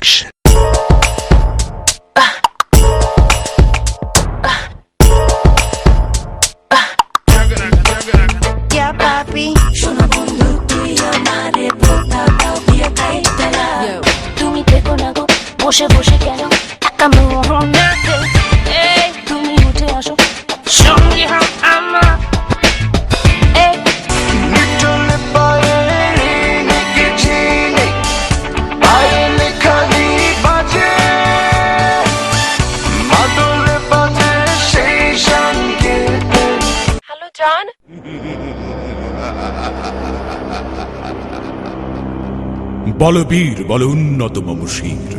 Production. Yeah, papi. Shona bondhu tui amare bota dao diya kaitala. Tumi dekho na go boshe boshe keno ekta mohonate. Hey, tumi uঠে আসো সঙ্গে হাম আমার। Hey, নিটলে পায়ে নেকে চিনে পায়ে লেখালি বাজে মাদলে বাজে সেই সঙ্গীতে। hello John. বলবীর বল উন্নত মম শির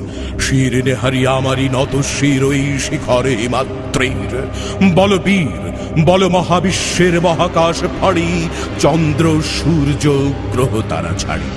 শিরে হারি আমারি নত শির ওই শিখরে মাত্রের বলবীর বল মহাবিশ্বের মহাকাশ ফাড়ি চন্দ্র সূর্য গ্রহ তারা ছাড়ি।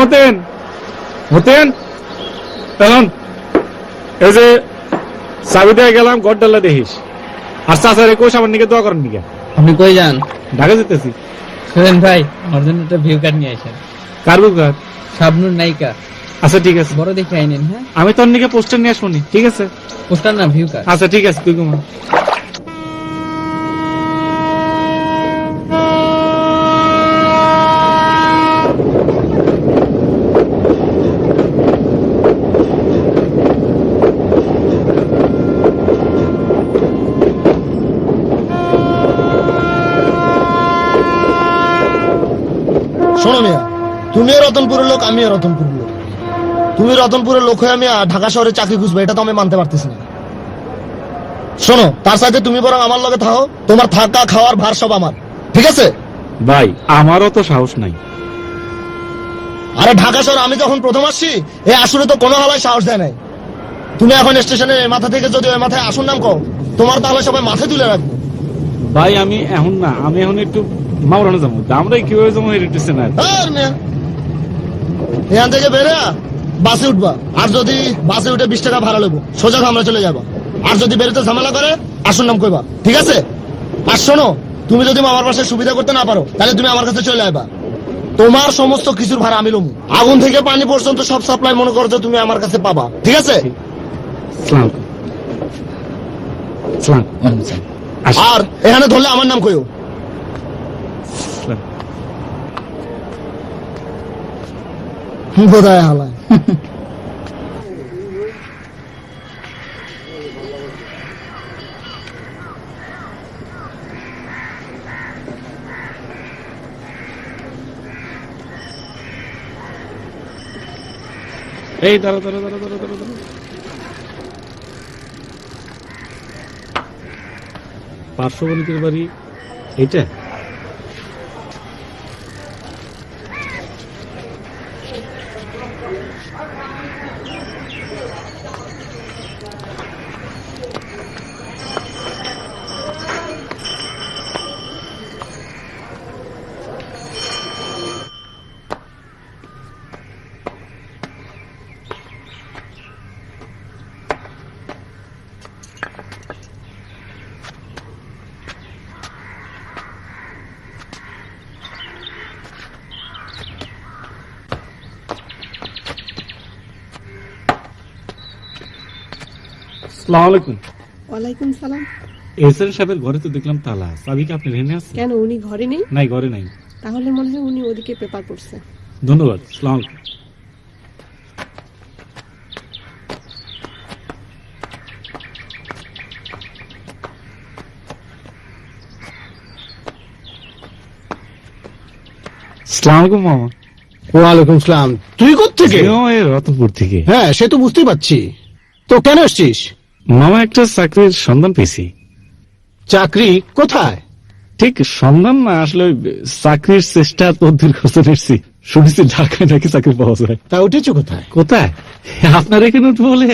হতেন হতেন তখন এই যে চাবি দিয়ে গেলাম ঘর ডাল্লা দেখিস আর চাচারে কোষ আমার নিকে দোয়া করেন নিকে। আপনি কই যান? ঢাকা যেতেছি। শুনেন ভাই, আমার জন্য একটা ভিউ কার্ড নিয়ে আসেন। কার ভিউ কার্ড? শাবনুর নায়িকা। আচ্ছা ঠিক আছে, বড় দেখে আইনেন। হ্যাঁ, আমি তোর নিকে পোস্টার নিয়ে আসবো। ঠিক আছে, পোস্টার না ভিউ কার্ড। আচ্ছা ঠিক আছে, তুই ঘুমা। শোনো মিয়া, তুমিও রতনপুরের লোক, আমিও রতনপুরের লোক। তুমি রতনপুরের লোক হয়ে আমি ঢাকা শহরে চাকরি খুঁজবো, এটা তো আমি মানতে পারতেছি না। শোনো, তার সাথে তুমি বরং আমার লগে থাকো, তোমার থাকা খাওয়ার ভার সব আমার, ঠিক আছে? ভাই আমারও তো সাহস নাই। আরে ঢাকা শহর আমি যখন প্রথম আসছি, এই আসলে তো কোনো হালায় সাহস দেয় নাই। তুমি এখন স্টেশনের মাথা থেকে যদি ওই মাথায় আসুন নাম কও, তোমার তাহলে সবাই মাথায় তুলে রাখবো। ভাই আমি এখন না, আমি এখন একটু মাওরানো যাবো। আমরা কিভাবে যাবো না। আর মিয়া, এখান থেকে বেরে বাসে উঠবা, আর যদি বাসে উঠে 20 টাকা ভাড়া নেবো, সোজা আমরা চলে যাবো। আর যদি বেরোতে ঝামেলা করে আসুন নাম কইবা, ঠিক আছে? আর শোনো, তুমি যদি আমার বাসায় সুবিধা করতে না পারো, তাহলে তুমি আমার কাছে চলে আসবা। তোমার সমস্ত কিছুর ভাড়া আমি লমু, আগুন থেকে পানি পর্যন্ত সব সাপ্লাই মনে করছো তুমি আমার কাছে পাবা, ঠিক আছে? আর এখানে ধরলে আমার নাম কইও। বোধহয় হালায়। এই দাঁড়া দাঁড়া দাঁড়া দাঁড়া দাঁড়া দাঁড়া, পার্শ্ববর্তীর বাড়ি এইটা? আসসালামু আলাইকুম। ওয়ালাইকুম সালাম। এসএন সাহেবের ঘরে তো দেখলাম তালা, চাবি কি আপনি রেনে আছে? কেন, উনি ঘরে নেই? নাই, ঘরে নাই। তাহলে মনে হয় উনি ওদিকে পেপার পড়ছে। ধন্যবাদ, আসসালামু আলাইকুম। আসসালামু আলাইকুম মামা। ওয়ালাইকুম সালাম। তুই কোত্থেকে? রতনপুর থেকে। হ্যাঁ, সে তো বুঝতেই পারছি। তো কেন এসছিস? মামা, একটা চাকরির সন্ধান পেয়েছি। চাকরি কোথায়? ঠিক সন্ধান না, আসলে ওই চাকরির চেষ্টা তদবির করতে এসেছি। শুনেছি ঢাকায় নাকি চাকরি পাওয়া যায়। তা উঠেছো কোথায়? কোথায়? আপনার এখানে উঠবো বলে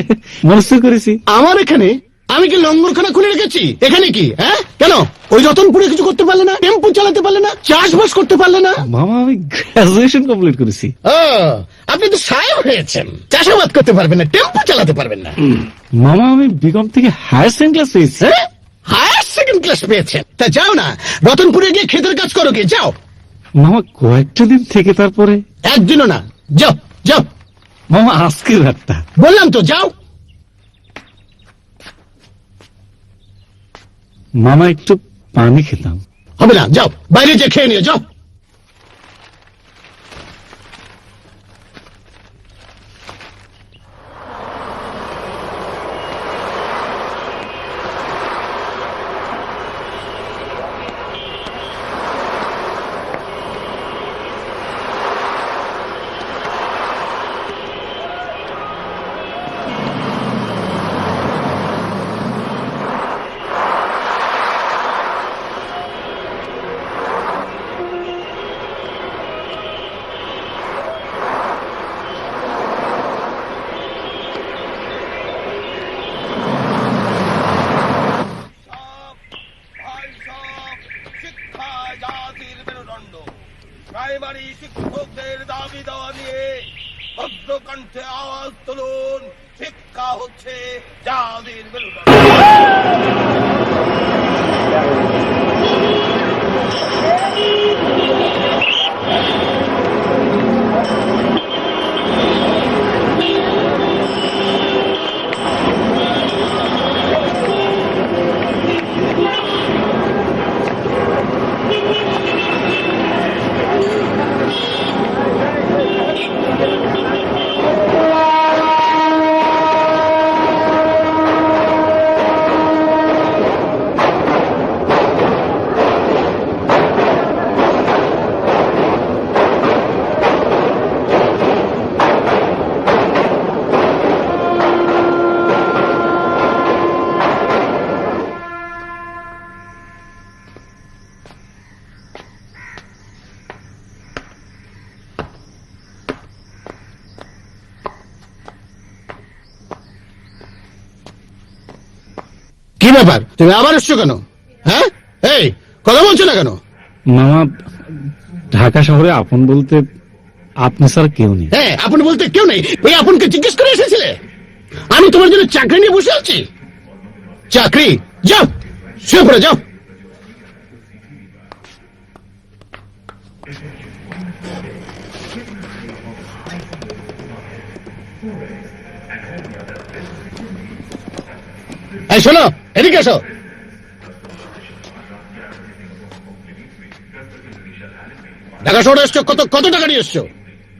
মনস্থ করেছি। আমার এখানে? আমি কি লঙ্গরখানা খুলে রেখেছি? এখানে কি? হ্যাঁ, কেন ওই রতনপুরে কিছু করতে পারলে না? টেম্পু চালাতে পারলে না? চাষবাস করতে পারলে না? মামা, আমি গ্রাজুয়েশন কমপ্লিট করেছি। ও, আপনি তো সাহেব হয়েছেন, চাষাবাদ করতে পারবেন না, টেম্পু চালাতে পারবেন না। মামা, আমি বিকম থেকে হায়ার সেকেন্ড ক্লাস পেয়েছি। হ্যাঁ, হায়ার সেকেন্ড ক্লাস পেয়েছেন? তা যাও না, রতনপুরে গিয়ে ক্ষেতের কাজ করো, গিয়ে যাও। মামা, কয়েকটা দিন থেকে তারপরে। একদিনও না, যাও যাও। মামা, আজকের রাতটা। বললাম তো যাও। মামা, একটু পানি খেতাম। হবে না, যাও, বাইরে যে খেয়ে নিয়ে যাও। প্রাইমারি শিক্ষকদের দাবি দেওয়া নিয়ে ভদ্রকণ্ঠে আওয়াজ তুলুন। শিক্ষা হচ্ছে জাতির মেরুদণ্ড। কি ব্যাপার, তুমি আবার এসছো কেন? হ্যাঁ, এই কথা বলছো না কেন? মামা, ঢাকা শহরে আপন বলতে আপনি স্যার কেউ নেই। হ্যাঁ, আপন বলতে কেউ নেই? ওই আপনকে জিজ্ঞেস করে এসেছিলে? আমি তোমার জন্য চাকরি নিয়ে বসে আছি। চাকরি? যাও, শুয়ে পড়ে যাও। এই শোনো, এদিকে এসো। ঢাকা শহরে এসছো, কত কত টাকা নিয়ে এসছো?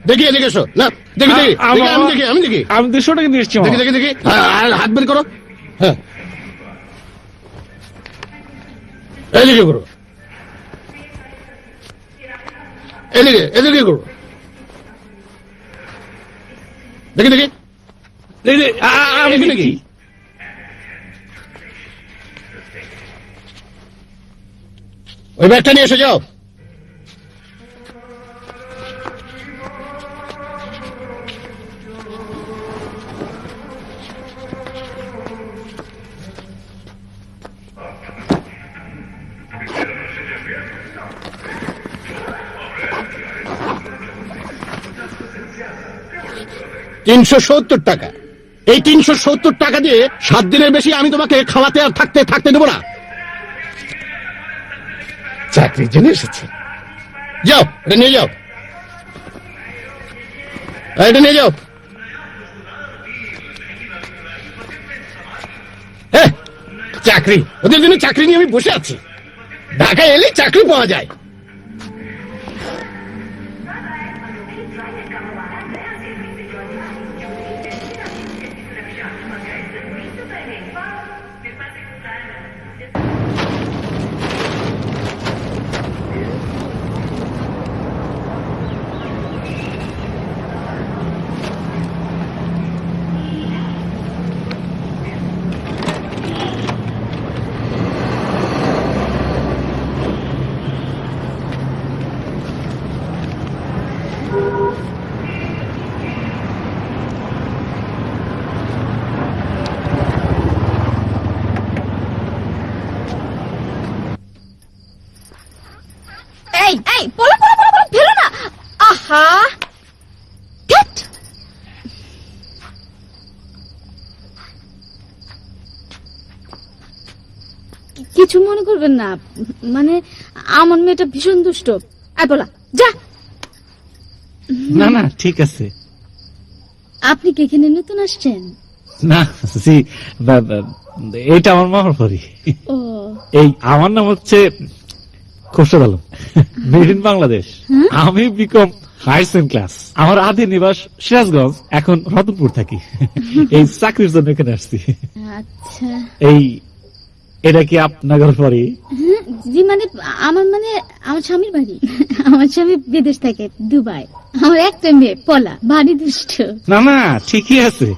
দেখি, এদিকে এসো। না, দেখি দেখি দেখি, আমি দেখি, আমি দেখি, আমি 150 টাকা দিয়ে এসছি। দেখি দেখি দেখি। হাত বের করো। হ্যাঁ, এদিকে করো, এদিকে এদিকে করো। দেখি দেখি আমি দেখি দেখি। ওই ব্যাগটা নিয়ে এসে যাও। $370 টাকা। এই 370 টাকা দিয়ে 7 দিনের বেশি আমি তোমাকে খাওয়াতে আর থাকতে দেবো না। চাকরির জন্য এসেছে। যাও, এটা নিয়ে যাও, এটা নিয়ে যাও। হ্যাঁ, চাকরি, ওদের জন্য চাকরি নিয়ে আমি বসে আছি। ঢাকায় এলে চাকরি পাওয়া যায়। এই এই পলা পলা পলা পলা ফেলো না। আহা ধ্যাৎ। কিছু মনে করবেন না, মানে আমার মেয়েটা ভীষণ দুষ্ট। আয় বলা যা। না না ঠিক আছে। আপনি কি এখানে নতুন আসছেন? না জি, এইটা আমার মামার বাড়ি। ও এই আমার নাম হচ্ছে খোরশেদ আলম, মেড ইন বাংলাদেশ। আমি বিকম হায়ার সেকেন্ড ক্লাস। আমার আদি নিবাস সিরাজগঞ্জ, এখন রতনপুর থাকি। এই চাকরির জন্য এখানে আসছি। আচ্ছা। এই এটা কি আপনার বাড়ি? হ্যাঁ, জি মানে আমার স্বামীর বাড়ি। আমার স্বামী বিদেশ থাকে, দুবাই। আমার একটা মেয়ে পলা, ভারী দুষ্ট। না না ঠিকই আছে।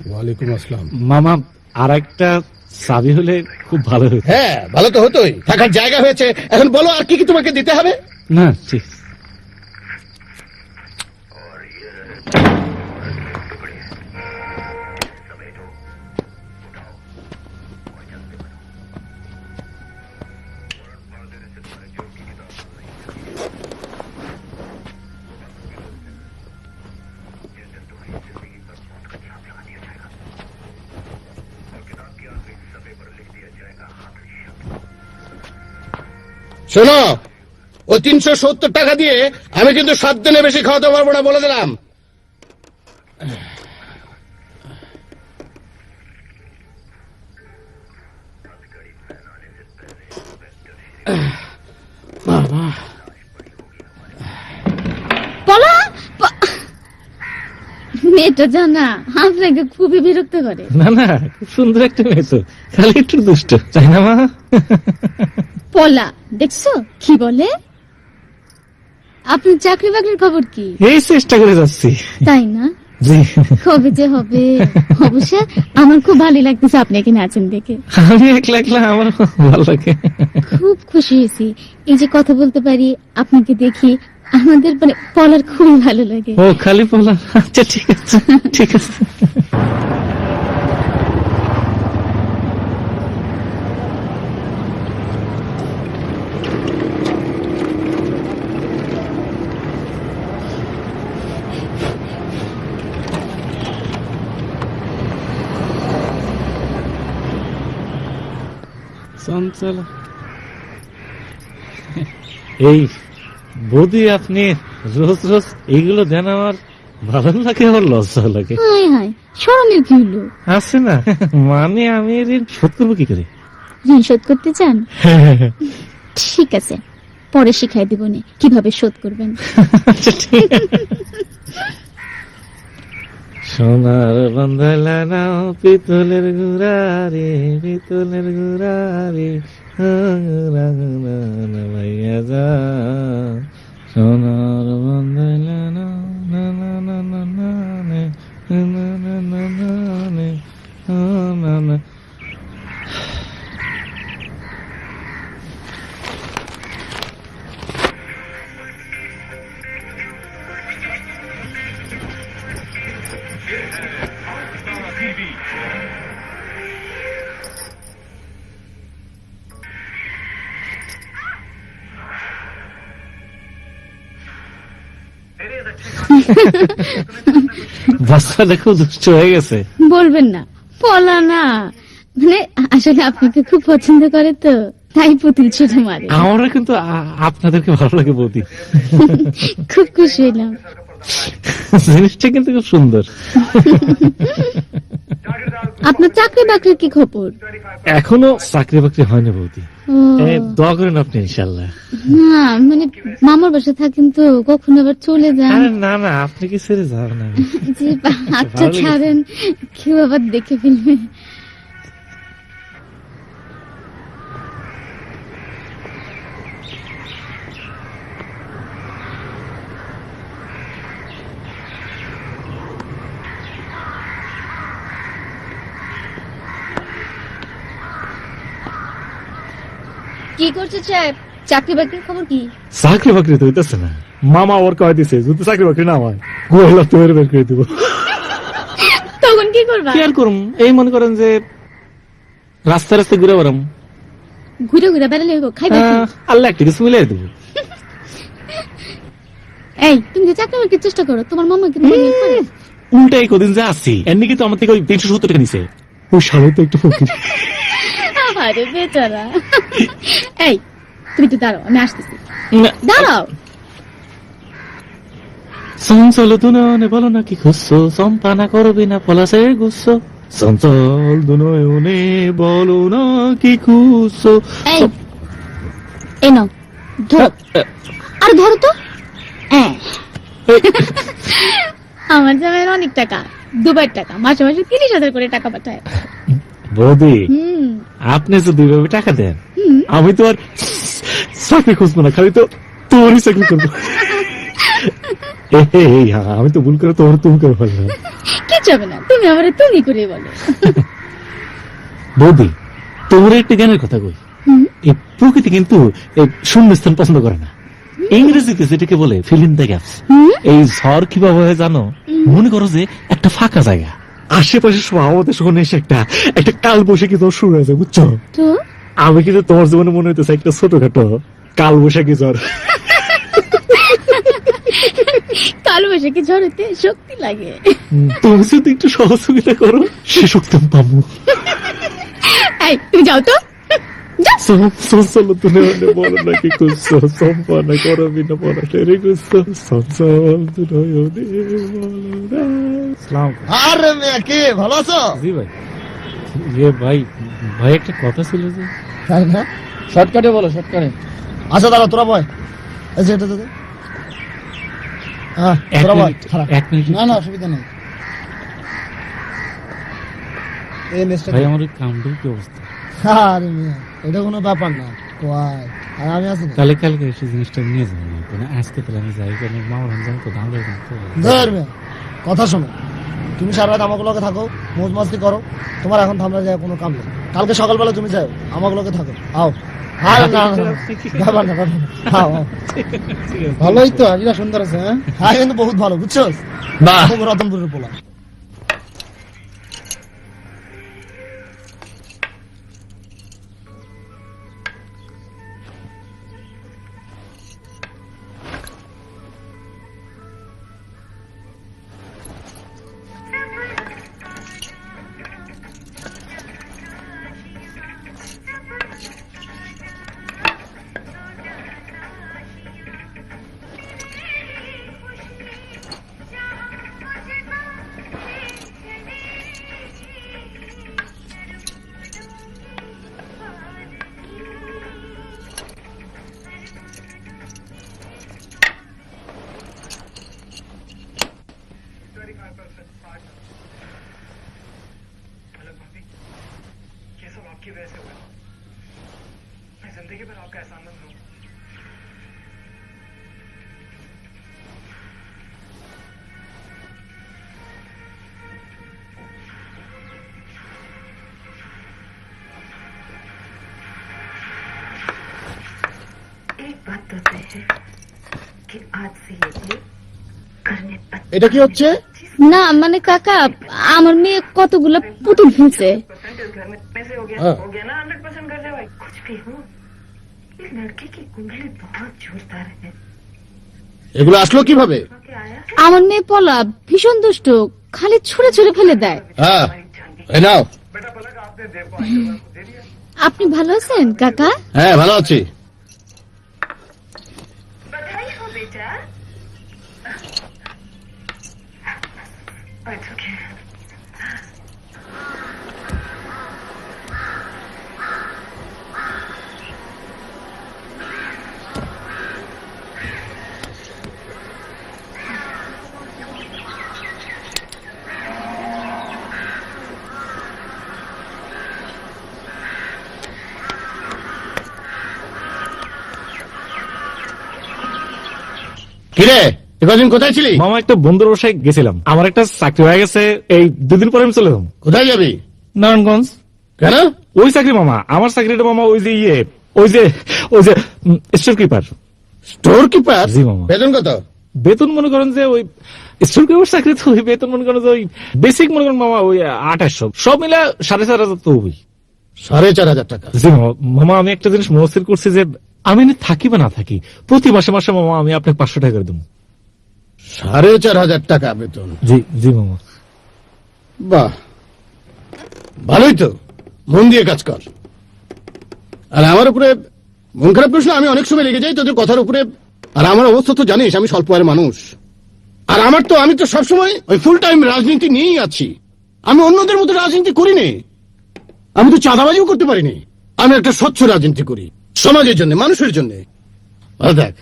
ওয়ালাইকুম আসসালাম। মামা আর একটা চাবি হলে খুব ভালো হতো। হ্যাঁ ভালো তো হতোই, থাকার জায়গা হয়েছে। এখন বলো আর কি কি তোমাকে দিতে হবে? না ঠিক। শোনো, ও 370 টাকা দিয়ে আমি কিন্তু 7 দিনে বেশি খাওয়াতে পারবো না, বলে দিলাম। পলা মেয়েটা জানা আপনাকে খুবই বিরক্ত করে। না না খুব সুন্দর একটা মেয়ে তো, খালি একটু দুষ্ট, তাই না মা? পলা দেখছো কি বলে? আপনার চাকরি বাকরির খবর কি? এই চেষ্টা করে যাচ্ছি। তাই না? জি কবে যে হবে। অবশ্য আমার খুব ভালো লাগতেছে আপনি এখানে আছেন দেখে। আমি একলা একলা আমার ভালো লাগে। খুব খুশি হয়েছি এই যে কথা বলতে পারি, আপনাকে দেখি। আমাদের মানে পলার খুবই ভালো লাগে। ও খালি বলা, আচ্ছা ঠিক আছে ঠিক আছে। চঞ্চল এই বৌদি, আপনি রোজ রোজ এইগুলো দেন, আমার ভালো লাগে, আমার লজ্জা লাগে। হায় হায়, শরমের কি হলো? আছে না, মানে আমি এর ঋণ শোধ করবো কি করে? ঋণ শোধ করতে চান? ঠিক আছে, পরে শিখাই দিব নে কিভাবে শোধ করবেন। আচ্ছা ঠিক আছে। সোনার বন্ধলা নাও পিতলের গুড়ারে, পিতলের গুড়ারে ভাইয়া যা। সোনার বন্ধলা নাও না না না না না না না না না না। বাচ্চাটা খুব দুষ্ট হয়ে গেছে। বলবেন না, পলা না, মানে আসলে আপনাকে খুব পছন্দ করে তো, তাই পুতুল ছোট মারে। আমারও কিন্তু আপনাদেরকে ভালো লাগে বৌদি। খুব খুশি হইলাম। জিনিসটা কিন্তু খুব সুন্দর। আপনার চাকরি বাকরির কি খবর? এখনো চাকরি বাকরি হয়নি বৌদি, ও, দোয়া করেন আপনি ইনশাল্লাহ। না মানে মামার বাসা থাকেন তো, কখনো আবার চলে যান। আরে না না, আপনি কি ছেড়ে যাবেন না। জি, আচ্ছা ছাড়েন, কেউ আবার দেখে ফেলবে। কি করছো সাহেব? চাকরি বাকরির খবর কি? চাকরি বাকরি তো হইতেছে না, মামা ওর কয় দিছে যদি চাকরি বাকরি না হয় গোয়াল তোমার বের করে দিব। তখন কি করবা? কি আর করুম, এই মনে করেন যে রাস্তায় রাস্তায় ঘুরে বেড়াম। ঘুরে ঘুরে বেড়ালে খাইবা কি? আল্লাহ একটা কিছু মিলাই দেবো। এই তুমি যে চাকরি বাকরির চেষ্টা করো, তোমার মামা কি তোমার নিয়ে করে? উল্টাই কদিন যে আসছি এমনি কিন্তু আমার থেকে ওই 370 টাকা নিছে। ওই সাড়ে তো একটু ফকির। আরে বেচারা। এই তুমি তো দাঁড়াও, আমি আসতেছি। দাঁড়াও। চঞ্চল দুনয়নে বলো না কি খুঁজছো, চম্পানা করবি না পলাশের গুচ্ছ। চঞ্চল দুনয়নে বলো না কি খুঁজছো। এই এই নাও ধরো, আর ধরো তো। আমার জামাইয়ের অনেক টাকা, দুবার টাকা, মাসে মাসে 30,000 করে টাকা পাঠায়। বৌদি হুম, আপনি যদি দুইভাবে টাকা দেন, আমি তো আর চাকরি খুঁজবো না, খালি তো তোরই চাকরি করবো। আমি তো ভুল করে তোমার তুমি করে ফেললাম। কিচ্ছু হবে না, তুমি আমার তুমি করে বলো। বৌদি তোমার একটা জ্ঞানের কথা কই, এই প্রকৃতি কিন্তু এই শূন্যস্থান পছন্দ করে না। ইংরেজিতে যেটাকে বলে ফিল ইন দ্য গ্যাপস। এই ঝড় কিভাবে হয় জানো? মনে করো যে একটা ফাঁকা জায়গা, আশেপাশে সব আমাদের শোনে এসে একটা কাল বৈশাখী জ্বর শুরু হয়েছে, বুঝছো? তো আমি কিন্তু তোমার জীবনে মনে হইতেছে একটা ছোটখাটো কাল বৈশাখী জ্বর। কাল বৈশাখী ঝড়েতে শক্তি লাগে। তুমি যদি একটু সহযোগিতা করো সে শক্তি আমি পাবো। এই তুমি যাও তো, চঞ্চল দুনয়নে বলো না কি খুঁজছো, চম্পানা করবি না পলাশের গুচ্ছ। চঞ্চল দুনয়নে বলো না। সালাম। আরে মেয়ে কে ভালো আছো? জি ভাই। ইয়ে ভাই, ভাই একটা কথা ছিল যে। তাই না? শর্টকাটে বলো, শর্টকাটে। আচ্ছা দাঁড়া, তোরা বয়। এই যে এটা দাদা। হ্যাঁ এক তোরা বয়। মিনিট, এক মিনিট। না না, অসুবিধা নেই। এই নেক্সট। ভাই আমার ওই কামটার কি অবস্থা? আরে মেয়ে এটা কোনো ব্যাপার না, কয় আর আমি আছি না। কালে কালকে এসে জিনিসটা নিয়ে যাবো না, আজকে তাহলে আমি যাই, কারণ মামার জানি তো দাম লাগে। ধর মেয়ে কথা শোনো, তুমি সারা রাত আমাগুলোকে থাকো, মৌজ মাস্তি করো, তোমার এখন থামলা যায় কোনো কাম নেই। কালকে সকালবেলা তুমি যাও, আমাগুলোকে থাকো, আও। আর না ব্যাপার না, ব্যাপার না, আও, আও। ভালোই তো, আজটা সুন্দর আছে। হ্যাঁ হ্যাঁ কিন্তু বহুত ভালো, বুঝছো? বাহ, খুব রতনপুরের পোলা। এটা কি হচ্ছে? না মানে কাকা, আমার মেয়ে কতগুলো পুতুল ফেলছে। হ্যাঁ। এগুলো আসলো কিভাবে? আমার মেয়ে পলা ভীষণ দুষ্ট, খালি ছুঁড়ে ছুঁড়ে ফেলে দেয়। হ্যাঁ, এই নাও। আপনি ভালো আছেন কাকা? হ্যাঁ, ভালো আছি। কিরে, কদিন কোথায় ছিলি? মামা একটা বন্ধুর বাসায় গেছিলাম, আমার একটা চাকরি হয়ে গেছে, এই 2 দিন পরে আমি চলে যাবো। কোথায় যাবি? নারায়ণগঞ্জ। কেন? ওই চাকরি মামা, আমার চাকরিটা মামা ওই যে ওই যে স্টোর কিপার। Store keeper? জি মামা। বেতন কত? বেতন মনে করেন যে ওই স্টোর কিপার চাকরি তো ওই বেতন মনে করেন যে ওই বেসিক মনে করেন মামা ওই 2800, সব মিলে 4,500 তো ওই। 4,500 টাকা? জি মামা। মামা আমি একটা জিনিস মনস্থির করছি যে আমি থাকি বা না থাকি, প্রতি মাসে মাসে মামা আমি আপনাকে 500 টাকা করে দেবো। 4,500 টাকা বেতন? জি জি মামা। বাহ, ভালোই তো, মন দিয়ে কাজ কর। আর আমার উপরে মন খারাপ প্রশ্ন আমি অনেক সময় লেগে যাই তোদের কথার উপরে। আর আমার অবস্থা তো জানিস, আমি স্বল্প আয়ের মানুষ। আর আমি তো সবসময় ওই ফুল টাইম রাজনীতি নিয়েই আছি। আমি অন্যদের মতো রাজনীতি করিনি, আমি তো চাঁদাবাজিও করতে পারিনি। আমি একটা স্বচ্ছ রাজনীতি করি, সমাজের জন্য, মানুষের জন্য। ভালো থাক,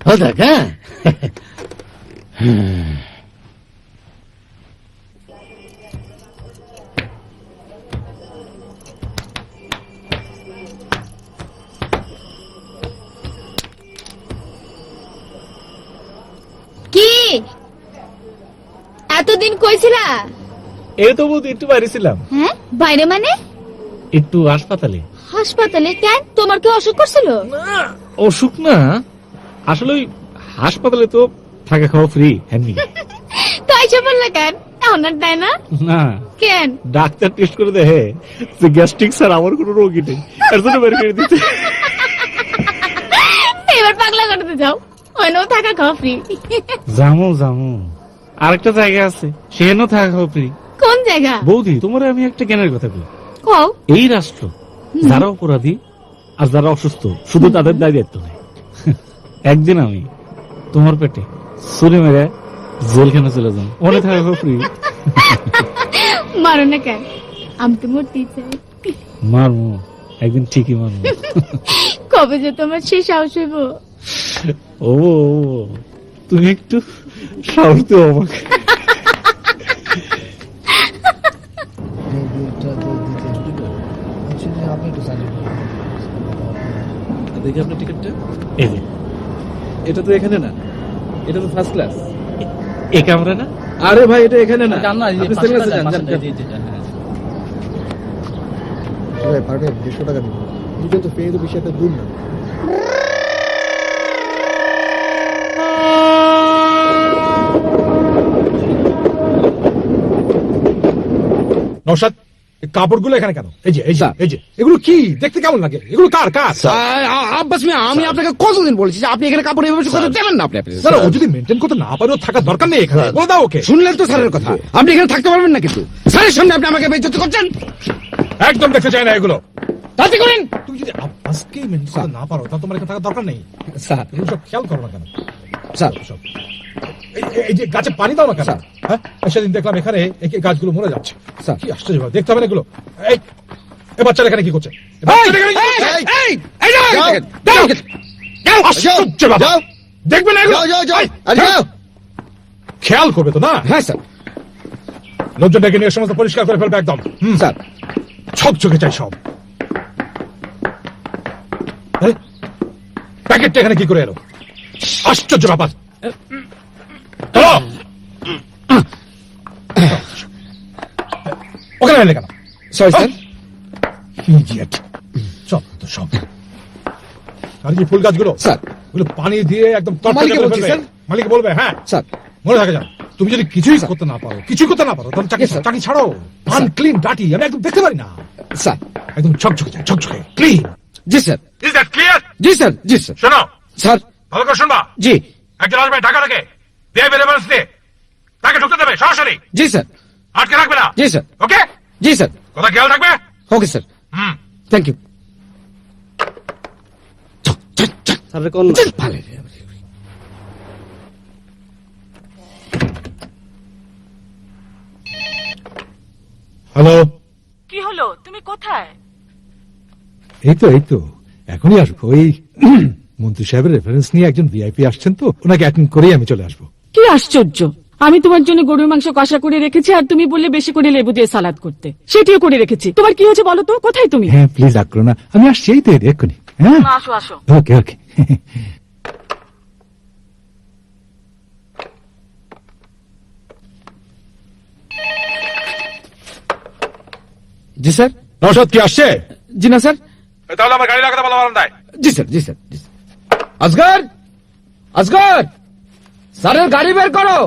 ভালো থাক। হ্যাঁ, কি এতদিন কইছিলা? এই তো বলতে একটু বাইরে ছিলাম। হ্যাঁ, বাইরে মানে? একটু হাসপাতালে। হাসপাতালে কেন? তোমার কি অসুখ করছিল? অসুখ না, আসলে ওই হাসপাতালে তো থাকা খাওয়া ফ্রি। তাই সে বললে কেন? এখন আর দেয় না? না, কেন? ডাক্তার টেস্ট করে দেখে যে গ্যাস্ট্রিক স্যার আমার কোনো রোগী নেই, এর জন্য বের করে দিতে। এবার পাগলা করতে যাও, ওইও থাকা খাওয়া ফ্রি। জামু আরেকটা জায়গা আছে, সেখানেও থাকা খাওয়া ফ্রি। কোন জায়গা? বৌদি, তোমার আমি একটা জ্ঞানের কথা বলি। কও। এই রাষ্ট্র যারা অপরাধী আর যারা অসুস্থ শুধু তাদের দায় দায়িত্ব নেই। একদিন আমি তোমার পেটে ছুরি মেরে জেলখানে চলে যান, মনে থাকা ফ্রি। মারো না কেন? আমি তো মরতে চাই। মারমু, একদিন ঠিকই মারমু। কবে যে তোমার সে সাহস হইব? ও তুমি একটু সাহস দিও আমাকে। দেখি আপনার টিকিটটা। এই যে, এটা তো এখানে না, এটা তো ফার্স্ট ক্লাস। এই ক্যামেরা না? আরে ভাই, এটা এখানে না, আপনি সেকেন্ড ক্লাসে যান। ভাই, 150 টাকা দিন। দুটো তো পেয়ে তো বেশি একটা দূর না। নওশাদ, কাপড়গুলো এখানে কেন? এই যে এগুলো কি দেখতে কেমন লাগে? এগুলো কার? আব্বাস মিয়া, আমি আপনাকে কতদিন বলেছি যে আপনি এখানে কাপড় এভাবে করতে দেবেন না। আপনি স্যার, ও যদি মেনটেন করতে না পারে, ও থাকার দরকার নেই এখানে, বলে দাও ওকে। শুনলেন তো স্যারের কথা, আপনি এখানে থাকতে পারবেন না, কিন্তু স্যারের সামনে আপনি আমাকে বেইজ্জতি করছেন। একদম দেখতে চাই না এগুলো। তাতে করেন। তুমি যদি আজকে মেনটেন করতে না পারো, তাহলে তোমার এখানে থাকার দরকার নেই। স্যার, এগুলো সব খেয়াল করো না কেন? স্যার, সব এই যে গাছে পানি দাও না কেন? হ্যাঁ, সেদিন দেখলাম এখানে এই গাছগুলো মরে যাচ্ছে। স্যার, কি আশ্চর্য, দেখতে হবে না এগুলো। এই বাচ্চারা এখানে কি করছে? দেখবে না এগুলো? খেয়াল করবে তো না? হ্যাঁ স্যার। লোকজন ডেকে নিয়ে সমস্ত পরিষ্কার করে ফেলবে একদম। স্যার, ছকছকে চাই সব। প্যাকেটটা এখানে কি করে এলো? আশ্চর্য ব্যাপার। ওখানে এলে কেন? Sorry sir. ইডিয়েট। সব তো সব। আর যে ফুল গাছগুলো স্যার, ওগুলো পানি দিয়ে একদম মালিককে বলছি, স্যার। মালিক বলবে। হ্যাঁ স্যার, মনে থাকে যান। তুমি যদি কিছুই করতে না পারো, তাহলে চাকরি ছাড়ো। আনক্লিন, ডাটি, আমি একদম দেখতে পারি না। স্যার, একদম ছকছকে ক্লিন। জি স্যার। Is that clear? জি স্যার, জি স্যার। শোনো, স্যার, ভালো করে শুনবা। জি। একজন আসবে ঢাকা থেকে, বিহেভিয়ার দিয়ে তাড়াতাড়ি। জি স্যার। আটকে রাখবে না। জি স্যার। ওকে, জি স্যার। কথা খেয়াল রাখবে। Okay sir. Thank you. Sir কোন হ্যালো, কি হলো, তুমি কোথায়? এই তো এখনই আসবো। ওই মন্ত্রী সাহেবের রেফারেন্স নিয়ে একজন ভিআইপি আসছেন, তো ওনাকে অ্যাটেন্ড করেই আমি চলে আসবো। কি আশ্চর্য, আমি তোমার জন্য গরুর মাংস কষা করে রেখেছি আর তুমি বললে বেশি করে লেবু দিয়ে সালাদ করতে, সেটিও করে রেখেছি। তোমার কি হয়েছে বলো তো, কোথায় তুমি? হ্যাঁ প্লিজ রাগ করো না, আমি আসছি এই তো এক্ষুনি। হ্যাঁ আসো আসো। ওকে ওকে। জি স্যার। নওশাদ কি আসছে? জি না স্যার। তাহলে আমার গাড়ি লাগাতে বলো বারান্দায়। জি স্যার। জি স্যার। জি স্যার। আজগর, আজগর, স্যারের গাড়ি বের করো।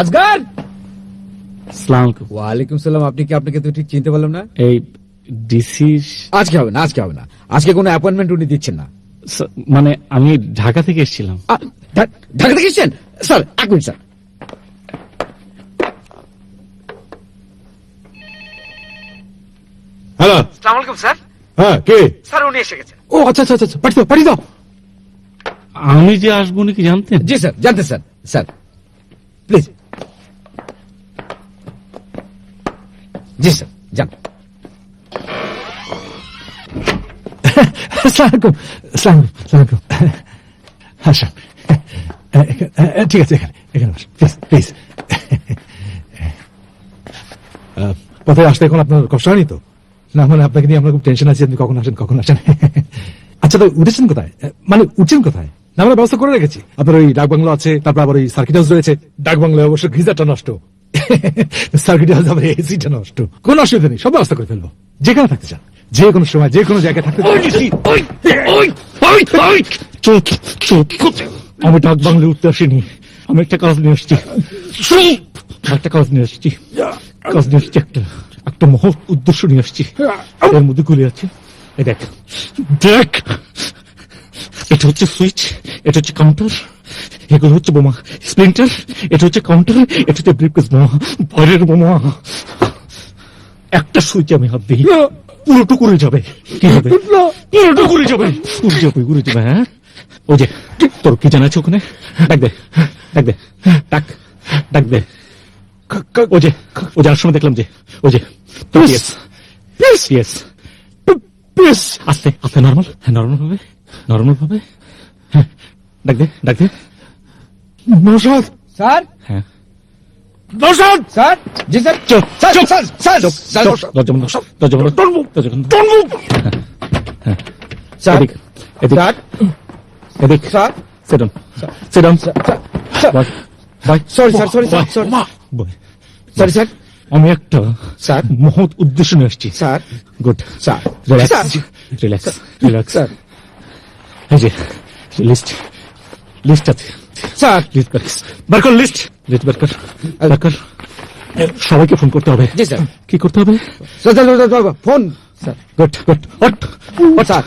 আজগর। আসসালামু আলাইকুম। ওয়ালাইকুম সালাম। আপনি কি? আপনাকে তো ঠিক চিনতে পারলাম না। এই ডিসি আজকে হবে না, আজকে হবে না, আজকে কোনো অ্যাপয়েন্টমেন্ট উনি দিচ্ছেন না। মানে আমি ঢাকা থেকে এসেছিলাম। ঢাকা থেকে এসেছেন? স্যার এক মিনিট স্যার। হ্যালো, আসসালামু আলাইকুম স্যার। হ্যাঁ কে? স্যার উনি এসে গেছেন। ও আচ্ছা আচ্ছা আচ্ছা, পাঠিয়ে দাও। আমি যে আসবো নাকি জানতেন? জি স্যার, জানতে sir. Sir please. G sir, যান। আসসালামু আলাইকুম। আসুন। ঠিক আছে, এখানে প্লিজ প্লিজ। পথে আসতে এখন আপনার কষ্ট হয়নি তো? না মানে আপনাকে নিয়ে আমরা খুব টেনশন আছি, আপনি কখন আসেন। আচ্ছা তো উঠেছেন কোথায়, মানে উঠছেন কোথায়? না আমরা ব্যবস্থা করে রেখেছি, আপনার ওই ডাক বাংলো আছে, তারপর আবার ওই সার্কিট হাউস রয়েছে। ডাক বাংলায় অবশ্য গিজারটা নষ্ট, সার্কিট হাউস আবার এসিটা নষ্ট। কোনো অসুবিধা নেই, সব ব্যবস্থা করে ফেলবো। যেখানে থাকতে চান, যে কোনো সময় যে কোনো জায়গায় থাকতে। আমি ডাক বাংলা উঠতে আসিনি, আমি একটা কাজ নিয়ে এসেছি। একটা মহৎ উদ্দেশ্য নিয়ে আসছি। এর মধ্যে গুলি আছে, এই দেখ দেখ। এটা হচ্ছে সুইচ, এটা হচ্ছে কাউন্টার, এগুলো হচ্ছে বোমা স্প্লিন্টার, এটা হচ্ছে কাউন্টার, এটা হচ্ছে ব্রিফকেস বোমা, ভয়ের বোমা। একটা সুইচ আমি হাত দিই, পুরোটুকু উড়ে যাবে। কি হবে? পুরোটুকু উড়ে যাবে। হ্যাঁ ওই যে তোর কি জানা আছে ওখানে? ডাক দে। ওই যে আর সময় দেখলাম যে ওই যে আস্তে আস্তে নর্মাল ভাবে। হ্যাঁ ডাক দে। নওশাদ স্যার। হ্যাঁ নওশাদ স্যার। জি স্যার। চুপ। দরজা বন্ধ। স্যার এদিক sir. sit down. Bye. Sorry sir. Sir. আমি একটা স্যার মহৎ উদ্দেশ্য নিয়ে আসছি। স্যার। Good sir. রিল্যাক্স। এই যে লিস্ট আছে স্যার। লিস্ট বার কর। লিস্ট বার কর। সবাইকে ফোন করতে হবে। জি স্যার। কি করতে হবে? ফোন। স্যার। Good sir.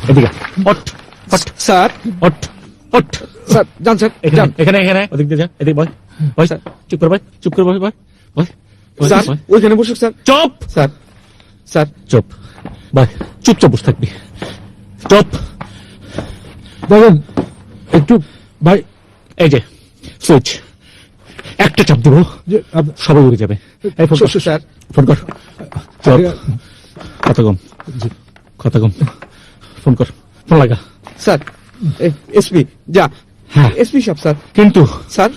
এদিকে স্যার। স্যার যান স্যার। এখানে ওদিক দিয়ে যা, এদিকে বয় স্যার। চুপ করে বয়। স্যার ওইখানে বসুক স্যার। চুপ স্যার। চুপ বয়, চুপচাপ বসে থাকবি। চুপ দেখেন একটু ভাই। এই যে সুইচ, একটা চাপ দেবো সবাই উড়ে যাবে। স্যার ফোন কর। কথা কম। ফোন কর, ফোন লাগা। স্যার। এসপি যা। হ্যাঁ এসপি সাহেব স্যার। কিন্তু স্যার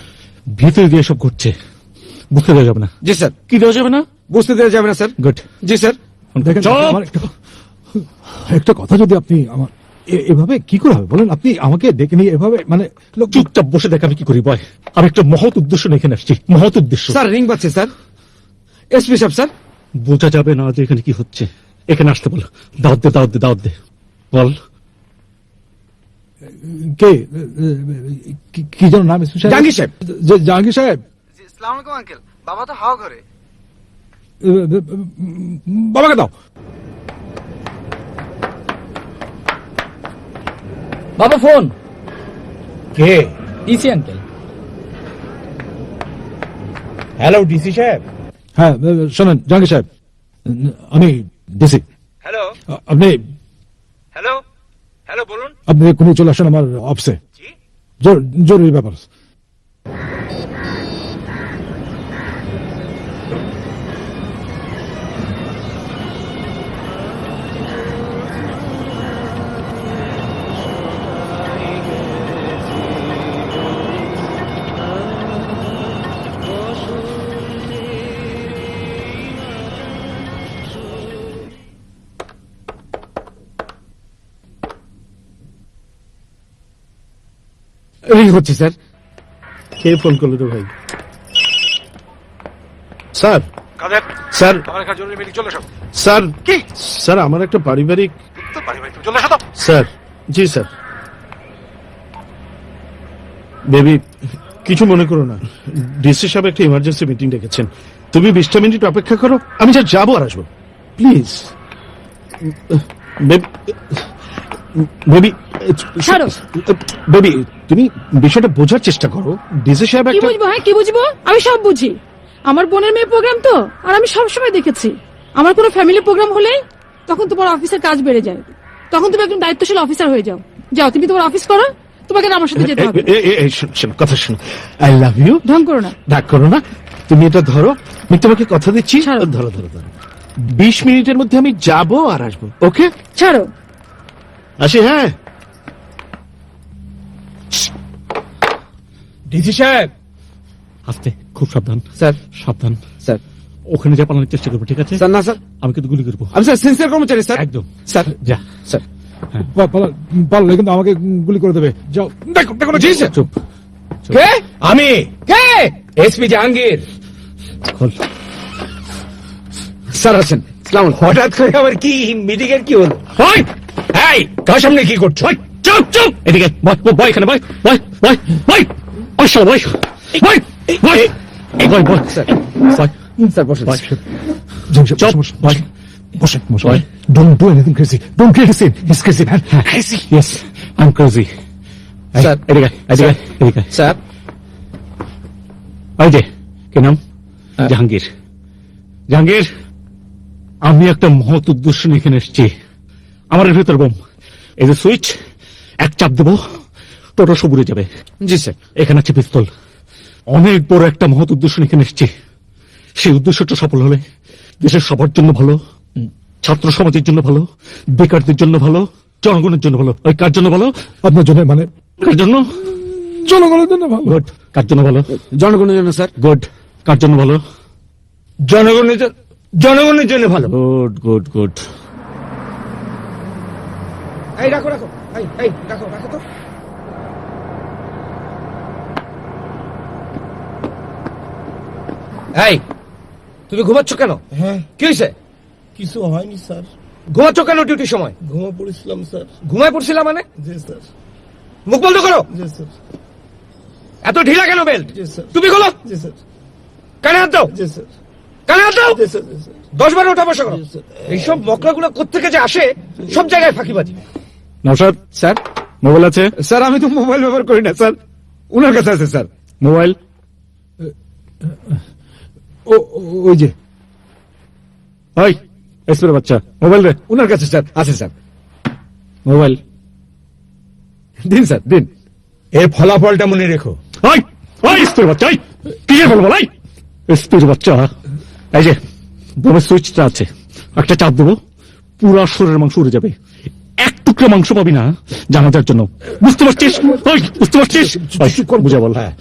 ভিতরে দিয়ে সব ঘটছে, বুঝতে দেওয়া যাবে না। জি স্যার। কি দেওয়া যাবে না? বুঝতে দেওয়া যাবে না স্যার। গুড। জি স্যার। দেখেন আমার একটা কথা, যদি আপনি আমার এভাবে কি করে হবে বলেন? আপনি আমাকে ডেকে নিয়ে এভাবে মানে চুপচাপ বসে দেখে আমি কি করি বয়? আমি একটা মহৎ উদ্দেশ্য নিয়ে এখানে আসছি, মহৎ উদ্দেশ্য। স্যার রিং বাজছে স্যার। এসপি সাহেব স্যার। বোঝা যাবে না যে এখানে কি হচ্ছে। এখানে আসতে বল। দাওয়াত দে বল। কে কি যেন নাম? জাহাঙ্গীর সাহেব। জাহাঙ্গীর সাহেব। আসসালামু আলাইকুম আঙ্কেল। বাবা তো হাওয়া ঘরে। বাবাকে দাও। বাবা ফোন। কে? DC uncle. হ্যালো ডিসি সাহেব। হ্যাঁ শোনেন জাহাঙ্গীর সাহেব, আমি ডিসি। হ্যালো আপনি হ্যালো হ্যালো বলুন। আপনি কোনো চলে আসেন আমার অফিসে, জরুরি ব্যাপার। এই হচ্ছে স্যার। কে ফোন করলো তো ভাই? স্যার কাদের স্যার আমার কাছে জরুরি মিটিং চলে এসো। স্যার কি স্যার আমার একটা পারিবারিক। তো পারিবারিক চলে এসো তো। স্যার জি স্যার। বেবি কিছু মনে করো না, ডিসি সাহেব একটা ইমার্জেন্সি মিটিং ডেকেছেন। তুমি 20টা মিনিট অপেক্ষা করো, আমি যা যাবো আর আসবো। প্লিজ বেবি ছাড়ো। বেবি তুমি বিষয়টা বোঝার চেষ্টা করো। ডিসি সাহেব কি একটা বুঝবো? হ্যাঁ কি বুঝবো? আমি সব বুঝি। আমার বোনের মেয়ে প্রোগ্রাম তো, আর আমি সবসময় দেখেছি আমার কোনো ফ্যামিলি প্রোগ্রাম হলেই তখন তোমার অফিসের কাজ বেড়ে যায়, তখন তুমি একদম দায়িত্বশীল অফিসার হয়ে যাও। যাও তুমি তোমার অফিস করো, তোমাকে না আমার সাথে যেতে হবে। শোনো কথা শোনো, আই লাভ ইউ। ঢং করো না। ডাক করো না, তুমি এটা ধরো, আমি তোমাকে কথা দিচ্ছি। ছাড়ো। ধরো ধরো ধরো, 20 মিনিটের মধ্যে আমি যাবো আর আসবো। ওকে ছাড়ো। আসি। হ্যাঁ ডিসি সাহেব। আস্তে, খুব সাবধান স্যার সাবধান। স্যার ওখানে যা পালানোর চেষ্টা করবো, ঠিক আছে? স্যার না স্যার, আমি কিন্তু গুলি করবো। আমি স্যার সিনসিয়ার কর্মচারী স্যার। একদম স্যার যা। স্যার পারলে কিন্তু আমাকে গুলি করে দেবে। যাও। দেখো দেখো জি স্যার। চুপ। কে? আমি কে? এসপি জাহাঙ্গীর। খোল। স্যার আছেন। সালাম। হঠাৎ করে আবার কি মিটিং এর কি হলো? ওই এই কার সামনে কি করছো? ওই, চুপ চুপ। এদিকে বয়, বয় এখানে, বয় বয় বয় বয়। ওই শালা বয় বয় বয় বয় বয়। স্যার বয় স্যার বসেন। বয়। চুপ বয়। বসেন বসেন। Why? Don't do anything crazy. Don't create a scene. He's crazy, man. Crazy. Yes, I'm crazy. Sir এদিকে এদিকে এদিকে। স্যার ওই যে কি নাম? জাহাঙ্গীর। জাহাঙ্গীর, আমি একটা মহৎ উদ্দেশ্য নিয়ে এখানে এসেছি। আমার এর ভেতর বোম, এই যে সুইচ, এক চাপ দেবো টোটো সব উড়ে যাবে। জি স্যার। এখানে আছে পিস্তল। অনেক বড় একটা মহৎ উদ্দেশ্য নিয়ে এখানে এসেছি। সেই উদ্দেশ্যটা সফল হলে দেশের সবার জন্য ভালো, ছাত্র সমাজের জন্য ভালো, বেকারদের জন্য ভালো, জনগণের জন্য ভালো। ওই কার জন্য ভালো? আপনার জন্য, মানে কার জন্য? জনগণের জন্য ভালো। গুড। কার জন্য ভালো? জনগণের জন্য স্যার। গুড। কার জন্য ভালো? জনগণের জন্য। জনগণের জন্য ভালো। Good good good. এই রাখো রাখো, এই রাখো রাখো তো। এই তুমি ঘুমাচ্ছ কেন? হ্যাঁ কি হয়েছে? কিছু হয়নি স্যার, ঘুমাচ্ছ কেন ডিউটির সময়? ঘুমা পড়েছিলাম স্যার। ঘুমায় পড়ছিলাম মানে? জি স্যার। মুখ বন্ধ করো। জি স্যার। এত ঢিলা কেন বেল্ট? জি স্যার। তুমি খোলো। জি স্যার। কানে হাত দাও। জি স্যার। কানে হাত দাও। জি স্যার। জি স্যার। 10 বার ওঠা বসা করো। জি স্যার। এইসব মকড়াগুলো কোত্থেকে যে আসে, সব জায়গায় ফাঁকিবাজি। নওশাদ স্যার মোবাইল আছে? স্যার আমি তো মোবাইল ব্যবহার করি না স্যার, উনার কাছে আছে স্যার। মোবাইল ওই যে ওই এসপের বাচ্চা, মোবাইল রে। উনার কাছে স্যার আছে স্যার। মোবাইল দিন স্যার দিন। এর ফলাফলটা মনে রেখো। ওই ওই এসপের বাচ্চা, ওই কি যে বলবো? ওই এসপের বাচ্চা, এই যে বোমের সুইচটা আছে, একটা চাপ দেবো, পুরা শরীরের মাংস উড়ে যাবে। এক টুকরো মাংস পাবি না জানাজার জন্য। বুঝতে পারছিস? ওই বুঝতে পারছিস? বুঝা বল। হ্যাঁ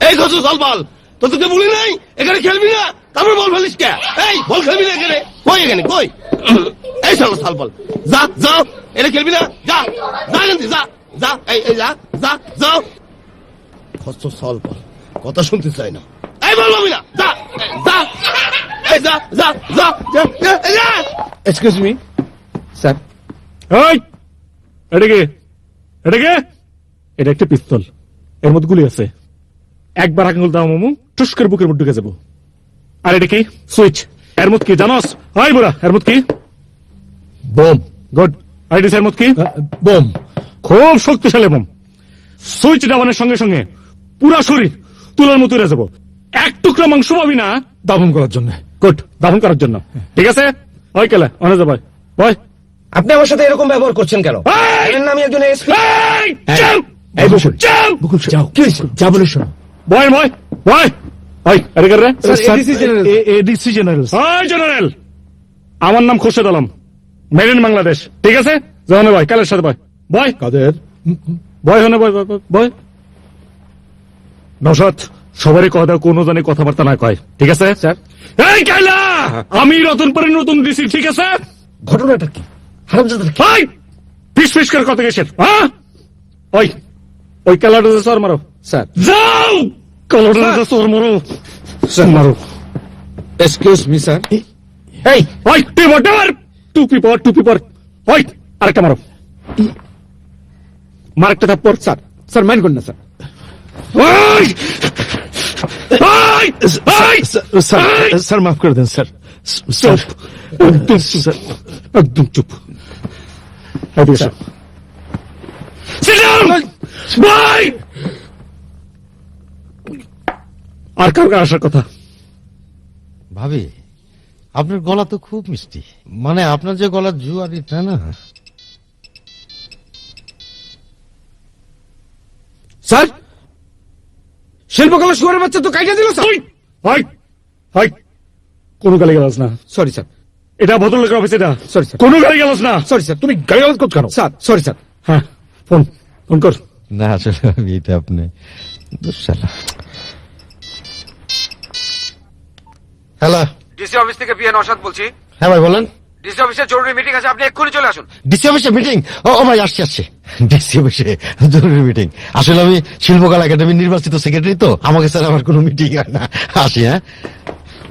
এই কত সাল বল, তোকে বলি নাই এখানে খেলবি না, তারপর বল ফেলিস কে? এই বল খেলবি না এখানে, কই এখানে কই? এই সাল বল, যা যাও, এটা খেলবি না, যা যা এখান থেকে, যা যা, এই যা যা যাও। কত সাল বল, কথা শুনতে চাই না। এই বল পাবি না, যা যা, এই যা যা যা যা। Excuse me sir. ওই এটাকে এটাকে, এটা একটা পিস্তল, এর মধ্যে গুলি আছে। একবার আঙুল দাও মামু, টুস করে বুকের মধ্যে ঢুকে যাবো। আর এটা কি? সুইচ। এর মধ্যে কি জানোস? হয় বুড়া, এর মধ্যে কি? বোম। গুড। আর এটা এর মধ্যে কি? বোম। খুব শক্তিশালী বোম। সুইচ দাবানোর সঙ্গে সঙ্গে পুরা শরীর তুলার মতো উড়ে যাবো। এক টুকরা মাংস পাবি না। দাফন করার জন্য। গুড, দাফন করার জন্য। ঠিক আছে, ওই কেলা অনে যা ভাই ভাই। আপনি আমার সাথে এরকম ব্যবহার করছেন কেন? জানেন না আমি একজন এসপি। এই বকুল, বকুল যাও, কি হয়েছে? যা বলে শোনো। বয় বয় বয়, ওই আরে কর রে। ADC general. ওই জেনারেল, আমার নাম খোরশেদ আলম, মেড ইন বাংলাদেশ। ঠিক আছে, জানো ভাই কালের সাথে বয় বয়। কাদের? বয় হনে বয় বয়। নওশাদ, সবারই কথা কোনো জানি কথাবার্তা না কয়। ঠিক আছে স্যার। এই কাইলা, আমি রতনপুরের নতুন ডিসি। ঠিক আছে, ঘটনাটা কি? হারামজাদার কি? ওই ফিস ফিস করে কথা গেছেন। হ্যাঁ, ওই ওই কালাটা সর মারো। স্যার। যাও, কালাটা সর মারো, স্যার মারো। Excuse me sir. এই ওই তুই বটার টুপি পর। ওই আরেকটা মারো, মার একটা থাপ্পড়। স্যার, স্যার মাইন্ড করুন না স্যার। ওই ওই ওই, স্যার মাফ করে দেন স্যার। চুপ, একদম চুপ, একদম চুপ। এদিকে এসো। Sit down! Boy! আর কার কার আসার কথা? ভাবি, আপনার গলা তো খুব মিষ্টি, মানে আপনার যে গলা জুয়ারি, তাই না? স্যার, শিল্পকলা শুয়ারের বাচ্চা তো কাইটা দিল স্যার। হাই হাই, কোন গালি গালাস না। Sorry sir. এটা ভদ্রলোকের অফিস, এটা। Sorry sir. কোন গালি গালাস না। Sorry sir. তুমি গালিগালাজ করছো কেন? Sir sorry sir. হ্যাঁ, ফোন ফোন কর। না আসলে আমি এটা আপনি হ্যালো, ডিসি অফিস থেকে বিএন নওশাদ বলছি। হ্যাঁ ভাই বলেন। ডিসি অফিসে জরুরি মিটিং আছে, আপনি এক্ষুনি চলে আসুন। ডিসি অফিসে মিটিং? ও ভাই আসছি। ডিসি অফিসে জরুরি মিটিং। আসলে আমি শিল্পকলা একাডেমির নির্বাচিত সেক্রেটারি, তো আমাকে স্যার আমার কোনো মিটিং হয় না। আসি। হ্যাঁ,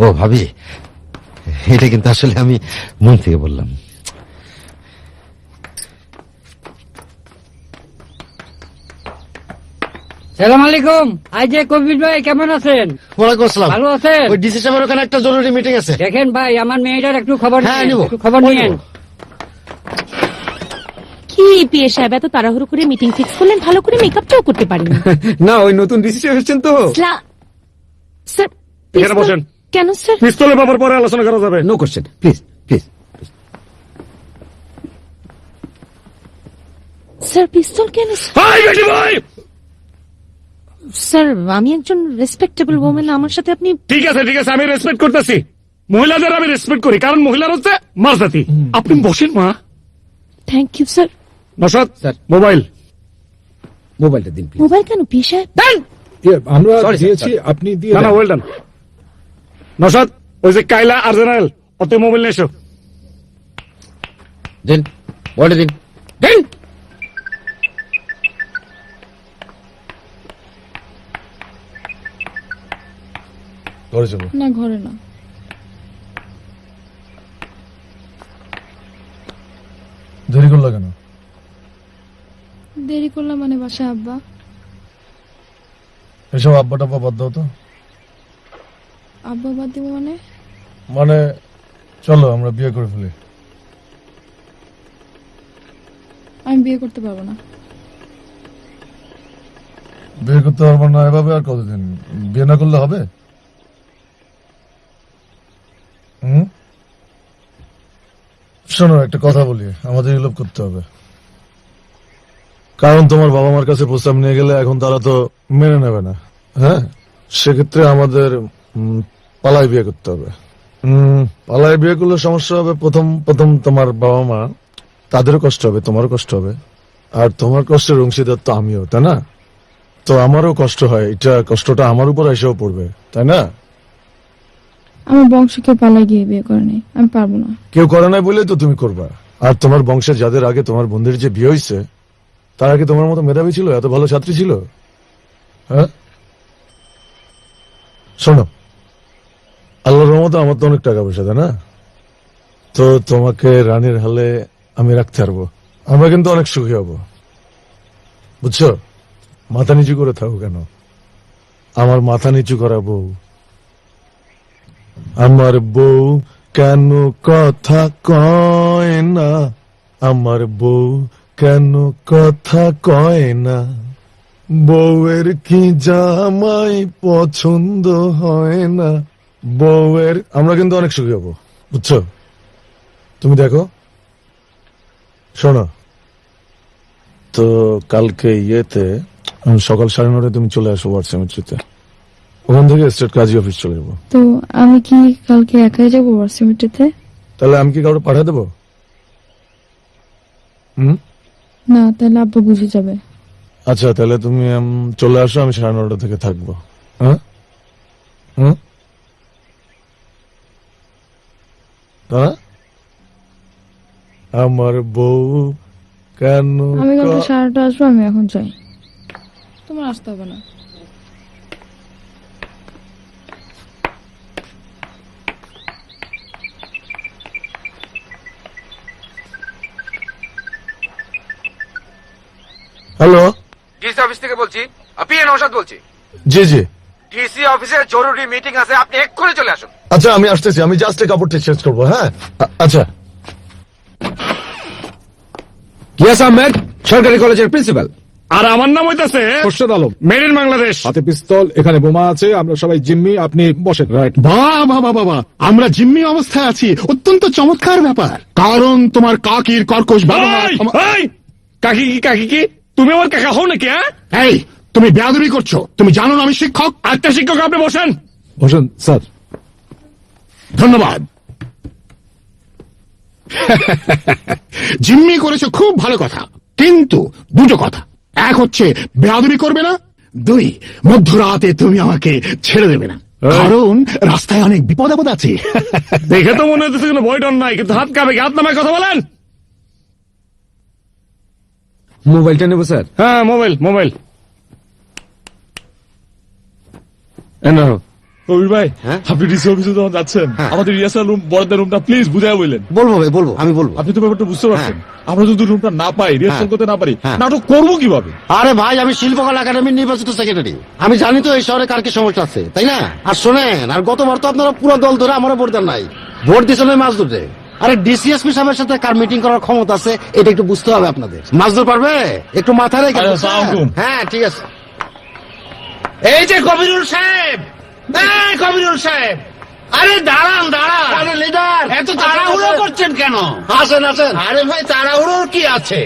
ও ভাবি, এটা কিন্তু আসলে আমি মন থেকে বললাম। সালাম আলাইকুম। আজ যে কবির ভাই কেমন আছেন? ওয়ালাইকুম আসসালাম। ভালো আছেন? ওই ডিসি সাহেবের ওখানে একটা জরুরি মিটিং আছে। দেখেন ভাই, আমার মেয়েটার একটু খবর হ্যাঁ, নিন, নিব। একটু খবর নিয়েন। কি পিএ সাহেব, এত তাড়াহুড়ো করে মিটিং ফিক্স করলেন, ভালো করে মেকআপটাও করতে পারেন না, ওই নতুন ডিসি এসেছেন তো। স্যার এখানে বসেন। কেন স্যার? পিস্তলের ব্যাপার পরে আলোচনা করা যাবে। No question, please please. Sir pistol কেন? হাই বেটি ভাই। স্যার আমি একজন রেসপেক্টেবল ওমেন, আমার সাথে আপনি। ঠিক আছে ঠিক আছে, আমি রেসপেক্ট করতেছি। মহিলাদের আমি রেসপেক্ট করি, কারণ মহিলার হচ্ছে মাজাতি। আপনি বসেন মা। Thank you sir. Naushad, sir. Mobile. মোবাইলটা দিন প্লিজ। মোবাইল কেন পিএ সাহেব? আমরা Sorry, sir, দিয়েছি, sorry. আপনি দিয়ে না না, দেন। Well done. নওশাদ, ওই যে কাইলা আর জেনারেল, ওতে মোবাইল নিয়ে এসো। দিন, মোবাইলটা দিন। দিন। ঘরে চলো। না ঘরে না, দেরি করলো কেন? দেরি করলাম মানে বাসায় আব্বা। এসব আব্বা টাব্বা বাদ দাও তো। আব্বা বাদ দিব মানে? মানে চলো আমরা বিয়ে করে ফেলি। আমি বিয়ে করতে পারবো না। বিয়ে করতে পারবো না এভাবে আর কতদিন? বিয়ে না করলে হবে? শোনো, একটা কথা বলি, আমাদের এগুলো করতে হবে, কারণ তোমার বাবা মার কাছে প্রস্তাব নিয়ে গেলে এখন তারা তো মেনে নেবে না। হ্যাঁ, সেক্ষেত্রে আমাদের পালায় বিয়ে করতে হবে। পালায় বিয়ে করলে সমস্যা হবে। প্রথম প্রথম তোমার বাবা মা, তাদেরও কষ্ট হবে, তোমারও কষ্ট হবে, আর তোমার কষ্টের অংশীদার তো আমিও, তাই না? তো আমারও কষ্ট হয়, এটা কষ্টটা আমার উপর এসেও পড়বে, তাই না? আমার বংশ কেউ পালাই গিয়ে বিয়ে করেনি, আমি পারবো না। কেউ করে নাই বলে তো তুমি করবা। আর তোমার বংশে যাদের আগে তোমার বোনদের যে বিয়ে হয়েছে, তারা কি তোমার মতো মেধাবী ছিল, এত ভালো ছাত্রী ছিল? হ্যাঁ, শোনো, আল্লাহর রহমতে আমার তো অনেক টাকা পয়সা, তাই না? তো তোমাকে রানীর হালে আমি রাখতে পারবো, আমরা কিন্তু অনেক সুখী হব, বুঝছো? মাথা নিচু করে থাকো কেন? আমার মাথা নিচু করা বউ, আমার বউ কেন কথা কয় না, আমার বউ কেন কথা কয় না, বউয়ের কি জামাই পছন্দ হয় না, বউয়ের আমরা কিন্তু অনেক সুখী হবো, বুঝছো? তুমি দেখো, শোনো তো, কালকে ইয়েতে সকাল 9:30 তুমি চলে আসো ওয়ার্ড সেমিট্রিতে, ওখান থেকে স্টেট কাজী অফিস চলে যাবো। তো আমি কি কালকে একাই যাবো ভার্সিটিতে? তাহলে আমি কি কাউকে পাঠিয়ে দেবো? না, তাহলে আব্বা বুঝে যাবে। আচ্ছা, তাহলে তুমি চলে আসো, আমি 9:30 থেকে থাকবো। হ্যাঁ হুম, আমার বউ কেন আমি কালকে 8:30 আসবো, আমি এখন যাই, তোমার আসতে হবে না। হ্যালো, ডিসি অফিস থেকে বলছি, আপনি নওশাদ বলছি। জি জি, ডিসি অফিসে জরুরি মিটিং আছে, আপনি এক্ষুনি চলে আসুন। আচ্ছা আমি আসতেছি, আমি জাস্ট কাপড়টা চেঞ্জ করবো। হ্যাঁ আচ্ছা। ইয়াস আহমেদ, সরকারি কলেজের প্রিন্সিপাল। আর আমার নাম হইতাছে খোরশেদ আলম, মেড ইন বাংলাদেশ। হাতে পিস্তল, এখানে বোমা আছে, আমরা সবাই জিম্মি, আপনি বসেন। রাইট। বাবা বাবা, আমরা জিম্মি অবস্থায় আছি, অত্যন্ত চমৎকার ব্যাপার, কারণ তোমার কাকির কর্কশ ব্যবহার। কাকি কি কাকি কি? তুমি আমার কাকা হও নাকি? এই, তুমি বেয়াদবি করছো, তুমি জানো না আমি শিক্ষক। একটা শিক্ষক, আপনি বসেন। বসেন স্যার। ধন্যবাদ। জিম্মি করেছো, খুব ভালো কথা, কিন্তু দুটো কথা। এক হচ্ছে বেয়াদবি করবে না, দুই মধ্যরাতে তুমি আমাকে ছেড়ে দেবে না, কারণ রাস্তায় অনেক বিপদ আপদ আছে। দেখে তো মনে হচ্ছে কোনো ভয় ডর নাই, কিন্তু হাত কাঁপে, হাত নামায় কথা বলেন। মোবাইলটা নেবো স্যার? হ্যাঁ, মোবাইল মোবাইল। কবির ভাই, আপনি ডিসি অফিসে যখন যাচ্ছেন, আমাদের রিহার্সাল রুম, বড়দের রুমটা প্লিজ বুঝাই বললেন। বলবো ভাই, বলবো, আমি বলবো। আপনি তো ব্যাপারটা বুঝতে পারছেন। আমরা যদি রুমটা না পাই, রিহার্সাল করতে না পারি, নাটক করবো কিভাবে? আরে ভাই, আমি শিল্পকলা একাডেমির নির্বাচিত সেক্রেটারি, আমি জানি তো এই শহরে কার কি সমস্যা আছে, তাই না? আর শোনেন, আর গতবার তো আপনারা পুরো দল ধরে আমারও ভোট দেন নাই, ভোট দিয়েছেন ওই মাছদুরে। আরে ডিসিএসপি সাহেবের সাথে কার মিটিং করার ক্ষমতা আছে এটা একটু বুঝতে হবে আপনাদের। মাছদুর পারবে একটু মাথায় রেখে। হ্যাঁ ঠিক আছে। এই যে কবিরুল সাহেব, কবিরুল সাহেব, আরে দাঁড়ান দাঁড়ান। আরে লিডার, এত তাড়াহুড়ো করছেন কেন? আসেন আসেন। আরে ভাই, তাড়াহুড়োর কি আছে?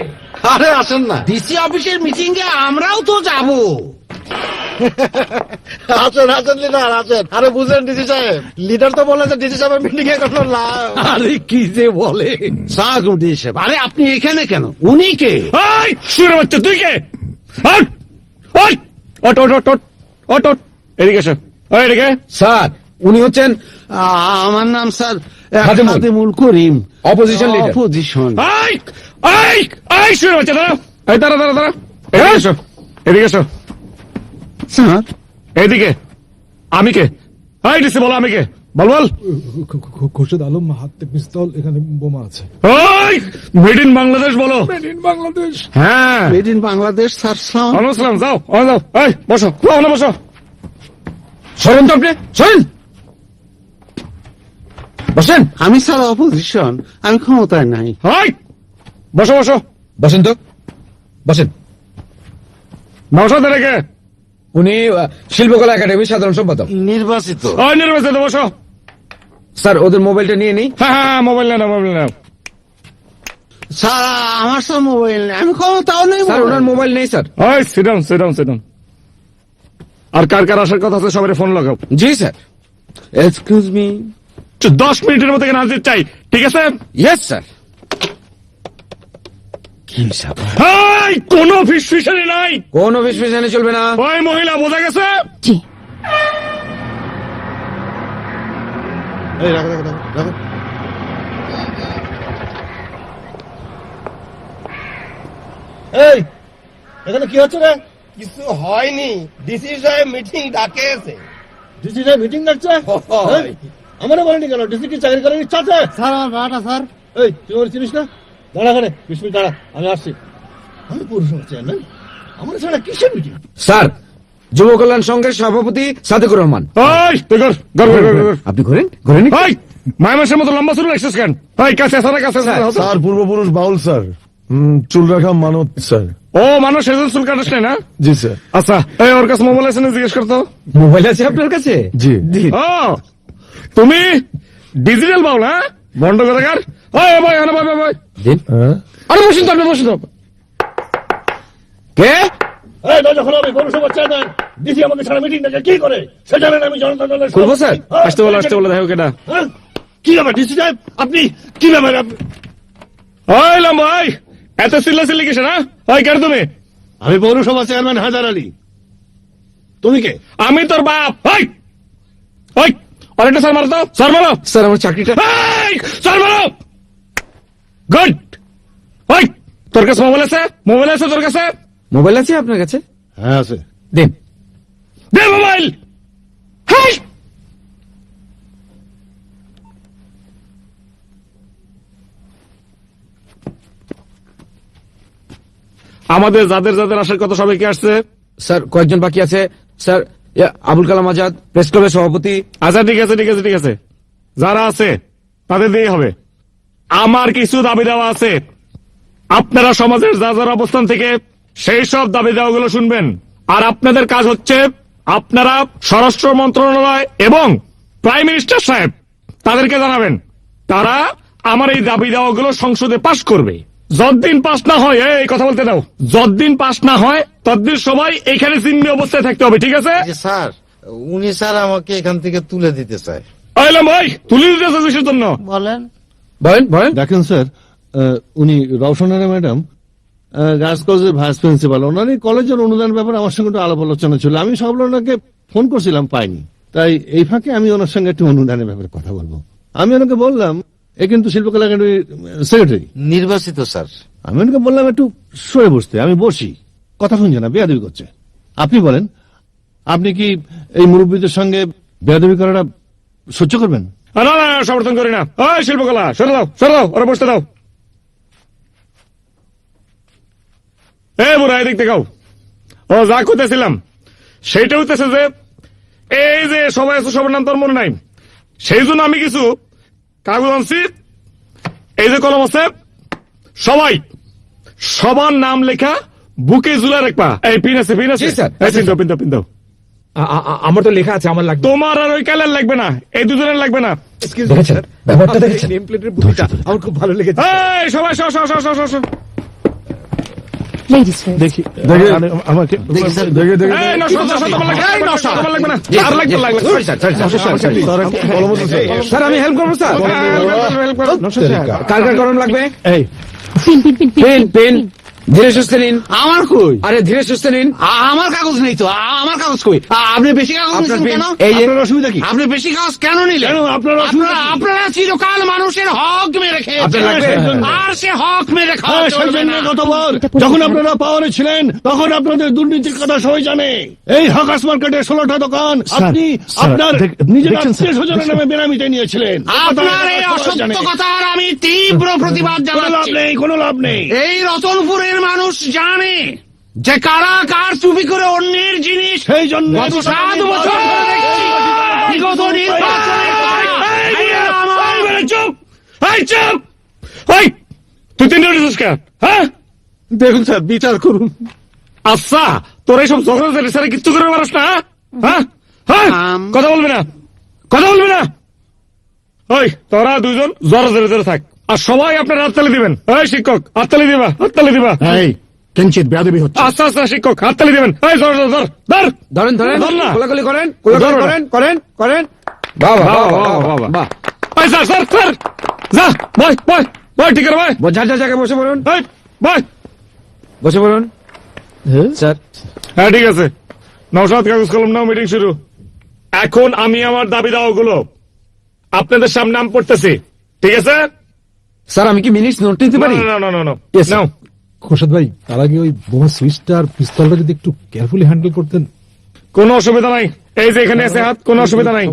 আরে আসেন না, ডিসি অফিসের মিটিং এ আমরাও তো যাবো। আসেন আসেন লিডার আসেন। আরে বুঝলেন ডিসি সাহেব, লিডার তো বলেছে ডিসি সাহেবের মিটিং এ কোনো লাভ। আরে কি যে বলে, সাগু ডিসি সাহেব। আরে আপনি এখানে কেন? উনি কে? শুনে বাচ্চা, তুই কে? এদিকে এসো, এদিকে। স্যার, উনি হচ্ছেন, আমার নাম স্যার খাদিমুল। খাদিমুল করিম, অপোজিশন লিডার। অপোজিশন। শুনে বাচ্চা, দাঁড়া, এই দাঁড়া দাঁড়া দাঁড়া, এদিকে এসো, এদিকে এসো। স্যার এদিকে। আমি কে? ডিসি বলো, আমি কে? বল বল। খোরশেদ আলম, হাতে পিস্তল, এখানে বোমা আছে। মেড ইন বাংলাদেশ বলো। Made in Bangladesh. হ্যাঁ, মেড ইন বাংলাদেশ স্যার। সালাম, যাও যাও, বসো, বসো। সরেন তো আপনি, সরেন, বসেন। আমি স্যার অপোজিশন, আমি ক্ষমতায় নাই। বসো বসো। বসেন তো, বসেন। নওশাদ রেখে, উনি শিল্পকলা একাডেমির সাধারণ সম্পাদক। নির্বাচিত। নির্বাচিত। বসো। স্যার, ওদের মোবাইলটা নিয়ে নিই। হ্যাঁ, মোবাইল নেন, মোবাইল নেন। স্যার আমার সব মোবাইল নেই, আমি ক্ষমতাও নেই। স্যার, ওনার মোবাইল নেই স্যার। Sit down. আর কার কার আসার কথা আছে সবাই ফোন লাগাও। জি স্যার। এক্সকিউজ মি, 10 মিনিটের মধ্যে এখানে হাজির চাই, ঠিক আছে? Yes sir. কি স্যার? কোনো ফিসফিসানি নাই, কোন অফিস পিছনে চলবে না। ওই মহিলা, বোঝা গেছে? জি। এই এখানে কি হচ্ছে রে? কিছু হয়নি, ডিসি সাহেব মিটিং ডাকেছে। ডিসি সাহেব মিটিং ডাকছে? আমারও বলেনি কেন? ডিসি কি চাকরি করার ইচ্ছা আছে? স্যার আমার ভাড়াটা স্যার। এই তুই ওর চিনিস না? দাঁড়া এখানে 20 মিনিট দাঁড়া, আমি আসছি। আমি পৌরসভা চেয়ারম্যান, আমার ছাড়া কিসের মিটিং? স্যার, যুব কল্যাণ সংঘের সভাপতি সাদেকুর রহমান। আপনি ঘোরেন ঘোরেন। মায় মাসের মতো লম্বা চুল রাখছিস কেন? কাছে স্যার পূর্বপুরুষ বাউল স্যার, চুল রাখা মানত স্যার। ও মানুষ সেজন চুল কাটিস নাই না? জি স্যার। আচ্ছা এই ওর কাছে মোবাইল আছে না জিজ্ঞেস করতো। মোবাইল আছে আপনার কাছে? জি। ও তুমি ডিজিটাল পাও না বন্ধ করে কার। ভাই ভাই ভাই ভাই দিন। আরে বসুন তো আপনি বসুন তো। কে? এই যখন আমি পৌরসভার চেয়ারম্যান ডিসি আমাকে সারা মিটিং থেকে কি করে সে জানেন আমি জনতা দলের করবো স্যার? আসতে বলে দেখো কেটা। হ্যাঁ? কি ব্যাপার ডিসি সাহেব আপনি কি ব্যাপার ওই ভাই এত চিল্লাচিল্লি কিসে না? ওই কার তুমি? আমি পৌরসভা চেয়ারম্যান হায়দার আলী। তুমি কে? আমি তোর বাপ। ওই ওই অনেকটা স্যার মারো তো, স্যার মারো। স্যার আমার চাকরিটা। এই, স্যার মারো। গুড। ওই তোর কাছে মোবাইল আছে? মোবাইল আছে তোর কাছে? মোবাইল আছে আপনার কাছে? হ্যাঁ আছে। দিন। দে মোবাইল। হাই আমাদের যাদের যাদের আসার কথা সবাই কি আসছে? স্যার কয়েকজন বাকি আছে স্যার। আবুল কালাম আজাদ, প্রেস ক্লাবের সভাপতি। আচ্ছা ঠিক আছে ঠিক আছে ঠিক আছে, যারা আছে তাদের দিয়ে হবে। আমার কিছু দাবি দেওয়া আছে, আপনারা সমাজের যা যার অবস্থান থেকে সেই সব দাবি দেওয়াগুলো শুনবেন। আর আপনাদের কাজ হচ্ছে আপনারা স্বরাষ্ট্র মন্ত্রণালয় এবং প্রাইম মিনিস্টার সাহেব তাদেরকে জানাবেন, তারা আমার এই দাবি দেওয়াগুলো সংসদে পাশ করবে। যতদিন পাশ না হয়, এই কথা বলতে দাও, যতদিন পাশ না হয় ততদিন সবাই এখানে জিম্মি অবস্থায় থাকতে হবে, ঠিক আছে? স্যার উনি স্যার আমাকে এখান থেকে তুলে দিতে চায়। আইলাম ভাই, তুলে দিতেছে কিসের জন্য? বলেন। বলেন বলেন। দেখেন স্যার, উনি রওশনারা ম্যাডাম গার্লস কলেজের ভাইস প্রিন্সিপাল, ওনার এই কলেজের অনুদান ব্যাপারে আমার সঙ্গে একটু আলাপ আলোচনা ছিল। আমি সব ওনাকে ফোন করছিলাম, পাইনি। তাই এই ফাঁকে আমি ওনার সঙ্গে একটু অনুদানের ব্যাপারে কথা বলবো। আমি ওনাকে বললাম এ কিন্তু শিল্পকলা একাডেমির সেক্রেটারি নির্বাচিত স্যার। আমি ওনাকে বললাম একটু সরে বসতে। আমি বসি, কথা শুনছে না, বেয়াদবি করছে। আপনি বলেন, আপনি কি এই মুরব্বীদের সঙ্গে বেয়াদবি করাটা সহ্য করবেন? না না সমর্থন করি না। ওই শিল্পকলা সরে দাও ওরা বসতে দাও। বুড়া এদিক দেখাও। ও যা করতেছিলাম সেইটা হইতেছে যে এই যে সবাই আছে, সবার নাম তোর মনে নাই, সেই জন্য আমি কিছু কাগজ আনছি। এই যে কলম আছে, সবাই সবার নাম লেখা বুকে ঝুলা রাখবা। এই পিন আছে, পিন আছে। পিন দাও। আমার তো লেখা আছে, আমার লাগবে। তোমার আর ওই কালার লাগবে না, এই দুজনের লাগবে না। দেখেছেন ব্যাপারটা? দেখেছেন নেম প্লেটের বুদ্ধিটা আমার খুব ভালো লেগেছে। এই সবাই সব Ladies first. দেখি আমাকে স্যার আমি হেল্প করবো স্যার। কার কার কলম লাগবে? এই Pin, pin, pin, pin, pen pen ধীরে সুস্থে নিন। আমার কই? আরে ধীরে সুস্থে নিন। আমার কাগজ নেই তো। আমার কাগজ কই? আপনি বেশি কাগজ আপনার নিছেন পেন কেন? এই যে। আপনার অসুবিধা কি? আপনি বেশি কাগজ কেন নিলেন? কেন আপনার অসুবিধা কি? আপনারা চিরকাল মানুষের হক মেরে আপনার লাগবে? খেয়েছেন, আর সে হক মেরে খাওয়া হ্যাঁ, সেই চলবে জন্য না। গতবার যখন আপনারা পাওয়ারে ছিলেন তখন আপনাদের দুর্নীতির কথা সবাই জানে। এই হকার্স মার্কেটের 16টা দোকান আপনি আপনার নিজের আত্মীয় স্বজনের নামে বেনামিতে নিয়েছিলেন। আপনার এই অসত্য কথার আমি তীব্র প্রতিবাদ কোনো লাভ জানাচ্ছি। নেই, কোনো লাভ নেই। এই রতনপুরের মানুষ জানে যে কারা কার চুপি করে অন্যের জিনিস সেই জন্য গত 7 বছর ধরে দেখছি। বিগত নির্বাচনের তুই তিনটে উঠেছিস কেন? হ্যাঁ দেখুন স্যার, বিচার করুন। আচ্ছা তোর এইসব ঝগড়া সারে কিচ্ছু করে পারস না? হ্যাঁ হ্যাঁ কথা বলবি না, কথা বলবি না। ওই তোরা দুজন জোরে জোরে জোরে থাক, আর সবাই আপনার হাততালি দিবেন। এই শিক্ষক হাততালি দিবা, হাততালি দিবা। এই কিঞ্চিত বেয়াদবি হচ্ছে। আচ্ছা আচ্ছা শিক্ষক হাততালি দিবেন। এই জোর জোর জোর ধর ধরেন ধরেন ধর না। কোলাকুলি করেন, ধরো কোলাকুলি না। করেন করেন করেন। বাহ বাহ বাহ, বাহ বাহ, বাহ বাহ। বাহ। এই স্যার স্যার স্যার যা বয় বয় বয়, ঠিক আছে বয়। যার যার জায়গায় বসে পড়ুন, এই বয় বসে পড়ুন স্যার। হ্যাঁ ঠিক আছে, নওশাদ কাগজ কলম নাও, মিটিং শুরু। এখন আমি আমার দাবি দাওয়াগুলো আপনাদের সামনে নাম পড়তেছি, ঠিক আছে? স্যার আমি কি মিনিটস নোট নিতে পারি? না না না না Yes, sir. নাও। খোরশেদ ভাই তার আগে ওই বোমা সুইচটা আর পিস্তলটা যদি একটু কেয়ারফুলি হ্যান্ডেল করতেন। কোনো অসুবিধা নাই, এই যে এখানে আছে হাত, কোনো অসুবিধা নাই।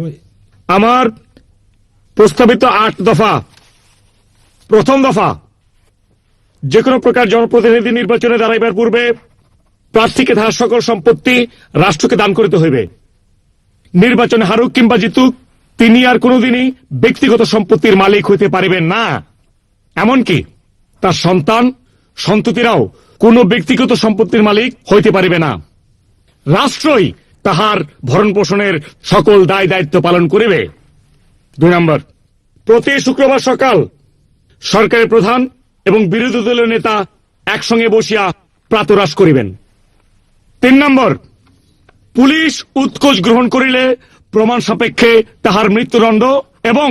আমার প্রস্তাবিত 8 দফা। প্রথম দফা, যে কোনো প্রকার জনপ্রতিনিধি নির্বাচনে দাঁড়াইবার পূর্বে প্রার্থীকে তাহার সকল সম্পত্তি রাষ্ট্রকে দান করিতে হইবে। নির্বাচনে হারুক কিংবা জিতুক, তিনি আর কোনোদিনই ব্যক্তিগত সম্পত্তির মালিক হইতে পারিবেন না। এমনকি তার সন্তান সন্ততিরাও কোন ব্যক্তিগত সম্পত্তির মালিক হইতে পারিবে না। রাষ্ট্রই তাহার ভরণ পোষণের সকল দায় দায়িত্ব পালন করিবে। 2 নম্বর, প্রতি শুক্রবার সকাল সরকারের প্রধান এবং বিরোধী দলীয় নেতা একসঙ্গে বসিয়া প্রাতরাশ করিবেন। 3 নম্বর, পুলিশ উৎকোচ গ্রহণ করিলে প্রমাণ সাপেক্ষে তাহার মৃত্যুদণ্ড এবং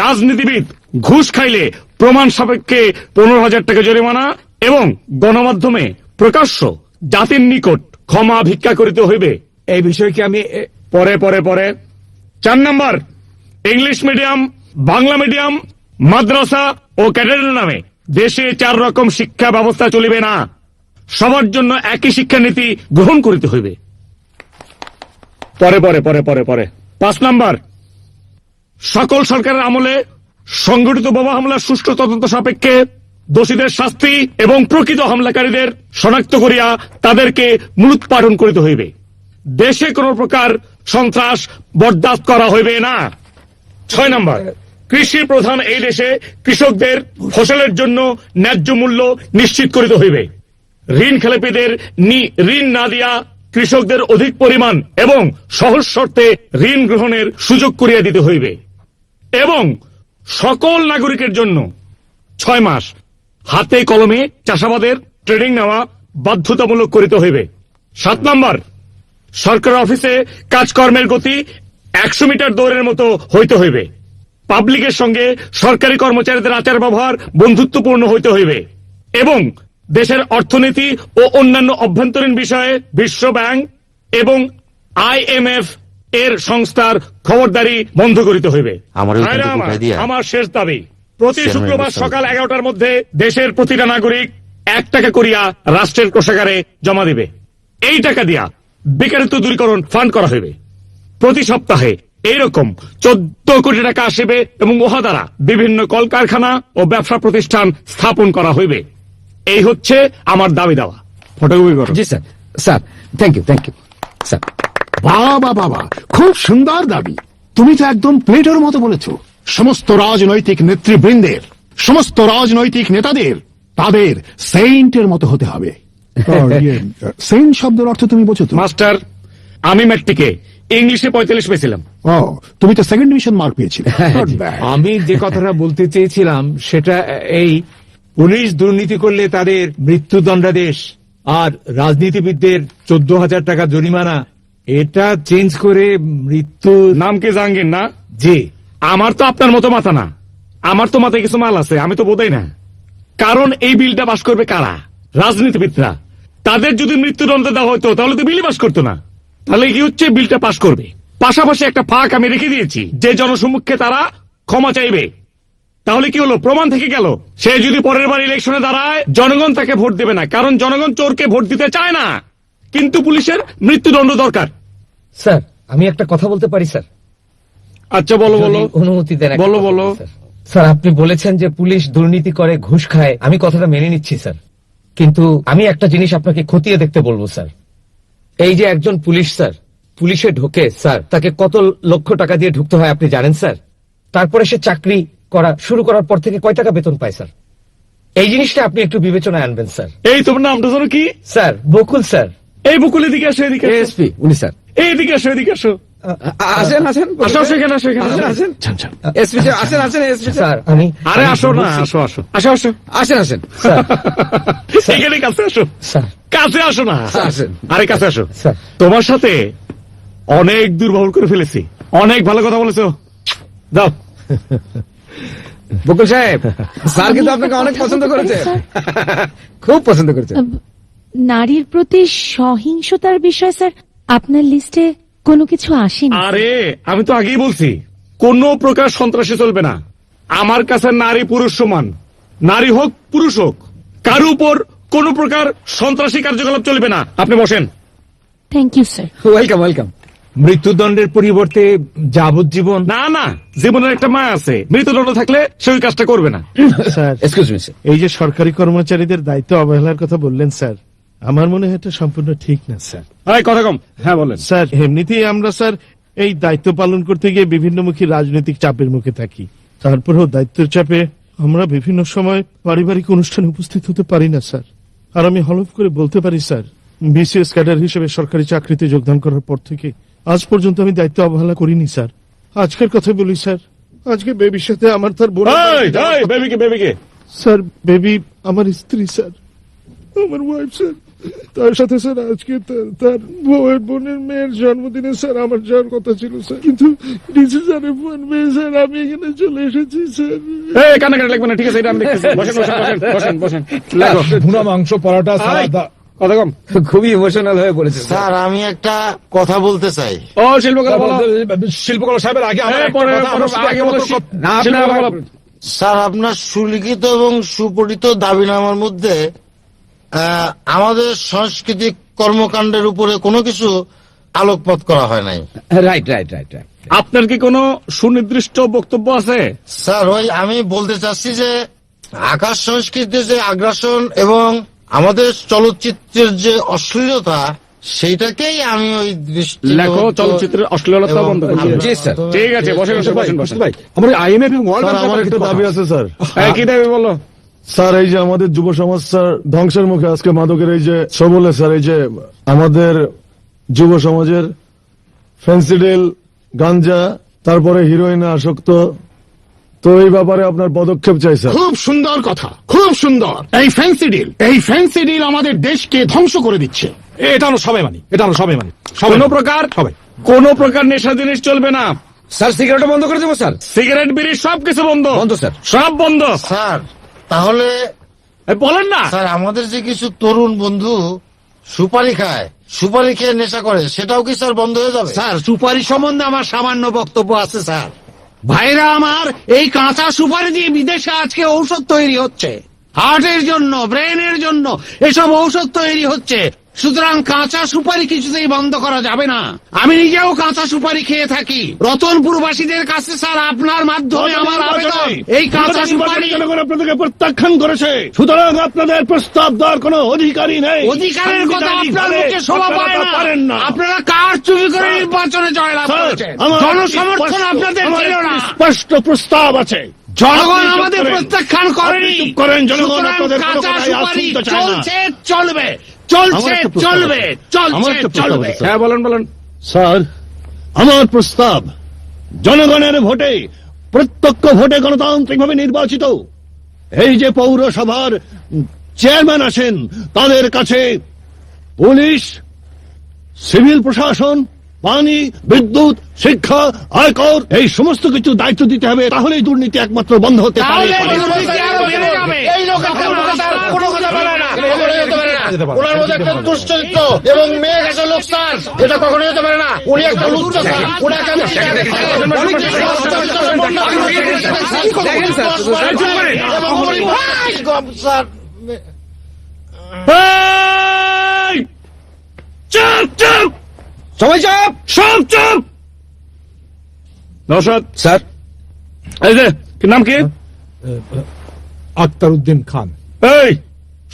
রাজনীতিবিদ ঘুষ খাইলে প্রমাণ সাপেক্ষে 15,000 টাকা জরিমানা এবং গণমাধ্যমে প্রকাশ্য জাতির নিকট ক্ষমা ভিক্ষা করিতে হইবে। এই বিষয়ে কি আমি পরে পরে পরে 4 নম্বর, ইংলিশ মিডিয়াম, বাংলা মিডিয়াম, মাদ্রাসা ও ক্যাডেটের নামে দেশে 4 রকম শিক্ষা ব্যবস্থা চলিবে না। সবার জন্য একই শিক্ষানীতি গ্রহণ করিতে হইবে। পরে পরে পরে পরে পরে 5 নম্বর, সকল সরকারের আমলে সংগঠিত বোমা হামলার সুষ্ঠু তদন্ত সাপেক্ষে দোষীদের শাস্তি এবং প্রকৃত হামলাকারীদের শনাক্ত করিয়া তাদেরকে মূলোৎপাটন করিতে হইবে। দেশে কোন প্রকার সন্ত্রাস বরদাস্ত করা হইবে না। 6 নম্বর, কৃষি প্রধান এই দেশে কৃষকদের ফসলের জন্য ন্যায্য মূল্য নিশ্চিত করিতে হইবে। ঋণ খেলাপিদের ঋণ না দিয়া কৃষকদের অধিক পরিমাণ এবং সহজ শর্তে ঋণ গ্রহণের সুযোগ করিয়া দিতে হইবে এবং সকল নাগরিকের জন্য 6 মাস হাতে কলমে চাষাবাদের ট্রেনিং নেওয়া বাধ্যতামূলক করিতে হইবে। 7 নম্বর, সরকার অফিসে কাজকর্মের গতি 100 মিটার দৌড়ের মতো হইতে হইবে। পাবলিকের সঙ্গে সরকারি কর্মচারীদের আচার ব্যবহার বন্ধুত্বপূর্ণ হইতে হইবে এবং দেশের অর্থনীতি ও অন্যান্য অভ্যন্তরীণ বিষয়ে বিশ্ব ব্যাংক এবং IMF এর সংস্থার খবরদারি বন্ধ করিতে হইবে। ভাইরা আমার শেষ দাবি, প্রতি শুক্রবার সকাল 11টার মধ্যে দেশের প্রতিটা নাগরিক 1 টাকা করিয়া রাষ্ট্রের কোষাগারে জমা দিবে। এই টাকা দিয়া বেকারত্ব দূরীকরণ ফান্ড করা হইবে। প্রতি সপ্তাহে এইরকম 14 কোটি টাকা আসিবে এবং উহা দ্বারা বিভিন্ন কলকারখানা ও ব্যবসা প্রতিষ্ঠান স্থাপন করা হইবে। এই হচ্ছে আমার দাবি দেওয়া। ফটোকপি করো। জি sir. Sir thank you sir. বাবা বাবা, খুব সুন্দর দাবি। তুমি তো একদম প্লেটোর মতো বলেছো। সমস্ত রাজনৈতিক নেতৃবৃন্দের, সমস্ত রাজনৈতিক নেতাদের তাদের সেন্টের মতো হতে হবে। সেন্ট শব্দের অর্থ তুমি বোঝো তো? মাস্টার, আমি ম্যাট্রিকে ইংলিশে 45 পেয়েছিলাম। ও, তুমি তো সেকেন্ড ডিভিশন মার্ক পেয়েছিলে। Not bad. আমি যে কথাটা বলতে চেয়েছিলাম সেটা এই, পুলিশ দুর্নীতি করলে তাদের মৃত্যুদণ্ডাদেশ আর রাজনীতিবিদদের 14,000 টাকা জরিমানা, এটা চেঞ্জ করে মৃত্যু। নাম কি জাহাঙ্গীর না? জি। আমার তো আপনার মতো মাথা না, আমার তো মাথায় কিছু মাল আছে, আমি তো বোঝাই না। কারণ এই বিলটা পাশ করবে কারা? রাজনীতিবিদরা। তাদের যদি মৃত্যুদণ্ড দেওয়া হতো তাহলে তো বিলই পাশ করতো না। তাহলে কি হচ্ছে, বিলটা পাশ করবে। পাশাপাশি একটা ফাঁক আমি রেখে দিয়েছি, যে জনসম্মুখে তারা ক্ষমা চাইবে। তাহলে কি হলো, প্রমাণ থেকে গেল। সে যদি পরের বার ইলেকশনে দাঁড়ায়, জনগণ তাকে ভোট দেবে না, কারণ জনগণ চোরকে ভোট দিতে চায় না। কিন্তু পুলিশের মৃত্যুদণ্ড দরকার। স্যার, আমি একটা কথা বলতে পারি স্যার? আচ্ছা বলো বলো, অনুমতি দেন? বলো বলো। স্যার, আপনি বলেছেন যে পুলিশ দুর্নীতি করে, ঘুষ খায়, আমি কথাটা মেনে নিচ্ছি স্যার, কিন্তু আমি একটা জিনিস আপনাকে খতিয়ে দেখতে বলবো স্যার। এই যে একজন পুলিশ স্যার পুলিশে ঢোকে স্যার, তাকে কত লক্ষ টাকা দিয়ে ঢুকতে হয় আপনি জানেন স্যার? তারপরে সে চাকরি করা শুরু করার পর থেকে কয় টাকা বেতন পায় স্যার? এই জিনিসটা আপনি একটু বিবেচনায় আনবেন স্যার। এই তোমার নামটা জানো কি? স্যার, বকুল স্যার। এই বকুল, এদিকে আসো, এদিকে এসপি উনি স্যার। এইদিকে আসো, এদিকে আসো। আসেন আসেন, আসো সেখানে, আসো এখানে, আসেন এসপি আসেন আসেন এসপি স্যার। আমি আরে আসো না, আসো আসো আসো আসো, আসেন আসেন স্যার। এখানে কাছে আসো স্যার, কাছে আসো না, আসেন। আরে কাছে আসো। স্যার। তোমার সাথে অনেক দুর্ব্যবহার করে ফেলেছি, অনেক ভালো কথা বলেছো, যাও। বকুল সাহেব, স্যার কিন্তু আপনাকে অনেক পছন্দ করেছে, খুব পছন্দ করেছে। নারীর প্রতি সহিংসতার বিষয় স্যার আপনার লিস্টে কোনো কিছু আসেনি? আরে আমি তো আগেই বলছি, কোন প্রকার সন্ত্রাসী চলবে না। আমার কাছে নারী পুরুষ সমান, নারী হোক পুরুষ হোক, কারো উপর কোন প্রকার সন্ত্রাসী কার্যকলাপ চলবে না। আপনি বসেন। Thank you sir. Welcome welcome. মৃত্যুদণ্ডের পরিবর্তে যাবজ্জীবন? না না, জীবনের একটা মায়া আছে, মৃত্যুদণ্ড থাকলে সে ওই কাজটা করবে না। স্যার এক্সকিউজ মি স্যার, এই যে সরকারি কর্মচারীদের দায়িত্ব অবহেলার কথা বললেন স্যার, আমার মনে হয় এটা সম্পূর্ণ ঠিক না স্যার। হ্যাঁ, কথা কম। হ্যাঁ বলেন স্যার। এমনিতেই আমরা স্যার এই দায়িত্ব পালন করতে গিয়ে বিভিন্নমুখী রাজনৈতিক চাপের মুখে থাকি, তারপরেও দায়িত্বের চাপে আমরা বিভিন্ন সময় পারিবারিক অনুষ্ঠানে উপস্থিত হতে পারি না স্যার। আর আমি হলফ করে বলতে পারি স্যার, বিসিএস ক্যাডার হিসেবে সরকারি চাকরিতে যোগদান করার পর থেকে আজ পর্যন্ত আমি দায়িত্ব অবহেলা করিনি স্যার। আজকের কথা বলি স্যার, আজকে বেবির সাথে আমার তার বোন, বেবিকে স্যার বেবি আমার স্ত্রী স্যার, আমার ওয়াইফ স্যার। তার সাথে স্যার আজকে তার বউয়ের বোনের মেয়ের জন্মদিনে স্যার আমার যাওয়ার কথা ছিল স্যার, কিন্তু ডিসিশনে ফোন পেয়ে স্যার আমি এখানে চলে এসেছি স্যার। কান্নাকাটি লাগবে না, ঠিক আছে, এটা আমি দেখতেছি। বসেন বসেন বসেন বসেন বসেন, লেখো। ভুনা মাংস, পরাটা, সালাদ। কথা কম। খুবই ইমোশনাল হয়ে পড়েছে স্যার আমি একটা কথা বলতে চাই। ও শিল্পকলা বলো। শিল্পকলা সাহেবের আগে আমার একটা পরে কথা, আমার আগে আগে বলো। না, শিল্পকলা বলো। স্যার আপনার সুলিখিত এবং সুপঠিত দাবিনামার মধ্যে আমাদের সাংস্কৃতিক কর্মকাণ্ডের উপরে কোনো কিছু আলোকপাত করা হয় নাই। Right right right right. আপনার কি কোনো সুনির্দিষ্ট বক্তব্য আছে? স্যার ওই আমি বলতে চাচ্ছি যে আকাশ সংস্কৃতির যে আগ্রাসন এবং আমাদের চলচ্চিত্রের যে অশ্লীলতা, সেইটাকেই আমি ওই লেখো, চলচ্চিত্রের অশ্লীলতা বন্ধ করতে হবে। জি স্যার। ঠিক আছে, বসেন বসেন বসেন বসেন। ভাই আমার আইএমএফ এবং ওয়ার্ল্ড স্যার আমার একটা দাবি আছে স্যার। কি দাবি বলো? স্যার এই যে আমাদের যুব সমাজ স্যার ধ্বংসের মুখে আজকে মাদকের এই যে সবলে স্যার, এই যে আমাদের যুব সমাজের ফেন্সিডিল, গাঞ্জা, তারপরে হিরোইনে আসক্ত, তো এই ব্যাপারে আপনার পদক্ষেপ চাই স্যার। খুব সুন্দর কথা, খুব সুন্দর। এই ফ্যান্সি ডিল আমাদের দেশকে ধ্বংস করে দিচ্ছে। এটা আমরা সবাই মানি, এটা আমরা সবাই মানি। কোন প্রকার সবাই কোন প্রকার নেশা জিনিস চলবে না। স্যার সিগারেটও বন্ধ করে দেবো স্যার। সিগারেট, বিড়ি সবকিছু বন্ধ। বন্ধ স্যার, সব বন্ধ। স্যার তাহলে বলেন না স্যার আমাদের যে কিছু তরুণ বন্ধু সুপারি খায়, সুপারি খেয়ে নেশা করে, সেটাও কি স্যার বন্ধ হয়ে যাবে? স্যার সুপারি সম্বন্ধে আমার সামান্য বক্তব্য আছে স্যার। ভাইরা আমার, এই কাঁচা সুপারি দিয়ে বিদেশে আজকে ঔষধ তৈরি হচ্ছে, হার্টের জন্য, ব্রেনের জন্য এসব ঔষধ তৈরি হচ্ছে। সুতরাং কাঁচা সুপারি কিছুতেই বন্ধ করা যাবে না। আমি নিজেও কাঁচা সুপারি খেয়ে থাকি। রতনপুরবাসীদের কাছে স্যার আপনার মাধ্যমে আমার আবেদন, এই কাঁচা সুপারি জনগণ আপনাদেরকে প্রত্যাখ্যান করেছে, সুতরাং আপনাদের প্রস্তাব দেওয়ার কোনো অধিকারই নেই। অধিকারের কথা আপনার মুখে শোভা পায় না। আপনারা কার চুরি করে নির্বাচনে জয়লাভ করেছেন, জনসমর্থন আপনাদের ছিল না। স্পষ্ট প্রস্তাব আছে, জনগণ আমাদের প্রত্যাখ্যান করেনি। চুপ করেন, জনগণ আপনাদের কোনো কাঁচা কথাই সুপারি শুনতে চায় না। চলছে, চলবে, চলছে, চলবে, চলছে, চলবে। হ্যাঁ বলেন বলেন। স্যার আমার প্রস্তাব, জনগণের ভোটে, প্রত্যক্ষ ভোটে গণতান্ত্রিকভাবে নির্বাচিত এই যে পৌরসভার চেয়ারম্যান আছেন, তাদের কাছে পুলিশ, সিভিল প্রশাসন, পানি, বিদ্যুৎ, শিক্ষা, আয়কর এই সমস্ত কিছু দায়িত্ব দিতে হবে। তাহলেই দুর্নীতি একমাত্র বন্ধ হতে পারে। তাহলে দুর্নীতি আরো বেড়ে যাবে। এই লোকের কোনো কথা বলে না, কখনোই হতে পারে না। ওনার মধ্যে একটা দুশ্চরিত্র এবং মেয়ে গেছে লোক স্যার, এটা কখনোই হতে পারে না। উনি একটা লুচ্চা স্যার, উনি একটা স্যার। চুপ চুপ, সবাই চাপ। সব চুপ। নওশাদ স্যার এই যে কি নাম কি? আক্তার উদ্দিন খান। এই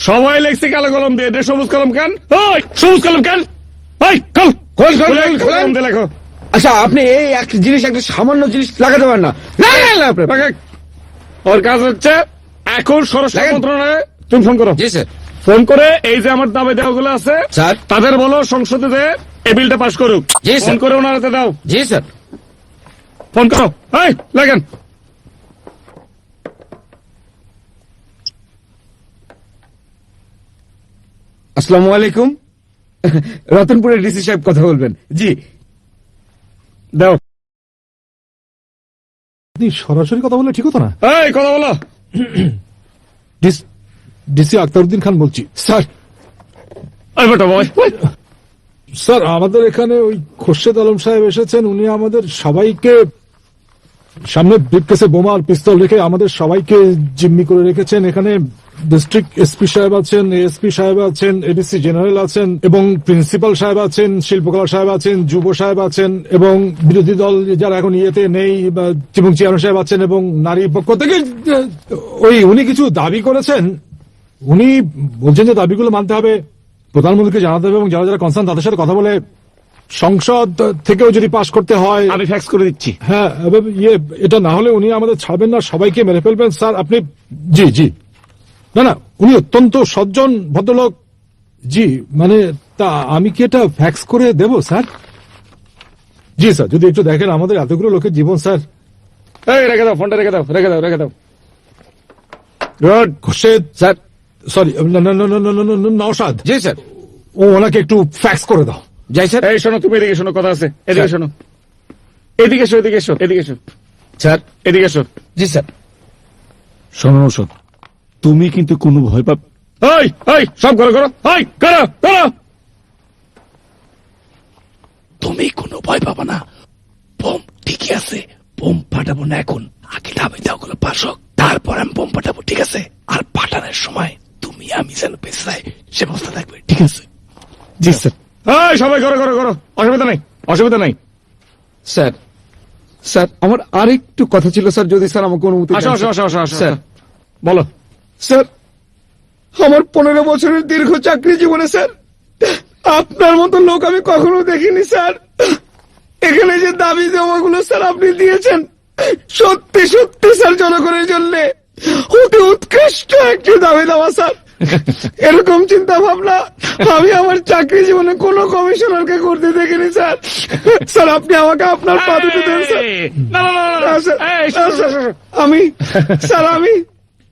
সবাই লেখছে কালো কলম দিয়ে, এটা সবুজ কলম কেন? ওই সবুজ কলম কেন? ওই কলম দিয়ে লেখো। আচ্ছা আপনি এই একটা জিনিস, একটা সামান্য জিনিস লাগাতে পারেন না। ওর কাজ হচ্ছে এখন স্বরাষ্ট্র মন্ত্রণালয়ে তুমি ফোন করো। জি স্যার। ফোন করে এই যে আমার দাবি দেওয়াগুলো আছে স্যার, তাদের বলো সংসদে যে এই বিলটা পাস করুক। জি স্যার। ফোন করে ওনার হাতে দাও। জি স্যার। ফোন করো। এই লাগেন। আসসালামু আলাইকুম। রতনপুরের ডিসি সাহেব কথা বলবেন। জি দাও। আপনি সরাসরি কথা বললে ঠিক হতো না? এই কথা বলো। ডিসি আক্তার উদ্দিন খান বলছি স্যার। এই বেটা বয়। স্যার আমাদের এখানে ওই খোরশেদ আলম সাহেব এসেছেন, উনি আমাদের সবাইকে সামনে ব্রিফকেসে বোমা আর পিস্তল রেখে আমাদের সবাইকে জিম্মি করে রেখেছেন। এখানে ডিস্ট্রিক্ট এসপি সাহেব আছেন, এএসপি সাহেব আছেন, এডিসি জেনারেল আছেন এবং প্রিন্সিপাল সাহেব আছেন, শিল্পকলা সাহেব আছেন, যুব সাহেব আছেন এবং বিরোধী দল যারা এখন ইয়েতে নেই এবং চেয়ারম্যান সাহেব আছেন এবং নারী পক্ষ থেকে ওই উনি কিছু দাবি করেছেন। উনি বলছেন যে দাবিগুলো মানতে হবে, প্রধানমন্ত্রীকে জানাতে হবে এবং যারা যারা কনসার্ন তাদের সাথে কথা বলে সংসদ থেকেও যদি পাশ করতে হয়। আমি ফ্যাক্স করে দিচ্ছি। হ্যাঁ এটা না হলে উনি আমাদের ছাড়বেন না, সবাইকে মেরে ফেলবেন স্যার। আপনি জি জি না না, উনি অত্যন্ত সজ্জন ভদ্রলোক। জি মানে তা আমি কি এটা ফ্যাক্স করে দেব স্যার? জি স্যার, যদি একটু দেখেন, আমাদের এতগুলো লোকের জীবন স্যার। এই রেখে দাও, ফোনটা রেখে দাও, রেখে দাও, রেখে দাও। Good Khorshed sir, sorry Naushad. জি স্যার। ও ওনাকে একটু ফ্যাক্স করে দাও। যাই স্যার। এই শোনো, তুমি এদিকে শোনো, কথা আছে, এদিকে শোনো, এদিকে এসো, এদিকে এসো, এদিকে এসো স্যার। এদিকে এসো। জি স্যার। শোনো নওশাদ, তুমি কিন্তু কোনো ভয় পাব। এই এই সব করো করো, এই করো করো। তুমি কোনো ভয় পাবা না, বোম ঠিকই আছে, বোম ফাটাবো না এখন, আগে দাবি দাও গুলো পাস হোক, তারপর আমি বোম ফাটাবো, ঠিক আছে? আর ফাটানোর সময় তুমি আমি যেন বেঁচে যাই সে ব্যবস্থা থাকবে, ঠিক আছে? জি স্যার। এই সবাই করো করো করো, অসুবিধা নাই, অসুবিধা নাই। স্যার, স্যার আমার আরেকটু কথা ছিল স্যার, যদি স্যার আমাকে অনুমতি দেন। আসো আসো আসো আসো আসো। স্যার, বলো। স্যার আমার 15 বছরের দীর্ঘ চাকরি জীবনে স্যার আপনার মতো লোক আমি কখনো দেখিনি স্যার। এখানে যে দাবি দেওয়াগুলো স্যার আপনি দিয়েছেন, সত্যি সত্যি স্যার জনগণের জন্য অতি উৎকৃষ্ট একটি দাবি দেওয়া স্যার। এরকম চিন্তা ভাবনা আমি আমার চাকরি জীবনে কোনো কমিশনারকে করতে দেখিনি স্যার। স্যার আপনি আমাকে আপনার পা দুটো দেন স্যার। না, না, না, না, না। এই, শোনো, শোনো, শোনো। আমি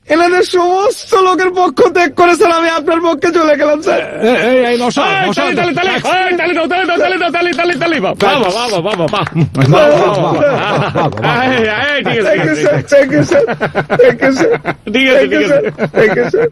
এনাদের সমস্ত লোকের পক্ষ ত্যাগ করে স্যার আমি আপনার পক্ষে চলে গেলাম স্যার। এই, তালি, তালি, তালি, এই, তালি দাও, তালি দাও, তালি দাও, তালি, তালি, তালি, বাহ, বাহ, বাহ, বাহ, বাহ, বাহ, বাহ। এই, ঠিক আছে, ঠিক আছে, thank you sir, thank you sir, ঠিক আছে, ঠিক আছে। Thank you sir.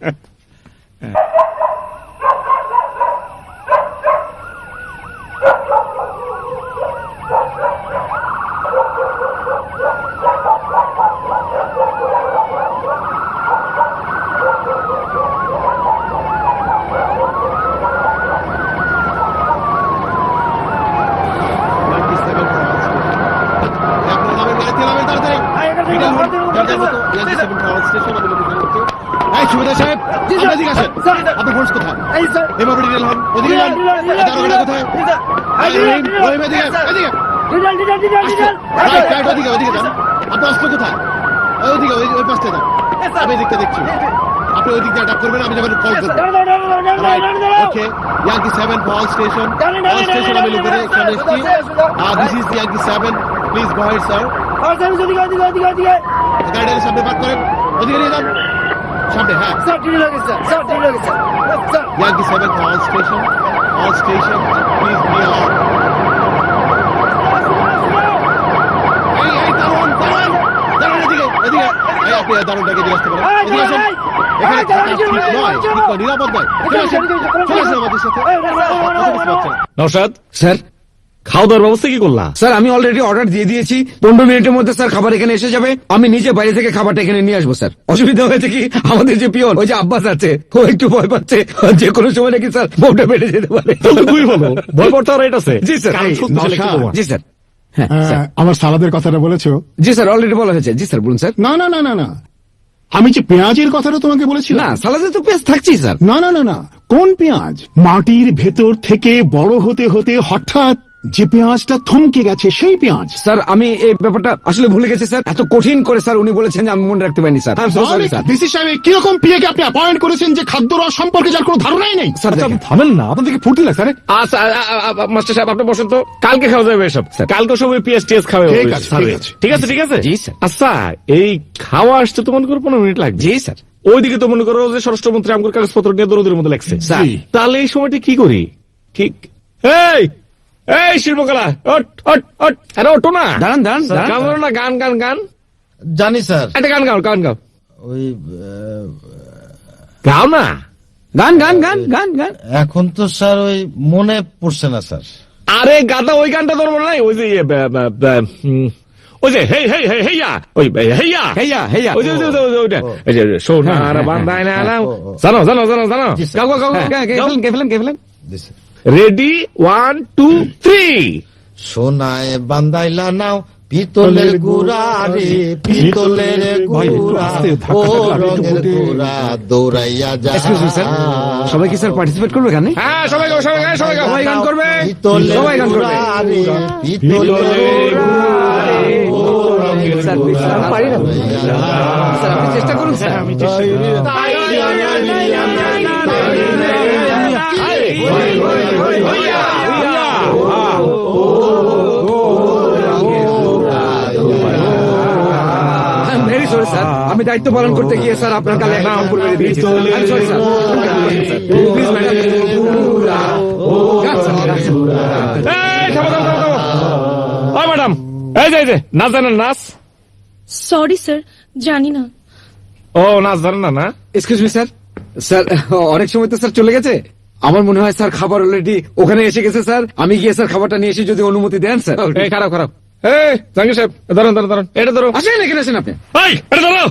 সুবিধা সাহেব, এদিকে আসেন। আপনার ফোর্স কোথায়? এভাবে ডিটেল হন, ওদিকে যান। দারোগাটা কোথায়? রহিম, রহিম, এদিকে, এদিকে। রাইট, রাইট, ওদিকে, ওদিকে যান। আপনার অস্ত্র কোথায়? ওইদিকে, ওই পাশটা যান। আমি এদিকটা দেখছি। আপনি ওই দিক দিয়ে অ্যাটাক করবেন, আমি যখন কল করবো। রাইট, ওকে। ইয়াঙ্কি 7 ফল স্টেশন। ফল স্টেশন আমি লোকের এখানে এসেছি। This is Yankee 7। Please go head sir. গাড়িটাকে সামনে পার্ক করেন, ওদিকে নিয়ে যান। সামনে, হ্যাঁ। Yankee 7 all station, please be alert. এই দারুণ, দারুণ, দারুণ, এদিকে, এদিকে। এই আপনি দারুণটাকে এদিকে আসতে পারেন। এদিকে আসেন। এখানে থাকা ঠিক নয়, ঠিক নয়, নিরাপদ নয়। চলে আসেন, চলে আসেন আমাদের সাথে। কথা বুঝতে পারছেন না। নওশাদ, স্যার, খাওয়া দাওয়ার ব্যবস্থা কি করলা? স্যার আমি অলরেডি অর্ডার দিয়ে দিয়েছি। 15 মিনিটের মধ্যে স্যার খাবার এখানে এসে যাবে। আমি নিজে বাইরে থেকে খাবারটা এখানে নিয়ে আসবো স্যার। অসুবিধা হয়েছে কি, আমাদের যে পিয়ন ওই যে আব্বাস আছে, ও একটু ভয় পাচ্ছে যে কোনো সময় নাকি স্যার বউটা বেড়ে যেতে পারে। খুবই ভালো, ভয় পড়তে রাইট আছে। জি স্যার। কারণ শক্তিশালী একটা বোমা। জি স্যার। হ্যাঁ স্যার। আমার সালাদের কথাটা বলেছো? জি স্যার অলরেডি বলা হয়েছে। জি স্যার বলুন স্যার। না না না না না, আমি যে পেঁয়াজের কথাটা তোমাকে বলেছি না, সালাদে তো পেঁয়াজ থাকছেই স্যার। না না না না, কোন পেঁয়াজ? মাটির ভেতর থেকে বড় হতে হতে হঠাৎ যে পেঁয়াজটা থমকে গেছে, সেই পেঁয়াজ। স্যার আমি এই ব্যাপারটা আসলে ভুলে গেছি স্যার। এত কঠিন করে স্যার উনি বলেছেন যে আমি মনে রাখতে পারিনি স্যার। ডিসি সাহেব কিরকম পিএকে আপনি অ্যাপয়েন্ট করেছেন যে খাদ্য রস সম্পর্কে যার কোনো ধারণাই নেই? স্যার আপনি থামেন না, আপনাদেরকে ফুর্তি লাগছে। আরে আচ্ছা, মাস্টার সাহেব আপনি বসেন তো। কালকে খাওয়া যাবে এসব, কালকে সব পিএস টিএস খাওয়া ঠিক হবে। আছে, ঠিক আছে। ঠিক আছে, ঠিক আছে। জি স্যার। আচ্ছা, এই খাওয়া আসতে তো মনে করো 15 মিনিট লাগবে। জি স্যার। ওইদিকে তো মনে করো যে স্বরাষ্ট্রমন্ত্রী আমার কাগজপত্র নিয়ে দৌড়ের মধ্যে লাগছে। স্যার। তাহলে এই সময়টা কি করি? ঠিক, এই এই শিল্পকলা, ওঠ ওঠ ওঠ, আরে ওঠো না। দাঁড়ান দাঁড়ান গান ধরো না, গান গান গান। জানি স্যার। একটা গান গাও, গান গাও, ওই গাও না। গান গান গান গান গান। এখন তো স্যার ওই মনে পড়ছে না স্যার। আরে গাদা, ওই গানটা ধরবো নাই, ওই যে ওই যে হেই হেই হেই হেইয়া, ওই হেইয়া হেইয়া হেইয়া। ওই যে ওইটা, এই যে সোনার বান্দায় না নাও। জানো জানো জানো জানো, গাও গাও গাও কে ফেলেন কে ফেলেন। রেডি 1 2 3। সোনায় বান্দাইলা নাও পিতলের গুড়া রে, পিতলের গুড়া, ও রঙের গুড়া দৌড়াইয়া যা। সবাই কি স্যার পার্টিসিপেট করবে গানে? হ্যাঁ সবাই গাও, সবাই গাও, সবাই গাও, সবাই গান করবে। পিতলের সবাই গান করবে। গুড়া রে, পিতলের গুড়া রে, ও রঙের স্যার প্লিজ স্যার আমি পারি না স্যার আপনি চেষ্টা করুন স্যার আমি চেষ্টা ভেরি সরি স্যার আমি দায়িত্ব পালন করতে গিয়ে স্যার আপনার কালে একটা আঙ্কুর মেরে দিয়েছি প্লিজ ম্যাডাম এই যে নাচ জানেন নাচ? সরি স্যার জানি না। ও নাচ জানেন না? এক্সকিউজ মি স্যার স্যার অনেক সময় তো স্যার চলে গেছে আমার মনে হয় স্যার খাবার অলরেডি ওখানে এসে গেছে স্যার আমি গিয়ে স্যার খাবারটা নিয়ে এসে যদি অনুমতি দেন স্যার এই খারাপ এই জাহাঙ্গীর সাহেব ধরুন এটা ধরো। আসেন এখানে আসেন আপনি এটা ধরো।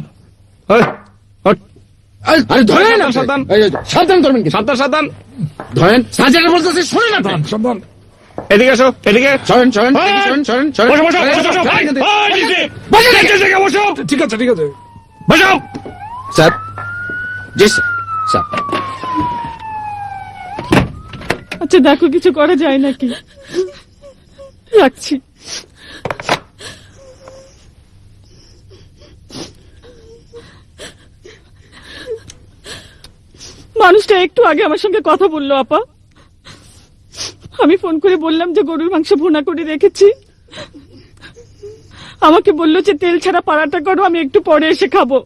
আরে ধরেন না সাবধান সাবধান ধরবেন কি সাবধান ধরেন স্যার যেটা বলতেছে শুনেন না সাবধান এদিকে আসো এদিকে সরেন ঠিক আছে বসো স্যার জি স্যার আচ্ছা দেখো কিছু করা যায় নাকি, রাখছি। মানুষটা একটু আগে আমার সঙ্গে কথা বললো আপা, আমি ফোন করে বললাম যে গরুর মাংস ভুনা করে রেখেছি, আমাকে বললো যে তেল ছাড়া পাড়াটা করো, আমি একটু পরে এসে খাবো,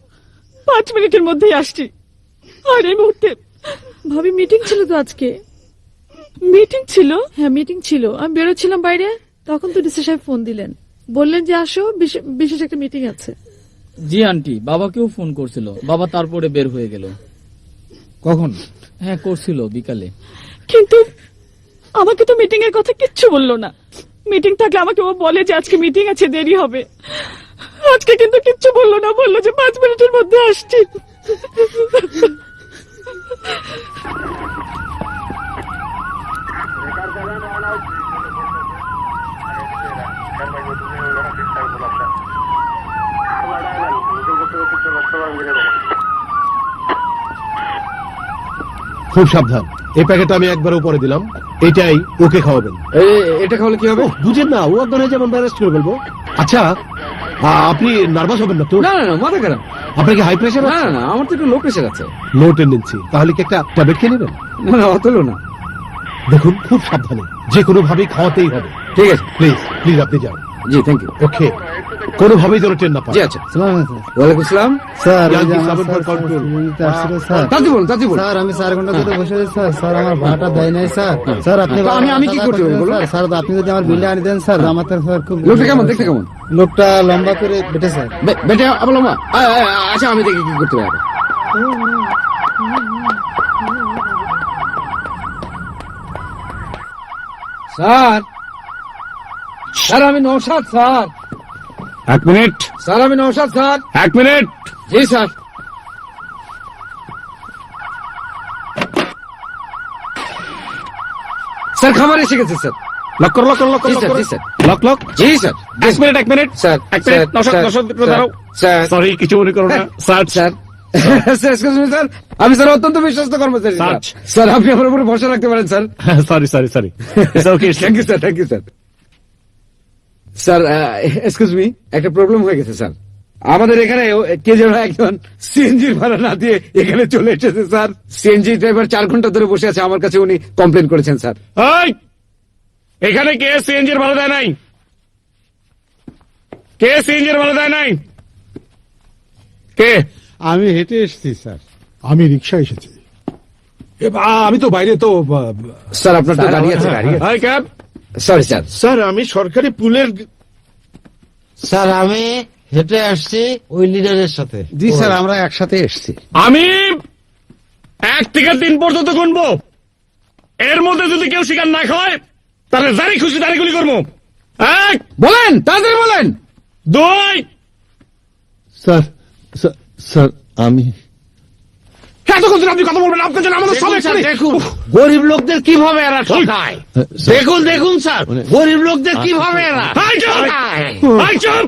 5 মিনিটের মধ্যেই আসছি। আর এই মুহূর্তে ভাবি মিটিং ছিল তো আজকে। মিটিং ছিল? হ্যাঁ মিটিং ছিল, আমি বেরোচ্ছিলাম বাইরে, তখন তো ডিসি সাহেব ফোন দিলেন, বললেন যে আসো বিশেষ একটা মিটিং আছে। জি আন্টি, বাবাকেও ফোন করছিল, বাবা তারপরে বের হয়ে গেল। কখন? হ্যাঁ করছিল বিকালে। কিন্তু আমাকে তো মিটিং এর কথা কিচ্ছু বললো না। মিটিং থাকলে আমাকে ও বলে যে আজকে মিটিং আছে, দেরি হবে। আজকে কিন্তু কিচ্ছু বললো না, বললো যে 5 মিনিটের মধ্যে আসছি। খুব সাবধান, এই প্যাকেট আমি একবার উপরে দিলাম, এটাই ওকে খাওয়াবেন। এটা খাওয়ালে কি হবে? বুঝেন না, ও একদম যেমন ব্যারেস্ট করে বলবো। আচ্ছা আপনি নার্ভাস হবেন না তো? না মাথা খারাপ। আপনার কি হাই প্রেশার? না আমার তো একটু লো প্রেশার আছে। লো টেন্ডেন্সি, তাহলে কি একটা ট্যাবলেট খেয়ে নেবেন? না অত লো না। দেখুন খুব সাবধানে, যে কোনো ভাবেই খাওয়াতেই হবে। ঠিক আছে প্লিজ আপনি যান। জি থ্যাংক ইউ। ওকে, কোনোভাবেই যেন ট্রেন না পায়। জি আচ্ছা। ওয়ালাইকুম আসসালাম স্যার। তাড়াতাড়ি বলুন। স্যার আমি 4 ঘন্টা ধরে বসে আছি স্যার। স্যার আমার ভাড়াটা দেয় নাই স্যার। স্যার আপনি আমি কি করতে পারি বলুন? স্যার আপনি যদি আমার বিলটা আনি দেন স্যার, আমার তো স্যার খুব। লোকটা কেমন দেখতে? কেমন লোকটা? লম্বা করে বেটে স্যার। বেটে আবার লম্বা? আচ্ছা আমি দেখি কি করতে পারি। স্যার আমি নওশাদ স্যার। 1 মিনিট স্যার আমি নওশাদ স্যার। 1 মিনিট। জি স্যার। স্যার খাবার এসে গেছে স্যার। লক করো জি স্যার। লক জি sir. 1 minute sir 1 minute. Naushad দাঁড়াও স্যার। সরি, কিছু মনে করো না স্যার। স্যার আমি স্যার অত্যন্ত বিশ্বস্ত কর্মচারী স্যার। স্যার আপনি আমার উপরে ভরসা রাখতে পারেন sir. Sorry okay, thank you sir. Sir excuse me, একটা প্রবলেম হয়ে গেছে স্যার। আমাদের এখানে কে যেন একজন সিএনজির ভাড়া না দিয়ে এখানে চলে এসেছে স্যার। সিএনজি ড্রাইভার 4 ঘন্টা ধরে বসে আছে আমার কাছে, উনি কমপ্লেন করেছেন স্যার। এখানে কে সিএনজির ভাড়া দেয় নাই? কে সিএনজির ভাড়া দেয় নাই? কে? আমি হেঁটে এসেছি স্যার। আমি রিক্সা এসেছি। আমি তো বাইরে তো স্যার। আপনার তো গাড়ি আছে? হাই ক্যাব। Sorry sir. স্যার আমি সরকারি পুলের। স্যার আমি হেঁটে আসছি ওই লিডারের সাথে। জি স্যার, আমরা একসাথে এসেছি। আমি 1 থেকে 3 পর্যন্ত গুনবো, এর মধ্যে যদি কেউ শিকার না খায় তাহলে যারই খুশি তারই গুলি করবো। 1, বলেন তাড়াতাড়ি বলেন। 2। স্যার আমি এতক্ষণ ধরে আপনি কথা বলবেন, আপনার জন্য আমাদের সব একসাথে। দেখুন গরিব লোকদের কিভাবে এরা ঠকায়। দেখুন স্যার, গরিব লোকদের কিভাবে এরা। হাই চুপ।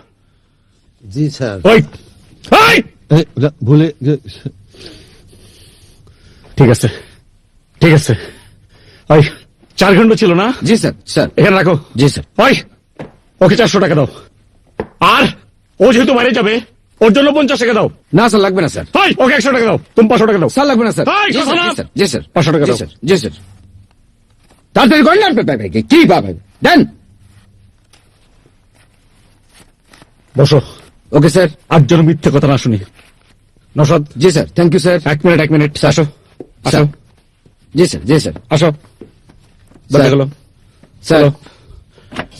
জি স্যার। ভুলে। ঠিক আছে ওই 4 ঘন্টা ছিল না? জি স্যার। এখানে রাখো। জি স্যার। ওকে 400 টাকা দাও। আর ও যেহেতু বাইরে যাবে ওর জন্য 50 টাকা দাও। না স্যার লাগবে না স্যার। হাই, ওকে 100 টাকা দাও। তুমি 500 টাকা দাও। স্যার লাগবে না স্যার। হাই, জি কথা স্যার, না। জি স্যার, জি স্যার। 500 টাকা জি দাও। স্যার, জি স্যার। তাড়াতাড়ি করেন না কি পাবে দেন। বসো। Okay sir. আর যেন মিথ্যে কথা না শুনি। নশাদ। জি sir, thank you sir. 1 minute আসো আসো জি স্যার, জি স্যার। আসো। দরজা খোলো। স্যার, চলো।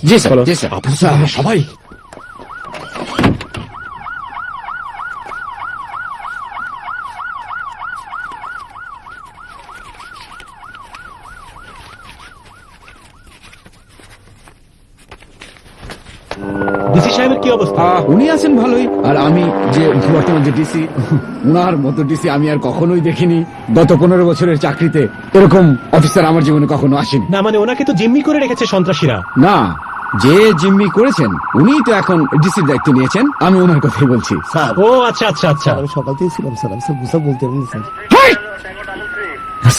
জি স্যার, চলো। জি স্যার। স্যার, সবাই ডিসি সাহেবের কি অবস্থা? উনি আছেন ভালোই, আর আমি যে বর্তমান যে ডিসি, উনার মতো ডিসি আমি আর কখনোই দেখিনি। গত 15 বছরের চাকরিতে এরকম অফিসার আমার জীবনে কখনো আসেনি। না মানে ওনাকে তো জিম্মি করে রেখেছে সন্ত্রাসীরা। না, যে জিম্মি করেছেন উনি তো এখন ডিসির দায়িত্ব নিয়েছেন, আমি ওনার কথাই বলছি। স্যার, ও আচ্ছা আচ্ছা আচ্ছা। আমি সকাল থেকে ছিলাম স্যার, আমি স্যার বুঝা বলতে পারিনি স্যার।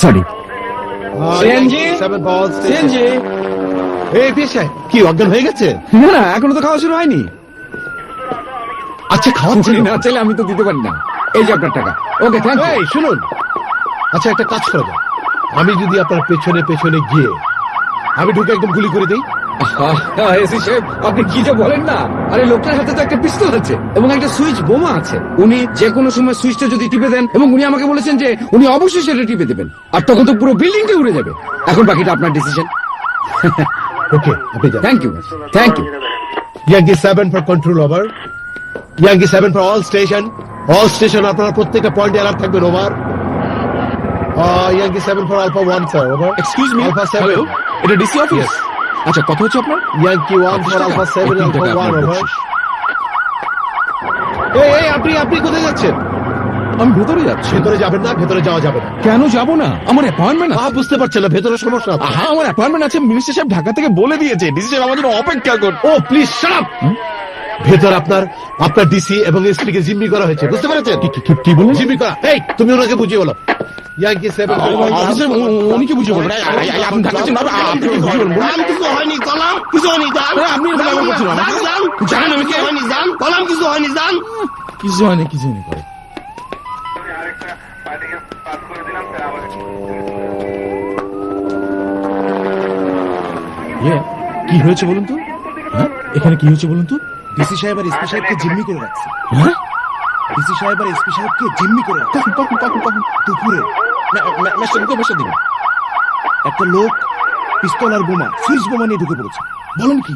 সরি। সিএনজি সিএনজি এই পেশা কি অজ্ঞান হয়ে গেছে? না না, এখনো তো খাওয়া শুরু হয়নি। আচ্ছা খাওয়াচ্ছি না চাইলে আমি তো দিতে পারি না। এই যে আপনার টাকা। ওকে, থ্যাংক ইউ। এই শুনুন, আচ্ছা একটা কাজ করা যায়, আমি যদি আপনার পেছনে পেছনে গিয়ে আমি ঢুকে একদম গুলি করে দিই। এসি সাহেব, আপনি কি যে বলেন না। আরে লোকটার হাতে তো একটা পিস্তল আছে এবং একটা সুইচ বোমা আছে। উনি যে কোনো সময় সুইচটা যদি টিপে দেন, এবং উনি আমাকে বলেছেন যে উনি অবশ্যই সেটা টিপে দেবেন, আর তখন তো পুরো বিল্ডিংটা উড়ে যাবে। এখন বাকিটা আপনার ডিসিশন। ওকে, আপনি যান। Thank you, thank you. Yankee 7 for control over. Yankee 7 for all station. All station আপনারা প্রত্যেকটা পয়েন্টে অ্যালার্ট থাকবেন। Over. Yankee 7 for alpha 1 sir. Over. Excuse me, alpha 7। এটা ডিসি অফিস? আচ্ছা, কথা হচ্ছে আপনার? Yankee 1 for alpha 7 alpha 1। Over. এই আপনি আপনি কোথায় যাচ্ছেন? আমি ভেতরে যাচ্ছি। ভেতরে যাবেন না, ভেতরে যাওয়া যাবে না। কেন যাব না? আমার অ্যাপয়েন্টমেন্ট আছে। বুঝতে পারছেন না, ভেতরে সমস্যা আছে। হ্যাঁ, আমার অ্যাপয়েন্টমেন্ট আছে। মিনিস্টার সাহেব ঢাকা থেকে বলে দিয়েছে ডিসি সাহেব আমাদের অপেক্ষা করুন। ও প্লিজ শাট আপ। ভেতর আপনার আপনার ডিসি এবং এসপি কে জিম্মি করা হয়েছে, বুঝতে পেরেছেন? কি বলেন? জিম্মি করা। এই তুমি ওনাকে বুঝিয়ে বলো। ইয়াঙ্কি 7 অফিসার, উনি কি বুঝিয়ে বলবেন? আপনি ঢাকা ছিলেন, আপনি কি বুঝিয়ে বলবেন? কলাম কিছু হয়নি, কলাম কিছু হয়নি, জান। আপনি এরকম ব্যবহার করছেন আমাকে? জান আমি কিছু হয়নি, জান। কলাম কিছু হয়নি, জান। কিছু হয়নি, কিছু হয়নি করে। কি হয়েছে বলুন তো? হ্যাঁ, এখানে কি হয়েছে বলুন তো? ডিসি সাহেব আর এসপি সাহেবকে জিম্মি করে রাখছে। হ্যাঁ, ডিসি সাহেব আর এসপি সাহেবকে জিম্মি করে রাখছে। কখন দুপুরে দিন। একটা লোক পিস্তল আর বোমা, সুইচ বোমা নিয়ে ঢুকে পড়েছে। বলেন কি?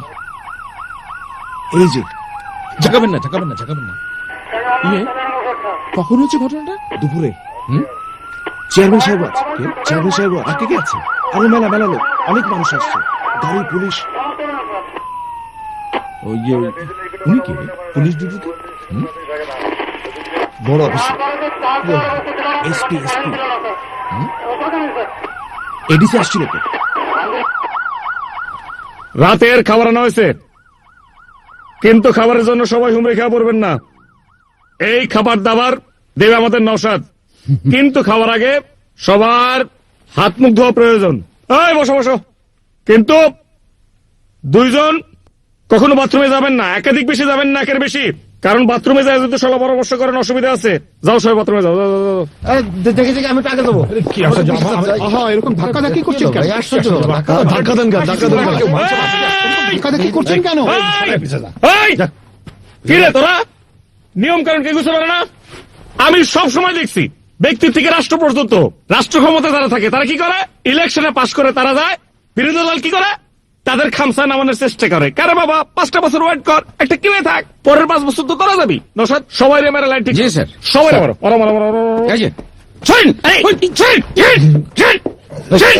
এই যে ঝাঁকাবেন না, ঝাঁকাবেন না, ঝাঁকাবেন না। কখন হচ্ছে ঘটনাটা? দুপুরে চেয়ারম্যান সাহেব আছে, চেয়ারম্যান সাহেব আর কে আছে? আরে মেলা মেলা লোক, অনেক মানুষ আসছে, গাড়ি, পুলিশ। ওই যে উনি কি পুলিশ ডিউটিতে? বড় অফিসার, এসপি এডিসি আসছিল তো। রাতের খাবার আনা হয়েছে, কিন্তু খাবারের জন্য সবাই হুমড়ে খেয়ে পড়বেন না। এই খাবার দাবার দেবে আমাদের নওশাদ, কিন্তু খাওয়ার আগে সবার হাত মুখ ধোয়া প্রয়োজন। এই বসো বসো। কিন্তু 2 জন কখনো বাথরুমে যাবেন না, একাধিক বেশি যাবেন না, একের বেশি। কারণ বাথরুমে যায় যদি সলা পরামর্শ করেন, অসুবিধা আছে। যাও সবাই বাথরুমে যাও, যাও, যাও, যাও। দেখে দেখে আমি টাকা দেবো। কি আশ্চর্য, এরকম ধাক্কা ধাক্কি করছেন কেন? ধাক্কা দেন কেন? ধাক্কা ধাক্কি করছেন কেন? এই! কি রে তোরা নিয়ম কারণ কে বুঝতে পারে না? আমি সব সময় দেখছি ব্যক্তি থেকে রাষ্ট্র পর্যন্ত, রাষ্ট্র ক্ষমতা যারা থাকে তারা কি করে? ইলেকশনে পাশ করে তারা যায়, বিরোধী দল কি করে? তাদের খামসা নামানোর চেষ্টা করে। কারে বাবা 5টা বছর ওয়েট কর, একটা কিনে থাক, পরের 5 বছর তো তোরা যাবি। নওশাদ সবাই রে মেরে লাইন ঠিক। জি স্যার। সবাই মারো, মারো, মারো, মারো, মারো। এই যে ছুন! এই, ছুন! ছুন! ছুন! ছুন!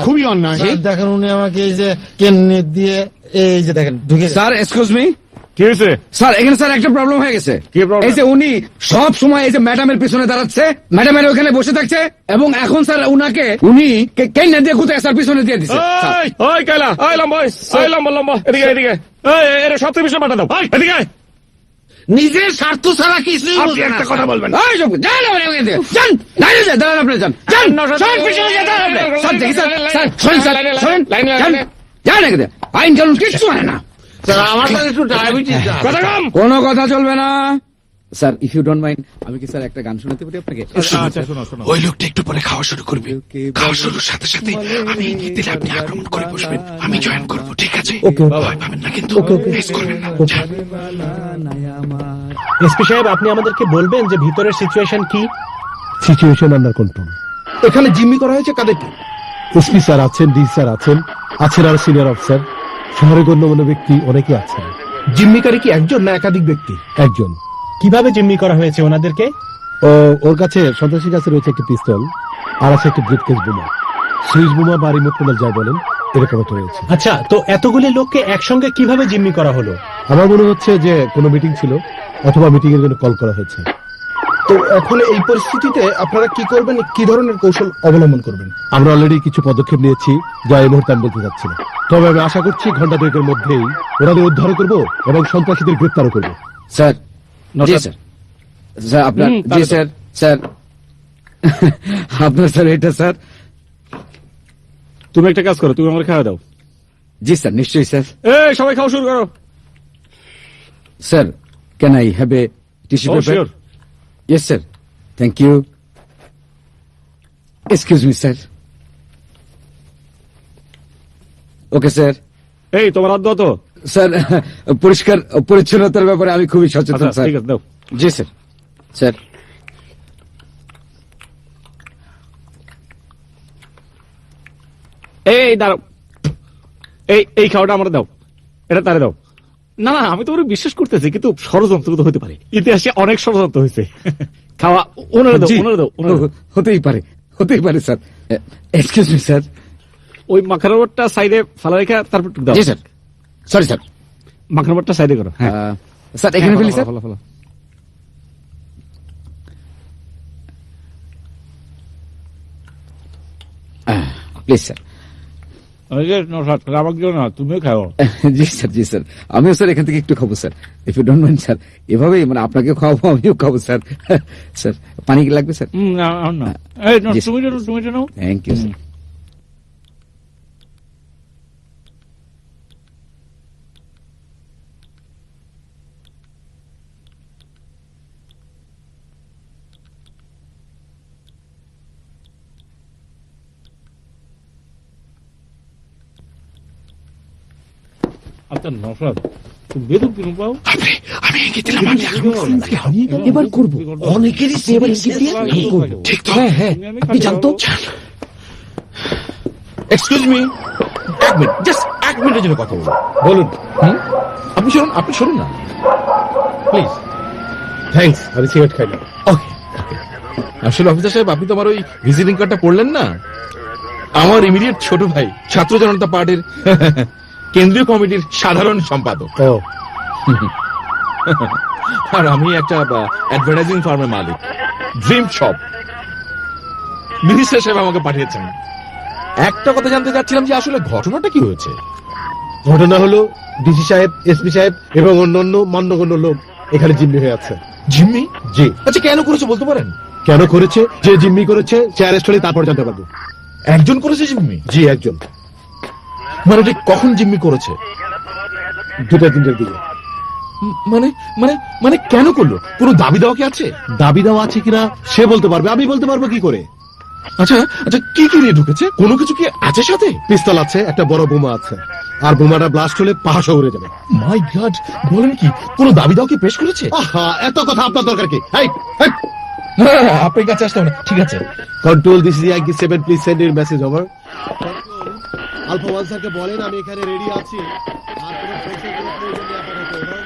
খুবই অন্যায়। দেখেন উনি আমাকে এই যে কেন্নে দিয়ে এই যে দেখেন ঢুকে। Sir, excuse me. কি হয়েছে স্যার? এখানে স্যার একটা প্রবলেম হয়ে গেছে। কি problem? এই যে উনি সব সময় এই যে ম্যাডামের পিছনে দাঁড়াচ্ছে, ম্যাডামের ওখানে বসে থাকছে, এবং এখন স্যার উনাকে উনি কেন দিয়ে কোথায় স্যার পিছনে দিয়ে দিচ্ছে। ওই, ওই কাইলা, ওই লম্বা, ওই লম্বা, লম্বা, এদিকে, এদিকে। এই, এর সব পিছনে পাঠা দাও। ওই, এদিকে আয়। নিজের স্বার্থ ছাড়া কিছুই আপনি বোঝে না, একটা স্যার। কথা বলবেন এই সব, যান আপনি এখান থেকে, যান, দাঁড়িয়ে যান, দাঁড়ান আপনি, যান, যান, সরেন, পিছনে যান, দাঁড়ান আপনি। স্যার, দেখি, স্যার, স্যার, সরেন, স্যার, সরেন, যান, যান এখান থেকে। আইন কানুন কিচ্ছু হয় না। স্যার, আমার তো একটু ডায়াবেটিস আছে। কথা কম। কোনো কথা চলবে না sir, if you don't mind, আমি কি স্যার একটা গান শোনাতে পারি আপনাকে? আচ্ছা শোনো শোনো ওই লোকটা একটু পরে খাওয়া শুরু করবে। খাওয়া শুরুর সাথে সাথে আমি এগিয়ে দিলে আপনি আক্রমণ করে বসবেন, আমি জয়েন করবো, ঠিক আছে? ভয় পাবেন না কিন্তু, মিস করবেন না। এসপি সাহেব, আপনি আমাদেরকে বলবেন যে ভিতরের সিচুয়েশন কি? Situation under control. এখানে জিম্মি করা হয়েছে কাদেরকে? এসপি স্যার আছেন, ডি স্যার আছেন, আছেন আর সিনিয়র অফিসার, শহরে গণ্যমান্য ব্যক্তি অনেকে আছেন। জিম্মিকারী কি একজন না একাধিক ব্যক্তি? একজন। কিভাবে জিম্মি করা হয়েছে ওনাদেরকে? ওর কাছে সন্ত্রাসীর কাছে রয়েছে একটি পিস্তল, আর আছে একটি ব্রিফকেস বোমা, সুইচ বোমা বা রিমোট কন্ট্রোল যা বলেন, এরকম একটা রয়েছে। আচ্ছা, তো এতগুলি লোককে একসঙ্গে কিভাবে জিম্মি করা হলো? আমার মনে হচ্ছে যে কোনো মিটিং ছিল, অথবা মিটিং এর জন্য কল করা হয়েছে। তো এখন এই পরিস্থিতিতে আপনারা কি করবেন, কি ধরনের কৌশল অবলম্বন করবেন? আমরা অলরেডি কিছু পদক্ষেপ নিয়েছি, যা এই মুহূর্তে আমি বলতে চাচ্ছি না। তবে আমি আশা করছি ঘন্টা দুয়েকের মধ্যেই ওনাদের উদ্ধার করব এবং সন্ত্রাসীদের গ্রেপ্তারও করব। স্যার, জি স্যার, স্যার আপনার, জি স্যার, স্যার আপনার স্যার এটা স্যার। তুমি একটা কাজ করো, তুমি আমার খাওয়া দাও। জি স্যার, নিশ্চয়ই স্যার। এই সবাই খাওয়া শুরু করো। Sir, can I have a tissue paper? Yes sir, thank you. Excuse me sir. Okay sir. এই তোমার হাত দাও তো। স্যার, পরিষ্কার পরিচ্ছন্নতার ব্যাপারে আমি খুবই সচেতন আচ্ছা, স্যার। ঠিক আছে, দাও। জি স্যার। স্যার, এই দাঁড়াও, এই খাওয়াটা আমার দাও, এটা তারে দাও। না না, আমি তো ওরা বিশ্বাস করতেছি, কিন্তু ষড়যন্ত্র তো হতে পারে, ইতিহাসে অনেক ষড়যন্ত্র হয়েছে। খাওয়া ওনারা দাও, জি। ওনারা দাও, ওনারা দাও। হতেই পারে, হতেই পারে স্যার। Excuse me sir. ওই মাখানোরটা সাইডে ফালা রেখা, তারপর একটু দাও। জি স্যার, সরি স্যার। মাখানোরটা সাইডে করো। হ্যাঁ স্যার, এখানে ফেলি স্যার। ফালা ফালা। Please sir. আমাকে দিও না, তুমিও খাও। জি স্যার, জি স্যার, আমিও স্যার এখান থেকে একটু খাবো sir, if you don't mind sir. এভাবেই মানে আপনাকে খাওয়াবো, আমিও খাবো স্যার। স্যার, পানি কি লাগবে স্যার? না না, এই নাও, জি, তুমি জানো, তুমি জানো। Thank you sir. আচ্ছা নশাদ, তুমি বেদম কিনো পাও? আমি এগিয়ে দিলাম, আমি আক্রমণ করবো। আমি এবার করবো, অনেকেরই এবার ইঙ্গিত দিয়ে আমি করবো। ঠিক তো? হ্যাঁ হ্যাঁ, আপনি জানতো। এক্সকিউজ মি, এক মিনিট, জাস্ট এক মিনিটের জন্য কথা বলুন। বলুন। আপনি শুনুন না প্লিজ। থ্যাঙ্কস, আমি সিগারেট খাই না। ওকে, আসলে অফিসার সাহেব, আপনি তো আমার ওই ভিজিটিং কার্ডটা পড়লেন না। আমার ইমিডিয়েট ছোট ভাই ছাত্র জনতা পার্টির কেন্দ্রীয় কমিটির সাধারণ সম্পাদক। ও, আর আমি একটা অ্যাডভার্টাইজিং ফার্মের মালিক, ড্রিম শপ। মিনিস্টার সাহেব আমাকে পাঠিয়েছেন। একটা কথা জানতে চাচ্ছিলাম যে আসলে ঘটনাটা কি হয়েছে। ঘটনা হলো ডিসি সাহেব, এসপি সাহেব এবং অন্যান্য মান্যগণ্য লোক এখানে জিম্মি হয়ে আছে। জিম্মি? জি। আচ্ছা, কেন করেছে বলতে পারেন? কেন করেছে, যে জিম্মি করেছে সে অ্যারেস্ট হলে তারপর জানতে পারবো। একজন করেছে জিম্মি? জি, একজন। মানে ঠিক কখন জিম্মি করেছে? 2-3টার দিকে। মানে মানে মানে কেন করলো? কোনো দাবি দেওয়া কি আছে? দাবি দেওয়া আছে কিনা সে বলতে পারবে, আমি বলতে পারবো কি করে? আচ্ছা আচ্ছা, কি কি নিয়ে ঢুকেছে? কোনো কিছু কি আছে সাথে? পিস্তল আছে, একটা বড় বোমা আছে, আর বোমাটা ব্লাস্ট হলে পাহাড় উড়ে যাবে। মাই গড, বলেন কি? কোনো দাবি দেওয়া কি পেশ করেছে? আহা, এত কথা আপনার দরকার কি? না, আপনার কাছে আসতে হবে না, ঠিক আছে। Control, this is Yankee 7, please send your message over. Alpha 1 স্যারকে বলেন আমি এখানে রেডি আছি, আর কোনো ফোর্সের কোনো প্রয়োজন নেই আপাতত। ওভার।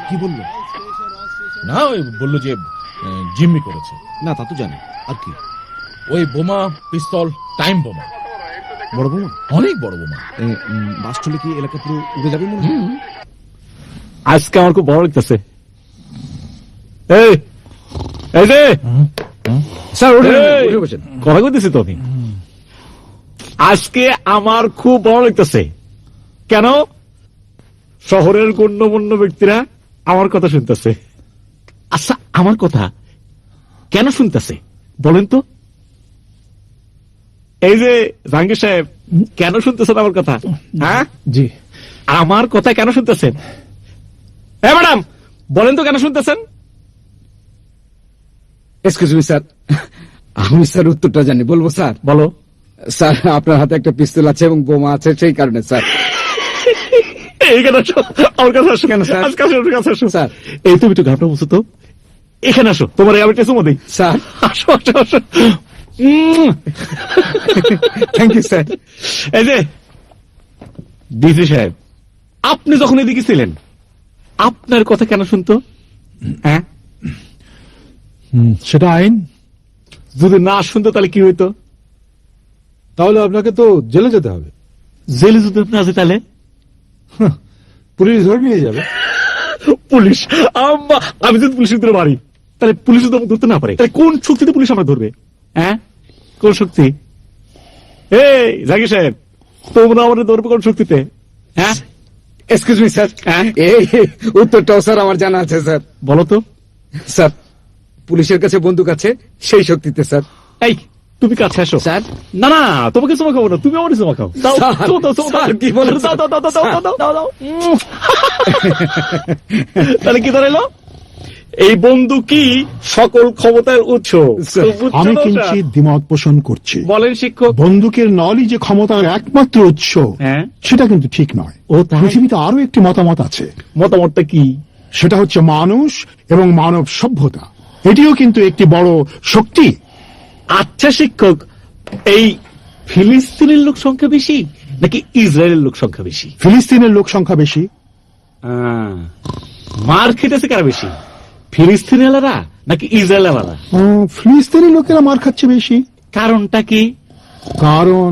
কি বললো? না, ওই বললো যে জিম্মি করেছে। না, তা তো জানি, আর কি? ওই বোমা, পিস্তল, টাইম বোমা, বড় বোমা, অনেক বড় বোমা। বাস্ট হলে কি এলাকা পুরো উড়ে যাবে মনে হয়? আজকে আমার খুব ভালো লাগতেছে। এই এই যে স্যার, উঠে এই, বসেন। কথা কইতেছি তো আমি। আজকে আমার খুব ভালো লাগতেছে। কেন? শহরের গণ্যমান্য ব্যক্তিরা আমার কথা শুনতেছে। আচ্ছা, আমার কথা কেন শুনতেছে বলেন তো? এই যে জাহাঙ্গীর সাহেব, কেন শুনতেছেন আমার কথা? হ্যাঁ জি, আমার কথা কেন শুনতেছেন? হ্যাঁ ম্যাডাম, বলেন তো কেন শুনতেছেন? এক্সকিউজ মি স্যার, আমি স্যার উত্তরটা জানি, বলবো স্যার? বলো। স্যার, আপনার হাতে একটা পিস্তল আছে এবং বোমা আছে, সেই কারণে স্যার। এইখানে আসো, আমার কাছে আসো। কেন স্যার? আজকে আসো, আমার কাছে আসো স্যার। এই তুমি একটু ঘাটটা বুঝছো তো, এখানে আসো, তোমার আমি একটা চুমো দিই। স্যার, আসো আসো আসো। Thank you sir. এই যে ডিসি সাহেব, আপনি যখন এদিকে ছিলেন, আপনার কথা কেন শুনতো? হ্যাঁ, সেটা আইন। যদি না শুনতো তাহলে কি হইতো? তাহলে আপনাকে তো জেলে যেতে হবে। জেলে যদি না আছে তাহলে পুলিশ ধরে নিয়ে যাবে। পুলিশ আমি যদি পুলিশের ভিতরে মারি, তাহলে পুলিশ যদি আমাকে ধরতে না পারে, তাহলে কোন শক্তিতে পুলিশ আমরা ধরবে? হ্যাঁ, কোন শক্তি? এই জাহাঙ্গীর সাহেব, তোমরা আমাদের ধরবে কোন শক্তিতে? হ্যাঁ, এক্সকিউজ মি স্যার, এই উত্তরটাও স্যার আমার জানা আছে স্যার। বলো তো। স্যার, পুলিশের কাছে বন্দুক আছে, সেই শক্তিতে স্যার। এই, তুমি কাছে আসো। স্যার, না না, তোমাকে চুমা খাবো না, তুমি আমার চুমা খাও। দাও, স্যার, চুমা দাও, চুমা দাও। স্যার, কি বলেন, দাও, দাও, দাও, দাও, দাও, দাও, দাও, দাও। তাহলে কি দাঁড়াইলো? এই বন্দুকই সকল ক্ষমতার উৎস। আমি কিঞ্চিত দ্বিমত পোষণ করছি। বলেন শিক্ষক। বন্দুকের নলই যে ক্ষমতার একমাত্র উৎস, হ্যাঁ, সেটা কিন্তু ঠিক নয়। ও তাই? পৃথিবীতে আরো একটি মতামত আছে। মতামতটা কি? সেটা হচ্ছে মানুষ এবং মানব সভ্যতা। এটিও কিন্তু একটি বড় শক্তি। আচ্ছা শিক্ষক, এই ফিলিস্তিনের লোক সংখ্যা বেশি নাকি ইসরায়েলের লোক সংখ্যা বেশি? ফিলিস্তিনের লোক সংখ্যা বেশি। মার খেতেছে কারা বেশি, ফিলিস্তিনিয়ালারা নাকি ইসরায়েলারা? ফিলিস্তিনি লোকেরা মার খাচ্ছে বেশি। কারণটা কি? কারণ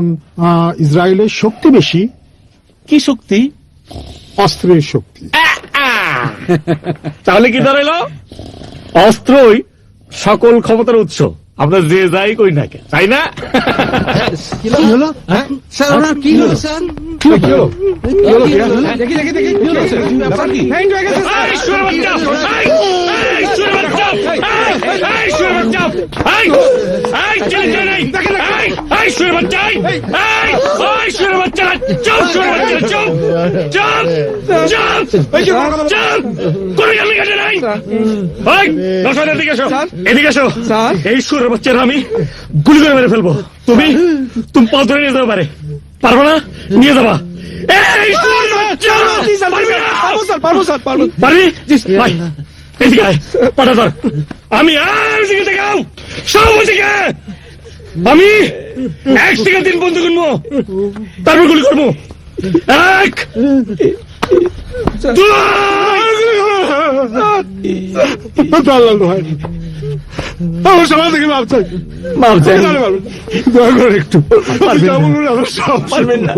ইসরায়েলের শক্তি বেশি। কি শক্তি? অস্ত্রের শক্তি। তাহলে কি দাঁড়াইলো? অস্ত্রই সকল ক্ষমতার উৎস, আমরা যে যাই করি না কেন, তাই না? কি হলো স্যার? ওনার কি হলো স্যার? কি হলো? দেখি দেখি দেখি, হ্যান্ড হয়ে গেছে স্যার। এই সুরের বাচ্চারা আমি গুলি করে মেরে ফেলবো। তুমি পাল ধরে নিয়ে যেতে পারবো না? নিয়ে যাবা। এই সুরের বাচ্চা! পারবো স্যার, পারবো। পারবি? ভাই, এদিকে আয়, পাঠা ধর। আমি আর দিকে দেখাও সব দিকে। আমি 1 থেকে 3 বন্ধু কিনবো, তারপর গুলি করবো। 1, 2, আমার সমাজ থেকে মাপ চাই। দয়া করে একটু পারবেন না।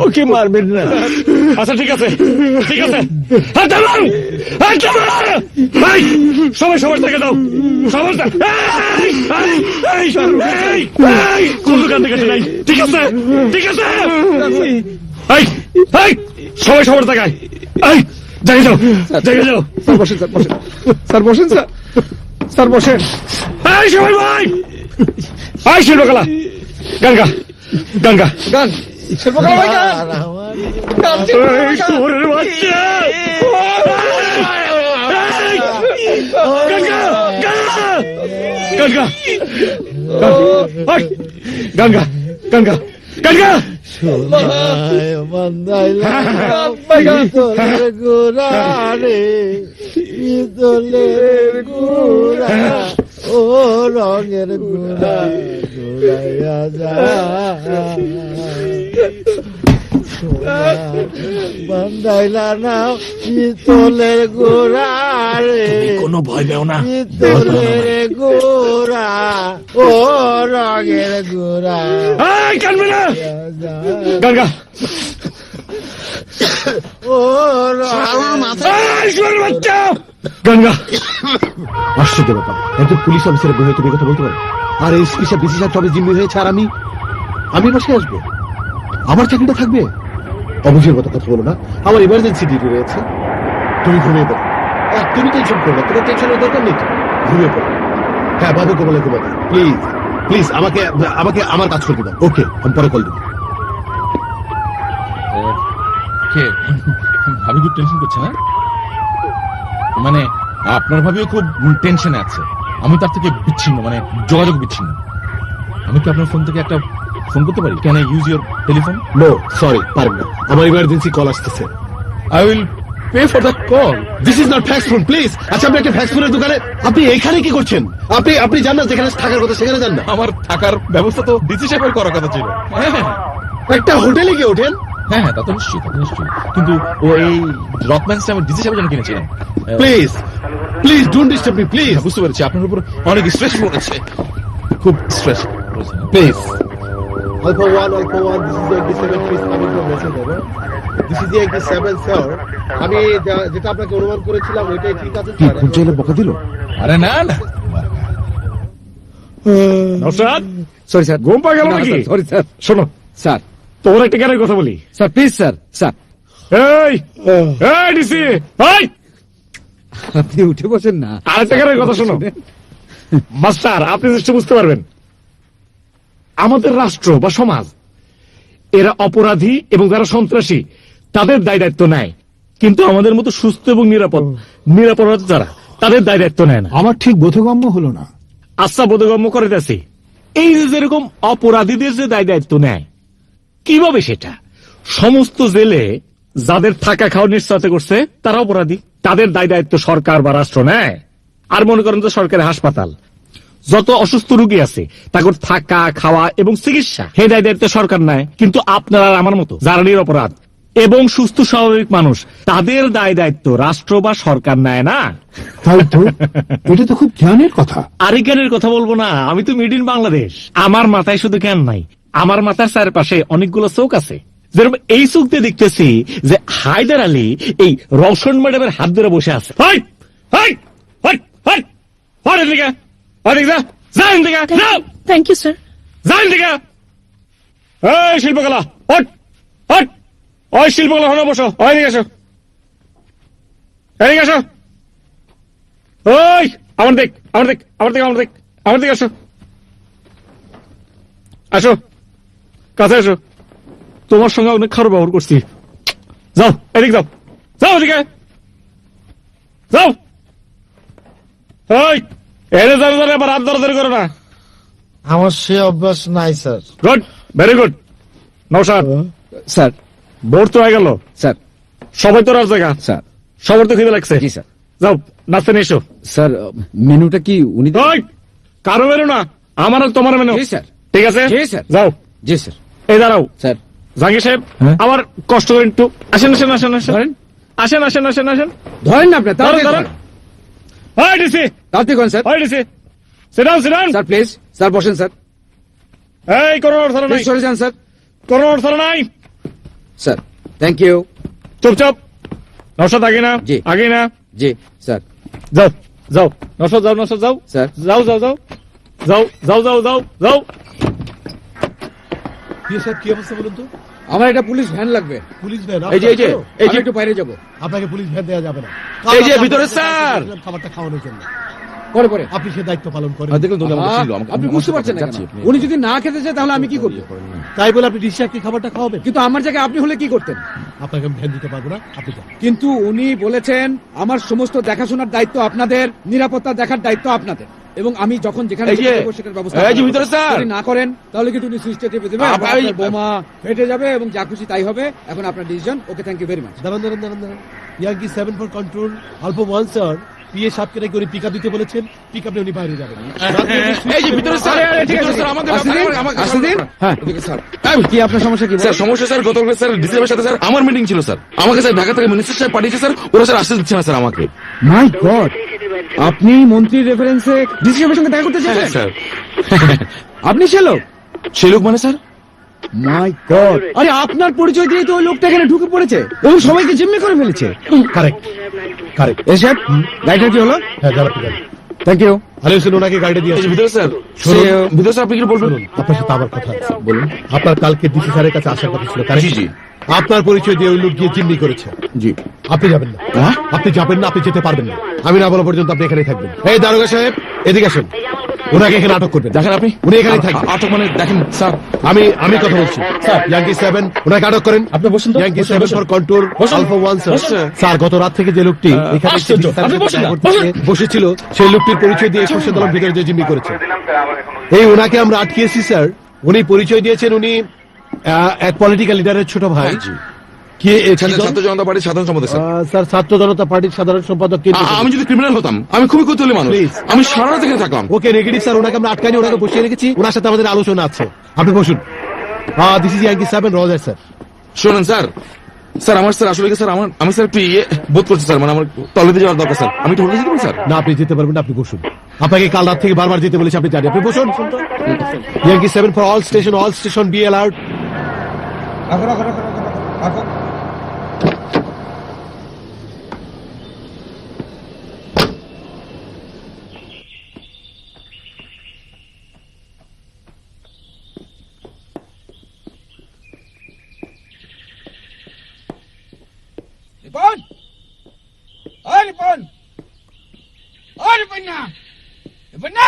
ওকে মারবেন না। আচ্ছা ঠিক আছে, ঠিক আছে। সবাই সবার থেকে দাও, সবার কোন দোকান থেকে নাই। ঠিক আছে, ঠিক আছে। সবাই সবার জায়গায় জায়গায় যাও, জায়গায় যাও। স্যার বসেন, স্যার বসেন, স্যার বসেন, স্যার, স্যার বসেন। এই সবাই ভাই, এই শিল্পকলা গান গা, গান গা, গান শিল্পকলা ভাই, গান। এই শহরের বাচ্চা, গান গা, গান গা, গান গা, গান গা, গান গা। ও রঙের গুড়া গুড়াইয়া যা, বান্ধাইলা না পিতলের গোড়া রে, কোনো ভয় পেও না। পিতলের গোড়া ও রঙের গোড়া। কানবে না, গান গা। ও বাচ্চা, গান গা। আশ্চর্য ব্যাপার, একজন পুলিশ অফিসারের বই তুমি কথা বলতে পারো, আর এসপি সাহেব ডিসি সাহেব সবাই জিম্মি হয়েছে, আর আমি বসে আসবো, আমার চাকরিটা থাকবে। অবুঝের মতো কথা বলো না, আমার ইমার্জেন্সি ডিউটি রয়েছে। তুমি ঘুমিয়ে পড়ো। তুমি টেনশন করো না, তোমার টেনশনের দরকার নেই তো। ঘুমিয়ে পড়ো। হ্যাঁ, বাবুকে বলে ঘুমাতে। প্লিজ প্লিজ আমাকে আমাকে আমার কাজ করতে দাও। ওকে, আমি পরে কল দেবো। ভাবি খুব টেনশন করছে না? মানে আপনার ভাবিও খুব টেনশনে আছে। আমি তার থেকে বিচ্ছিন্ন, মানে যোগাযোগ বিচ্ছিন্ন। আমি কি আপনার ফোন থেকে একটা ফোন করতে পারি? Can I use your telephone? No, sorry, পারব না। আমার ইমার্জেন্সি কল আসতেছে। I will pay for the call. This is not fax phone, please. আচ্ছা, আপনি একটা ফ্যাক্স ফোনের দোকানে, আপনি এখানে কি করছেন? আপনি যান না, যেখানে থাকার কথা সেখানে যান না। আমার থাকার ব্যবস্থা তো ডিসি সাহেবের করার কথা ছিল। একটা হোটেলে গিয়ে ওঠেন। হ্যাঁ হ্যাঁ, তা তো নিশ্চয়ই, তা তো নিশ্চয়ই। কিন্তু ও এই রকম্যান্সটা আমি ডিসি সাহেবের জন্য কিনেছিলাম। Please please don't disturb me, please. বুঝতে পেরেছি আপনার উপর অনেক স্ট্রেস পড়েছে, খুব stress. Please. Alpha 1, Alpha 1, this is the 87 please coming from message over. This is the 87 sir. আমি যেটা আপনাকে অনুমান করেছিলাম ওইটাই ঠিক আছে স্যার। কোন চাইলে বকা দিল? আরে না না, নওশাদ, সরি স্যার, ঘুম পায়ে গেল নাকি? Sorry sir. শোনো স্যার তোমার একটা জ্ঞানের কথা বলি। Sir please sir. স্যার এই এই ডিসি, এই আপনি উঠে বসেন না। আরেকটা জ্ঞানের কথা শোনো মাস্টার, আপনি নিশ্চয় বুঝতে পারবেন। আমাদের রাষ্ট্র বা সমাজ এরা অপরাধী এবং যারা সন্ত্রাসী তাদের দায় দায়িত্ব নেয়, কিন্তু আমাদের মতো সুস্থ এবং নিরাপরাধ যারা তাদের দায় দায়িত্ব নেয় না। আমার ঠিক বোধগম্য হলো না। আচ্ছা, বোধগম্য করে দিয়েছি। এই যে যেরকম অপরাধীদের যে দায় দায়িত্ব নেয়, কিভাবে সেটা সমস্ত জেলে যাদের থাকা খাওয়া নিশ্চয়তা করছে তারা অপরাধী, তাদের দায় দায়িত্ব সরকার বা রাষ্ট্র নেয়। আর মনে করেন যে সরকারি হাসপাতাল যত অসুস্থ রোগী আছে তাদের থাকা খাওয়া এবং চিকিৎসা সেই দায় দায়িত্ব সরকার নেয়, কিন্তু আপনারা আর আমার মতো যারা নিরপরাধ এবং সুস্থ স্বাভাবিক মানুষ তাদের দায় দায়িত্ব রাষ্ট্র বা সরকার নেয় না। তাই তো, এটা তো খুব জ্ঞানের কথা। আরে জ্ঞানের কথা বলবো না, আমি তো মেড ইন বাংলাদেশ। আমার মাথায় শুধু জ্ঞান নাই, আমার মাথার চারপাশে অনেকগুলো চোখ আছে। যেরকম এই চোখ দিয়ে দেখতেছি যে হায়দার আলী এই রওশন ম্যাডামের হাত ধরে বসে আছে। Thank you sir. এই শিল্পকলা, ওই শিল্পকলা হলো বসো, এদিকে আসো, এদিকে আসো। ওই আমার দেখ, আমার দেখ, আমার দেখ, আমার দেখ, আমার দিকে আসো, আসো কাছে আসো। তোমার সঙ্গে অনেক খারাপ ব্যবহার করছি। যাও এদিকে, যাও যাও এদিকে যাও। ওই এনে যাবে যাবে, আবার হাত ধরাধরি করো না। আমার সে অভ্যাস নাই sir. Good, very good. Naushad sir, ভোর তো হয়ে গেল স্যার। সবাই তো রাত জায়গা, স্যার সবার তো খিদে লাগছে। জি স্যার। যাও নাস্তা নিয়ে এসো। স্যার মেনুটা কি উনি? ওই কারো মেনু না, আমার আর তোমার মেনু। জি স্যার। ঠিক আছে, জি স্যার। যাও। জি স্যার। এই দাঁড়াও স্যার। জাহাঙ্গীর সাহেব, আমার কষ্ট করে একটু আসেন, আসেন, আসেন, আসেন, আসেন, আসেন, আসেন, আসেন। ধরেন না আপনি, ধরেন, ধরেন। ওই ডিসি, তাড়াতাড়ি করেন স্যার। ওই DC, sit down, sit down. Sir please, sir বসেন স্যার। এই কোনো অর্থ নাই, সরে যান স্যার। কোনো অর্থ নাই স্যার। Thank you. চুপচাপ। নওশাদ আগে না, জি। আগে না। জি স্যার। যাও যাও, নওশাদ যাও, নওশাদ যাও, স্যার। যাও যাও যাও যাও যাও যাও যাও যাও। স্যার কি অবস্থা বলুন তো? আমার একটা পুলিশ ভ্যান লাগবে। Police van? এই যে এই যে একটু বাইরে যাবো। আপনাকে পুলিশ ভ্যান দেওয়া যাবে না। এই যে ভিতরে স্যার। খাবারটা খাওয়ানোর জন্য পরে পরে আপনি সে দায়িত্ব পালন করেন। আপনি বুঝতে পারছেন না কেন? উনি যদি না খেতে চায় তাহলে আমি কি করবো? তাই বলে আপনি ডিসি খাবারটা খাওয়াবেন? কিন্তু আমার জায়গায় আপনি হলে কি করতেন? আপনাকে আমি ভ্যান দিতে পারবো না, আপনি যান। কিন্তু উনি বলেছেন আমার সমস্ত দেখাশোনার দায়িত্ব আপনাদের, নিরাপত্তা দেখার দায়িত্ব আপনাদের, এবং আমি যখন যেখানে সেটার ব্যবস্থা যদি না করেন তাহলে কিন্তু উনি সুইচটা টিপে দেবেন, আপনার বোমা ফেটে যাবে এবং যা খুশি তাই হবে। এখন আপনার decision. Okay, thank you very much. দাঁড়ান দাঁড়ান দাঁড়ান দাঁড়ান। ইয়াঙ্কি 7 ফর কন্ট্রোল, অল্প 1 স্যার। পিএ সাহেবকে নাকি উনি পিকআপ দিতে বলেছেন, পিকআপে উনি বাইরে যাবেন। এই যে ভিতরে স্যার। ঠিক আছে স্যার, আমাকে আসতে দিন। হ্যাঁ ওকে স্যার। কি আপনার সমস্যা কি? স্যার সমস্যা স্যার, গতকাল স্যার ডিসি সাহেবের সাথে স্যার আমার মিটিং ছিল স্যার। আমাকে স্যার ঢাকা থেকে মিনিস্টার সাহেব পাঠিয়েছে স্যার, ওরা স্যার আসতে দিচ্ছে না স্যার আমাকে। মাই গড, আপনি মন্ত্রীর রেফারেন্সে ডিসি সাহেবের সঙ্গে দেখা করতে চাইছেন? স্যার আপনি সে লোক? সে লোক মানে স্যার? মাই গড, আরে আপনার পরিচয় দিয়ে তো ওই লোকটা এখানে ঢুকে পড়েছে এবং সবাইকে জিম্মি করে ফেলেছে। Correct correct. এই সাহেব, গাড়িটা কি হলো? হ্যাঁ যান আপনি যান। Thank you. আরে শুনুন, ওনাকে গাড়িটা দিয়ে আসুন। ভিতরে স্যার, ভিতরে স্যার আপনি কি বলবেন? আপনার সাথে আমার কথা আছে। বলুন। আপনার কালকে ডিসি স্যারের কাছে আসার কথা ছিল। জি জি। আপনার পরিচয় দিয়ে ওই লোক গিয়ে জিম্মি করেছে। জি। আপনি যাবেন না, আপনি যাবেন না, আপনি যেতে পারবেন না। আমি না বলা পর্যন্ত আপনি এখানেই থাকবেন। এই দারোগা সাহেব, এদিকে আসেন, ওনাকে এখানে আটক করবেন। দেখেন আপনি, উনি এখানেই থাকবেন। আটক মানে দেখেন স্যার, আমি কথা বলছি স্যার। ইয়াঙ্কি 7 ওনাকে আটক করেন। আপনি বসুন তো, ইয়াঙ্কি বসুন, 7 বসুন। For control alpha 1 sir. গত রাত থেকে যে লোকটি এখানে আশ্চর্য, আপনি বসুন না, বসুন। বসেছিল, সেই লোকটির পরিচয় দিয়ে খোরশেদ আলম ভিতরে যে জিম্মি করেছে। এই ওনাকে আমরা আটকিয়েছি স্যার। উনি পরিচয় দিয়েছেন উনি এক পলিটিক্যাল লিডারের ছোট ভাই। কি ছাত্র জনতা পার্টির সাধারণ সম্পাদক স্যার। স্যার ছাত্র জনতা পার্টির সাধারণ সম্পাদক। আমি যদি ক্রিমিনাল হতাম, আমি খুবই কৌতূহলী মানুষ, আমি সারা রাত এখানে থাকলাম। ওকে নেগেটিভ স্যার, ওনাকে আমরা আটকাইনি, ওনাকে বসিয়ে রেখেছি, ওনার সাথে আমাদের আলোচনা আছে। আপনি বসুন। This is Yankee 7 Roger sir. শোনেন স্যার, আমার স্যার আসলে কি স্যার, আমি স্যার একটু বোধ করছি স্যার, মানে আমার টয়লেটে যাওয়ার দরকার স্যার। আমি একটু হোটেলে যেতে পারি স্যার? না, আপনি যেতে পারবেন না, আপনি বসুন। আপনাকে কাল রাত থেকে বারবার যেতে বলেছি, আপনি জানি, আপনি বসুন। Yankee 7 for all station be alert. Ripon, ওই রিপন, ওই রিপন না, রিপন না।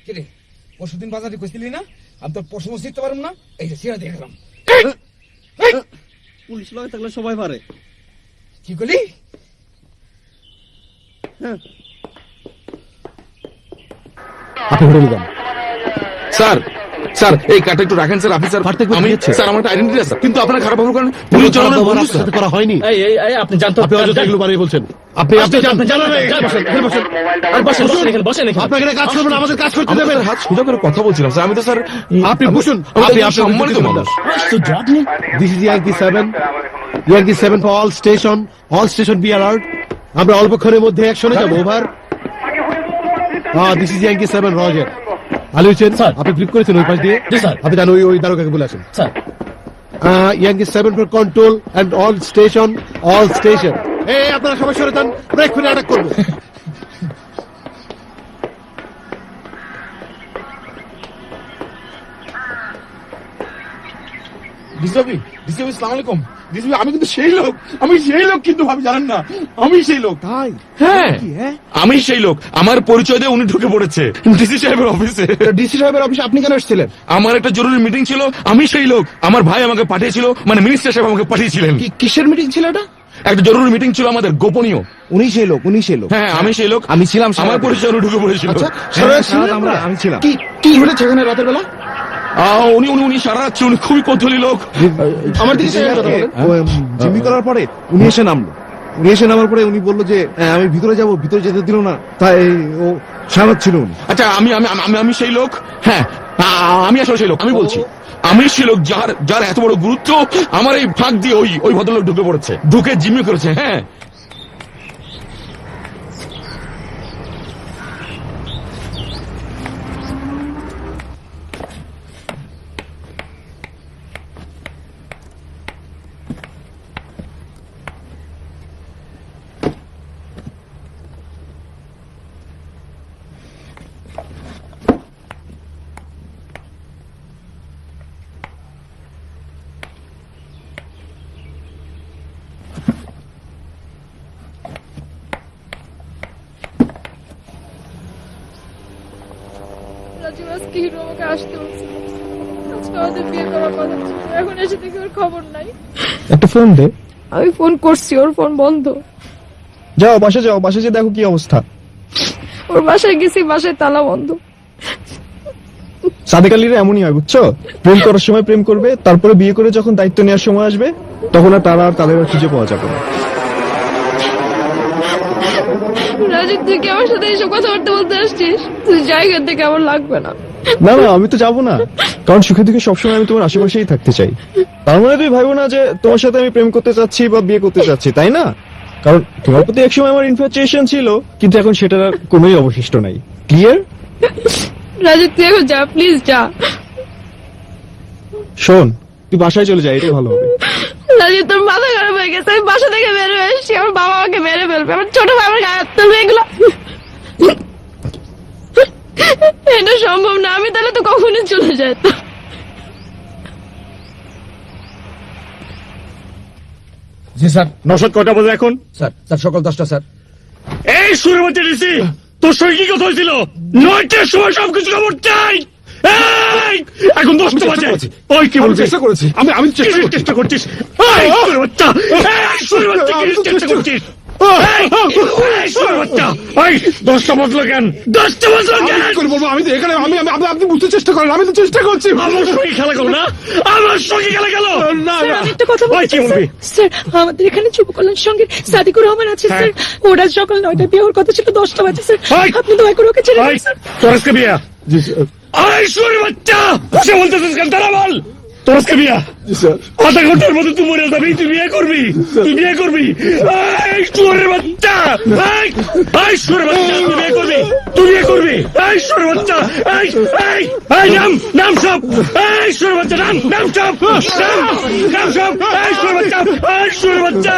কিরে, পরশুদিন বাজারে কইছিলি না আমি তোর পশু শিখতে পারবো না? এই যে সিরা দিয়ে গেলাম। পুলিশ লগে থাকলে সবাই পারে। কি করলি? আপনি হোটেলে যান স্যার। এই কার্ডটা একটু রাখেন স্যার। আপনি স্যার, আমি স্যার আমার একটা আইডেন্টিটি আছে, কিন্তু আপনারা খারাপ ব্যবহার করেন। পুলিশ চালানোর আপনার সাথে করা হয়নি। আপনি জানতো, আপনি অযথা এগুলো বানিয়ে বলছেন। আপনি জানেন না, এখানে বসেন, এখানে বসেন। আপনাকে কাজ করবেন না, আমাদের কাজ করতে দেবেন। হাত সোজা করে কথা বলছিলাম স্যার, আমি তো স্যার। আপনি বসুন, আপনি সম্মানিত মানুষ। This is Yankee 7 for all station be alert. আমরা অল্পক্ষণের মধ্যে অ্যাকশনে যাব। Over. This is Yankee 7 Roger. Ali Hossain, আপনি ফ্লিপ করেছেন ওই পাশ দিয়ে? আপনি জানেন, ওই দারোগাকে বলে আসেন। Yankee 7 for control and all station. এই আপনারা সবাই সরে যান, ব্রেক ফিরে অ্যাটাক করবো। আমি কিন্তু সেই লোক, কিন্তু ভাবি জানেন না, আমি সেই লোক। তাই? হ্যাঁ, আমি সেই লোক। আমার পরিচয় দিয়ে উনি ঢুকে পড়েছে ডিসি সাহেবের অফিসে। ডিসি সাহেবের অফিসে আপনি কেন এসেছিলেন? আমার একটা জরুরি মিটিং ছিল, আমি সেই লোক। আমার ভাই আমাকে পাঠিয়েছিল, মানে মিনিস্টার সাহেব আমাকে পাঠিয়েছিলেন। কিসের মিটিং ছিল এটা? একটা জরুরি মিটিং ছিল আমাদের, গোপনীয়। উনি সেই লোক। হ্যাঁ, আমি সেই লোক। আমি ছিলাম, আমার পরিচয় উনি ঢুকে পড়েছিল। আমি ছিলাম। কি ঘটেছে এখানে রাতের বেলা? উনি সারা রাত, উনি খুবই কৌতূহলী লোক। আমার দিকে জিম্মি করার পরে উনি এসে নামার পরে উনি বললো যে আমি ভিতরে যাব, ভিতরে যেতে দিল না, তাই ও সারা ছিল উনি। আচ্ছা, আমি সেই লোক। হ্যাঁ, আমি আসলে সেই লোক। আমি বলছি, আমি সেই লোক যার এত বড় গুরুত্ব, আমার এই ফাঁক দিয়ে ওই ভদ্রলোক ঢুকে পড়েছে, ঢুকে জিম্মি করেছে। হ্যাঁ, রাজীব আজকে হিরো আমাকে আসতে বলছে। আজকে আমাদের বিয়ে করার কথা ছিল, এখন এসে দেখি ওর খবর নাই। একটা ফোন দে। আমি ফোন করছি, ওর ফোন বন্ধ। যাও বাসা যে দেখো কি অবস্থা। ওর বাসায় গেছি, বাসায় তালা বন্ধ। সাদেক আলীরা এমনই হয়, বুঝছো? প্রেম করার সময় প্রেম করবে, তারপরে বিয়ে করে যখন দায়িত্ব নেওয়ার সময় আসবে, তখন আর তাদের খুঁজে পাওয়া যাবে না। রাজীব, তুই কি আমার সাথে এইসব কথাবার্তা বলতে আসছিস? তুই জায়গা থেকে আমার লাগবে না। না, আমি তো যাবো না, কারণ সুখে দুঃখে সবসময় আমি তোমার আশেপাশেই থাকতে চাই। তার মানে তুমি ভাবো না যে তোমার সাথে আমি প্রেম করতে চাচ্ছি বা বিয়ে করতে চাচ্ছি, তাই না? কারণ তোমার প্রতি একসময় আমার ইনফ্যাচুয়েশন ছিল, কিন্তু এখন সেটার কোনোই অবশিষ্ট নাই। ক্লিয়ার? রাজীব, তুই এখন যা, প্লিজ যা। শোন তুই বাসায় চলে যাই, এটাই ভালো হবে। রাজীব তোর মাথা খারাপ হয়ে গেছে, আমি বাসা থেকে বের হয়ে এসেছি, আমার বাবা আমাকে মেরে ফেলবে, আমার ছোট ভাই আমার গায়ে হাত তুলবে, এগুলো এটা সম্ভব না। আমি তাহলে তো কখনোই চলে যেতাম। জি স্যার। নশদ কটা বাজে এখন? স্যার সকাল 10টা স্যার। এই সুরে বাচ্চা ডিসি, তোর সঙ্গে কি কথা হয়েছিল? 9টার সময় সবকিছু খবর চাই। এই, এখন 10টা বাজে। ওই কি বলছিস? চেষ্টা করেছি আমি চেষ্টা করছিস? এই সুরে বাচ্চা, এই সুরে বাচ্চা কি চেষ্টা করছিস? এই সুরে বাচ্চা, এই 10টা বাজলো কেন? 10টা বাজলো কেন? বলবো আমি তো এখানে আপনি বুঝতে চেষ্টা করেন, আমি তো চেষ্টা করছি। আমার সঙ্গে খেলা করো না, আমার সঙ্গে খেলা গেল না। স্যার, আমি একটা কথা ওই বলতে কি চাই, বলবি? স্যার আমাদের এখানে যুব কল্যাণ সঙ্গে সাদিকুর রহমান আছে স্যার, ওরা সকাল 9টায় বিয়ে, ওর কথা ছিল 10টা বাজে স্যার, আপনি দয়া করে ওকে ছেড়ে দিন স্যার। তোর আজকে বিয়া? জি স্যার। এই সুরে বাচ্চা, সে বলতেছিস কেন? তারা বল তোর আজকে বিয়া? জি স্যার। আধা ঘন্টার মধ্যে তুই মরে যাবি, তুই বিয়ে করবি, তুই বিয়ে করবি। এই সুরের বাচ্চা, এই সুরের বাচ্চা, তুই বিয়ে করবি, তুই বিয়ে করবি। এই সুরের বাচ্চা, এই নাম সব, এই সুরের বাচ্চা, নাম সব, নাম সব, এই সুরের বাচ্চা, এই সুরের বাচ্চা,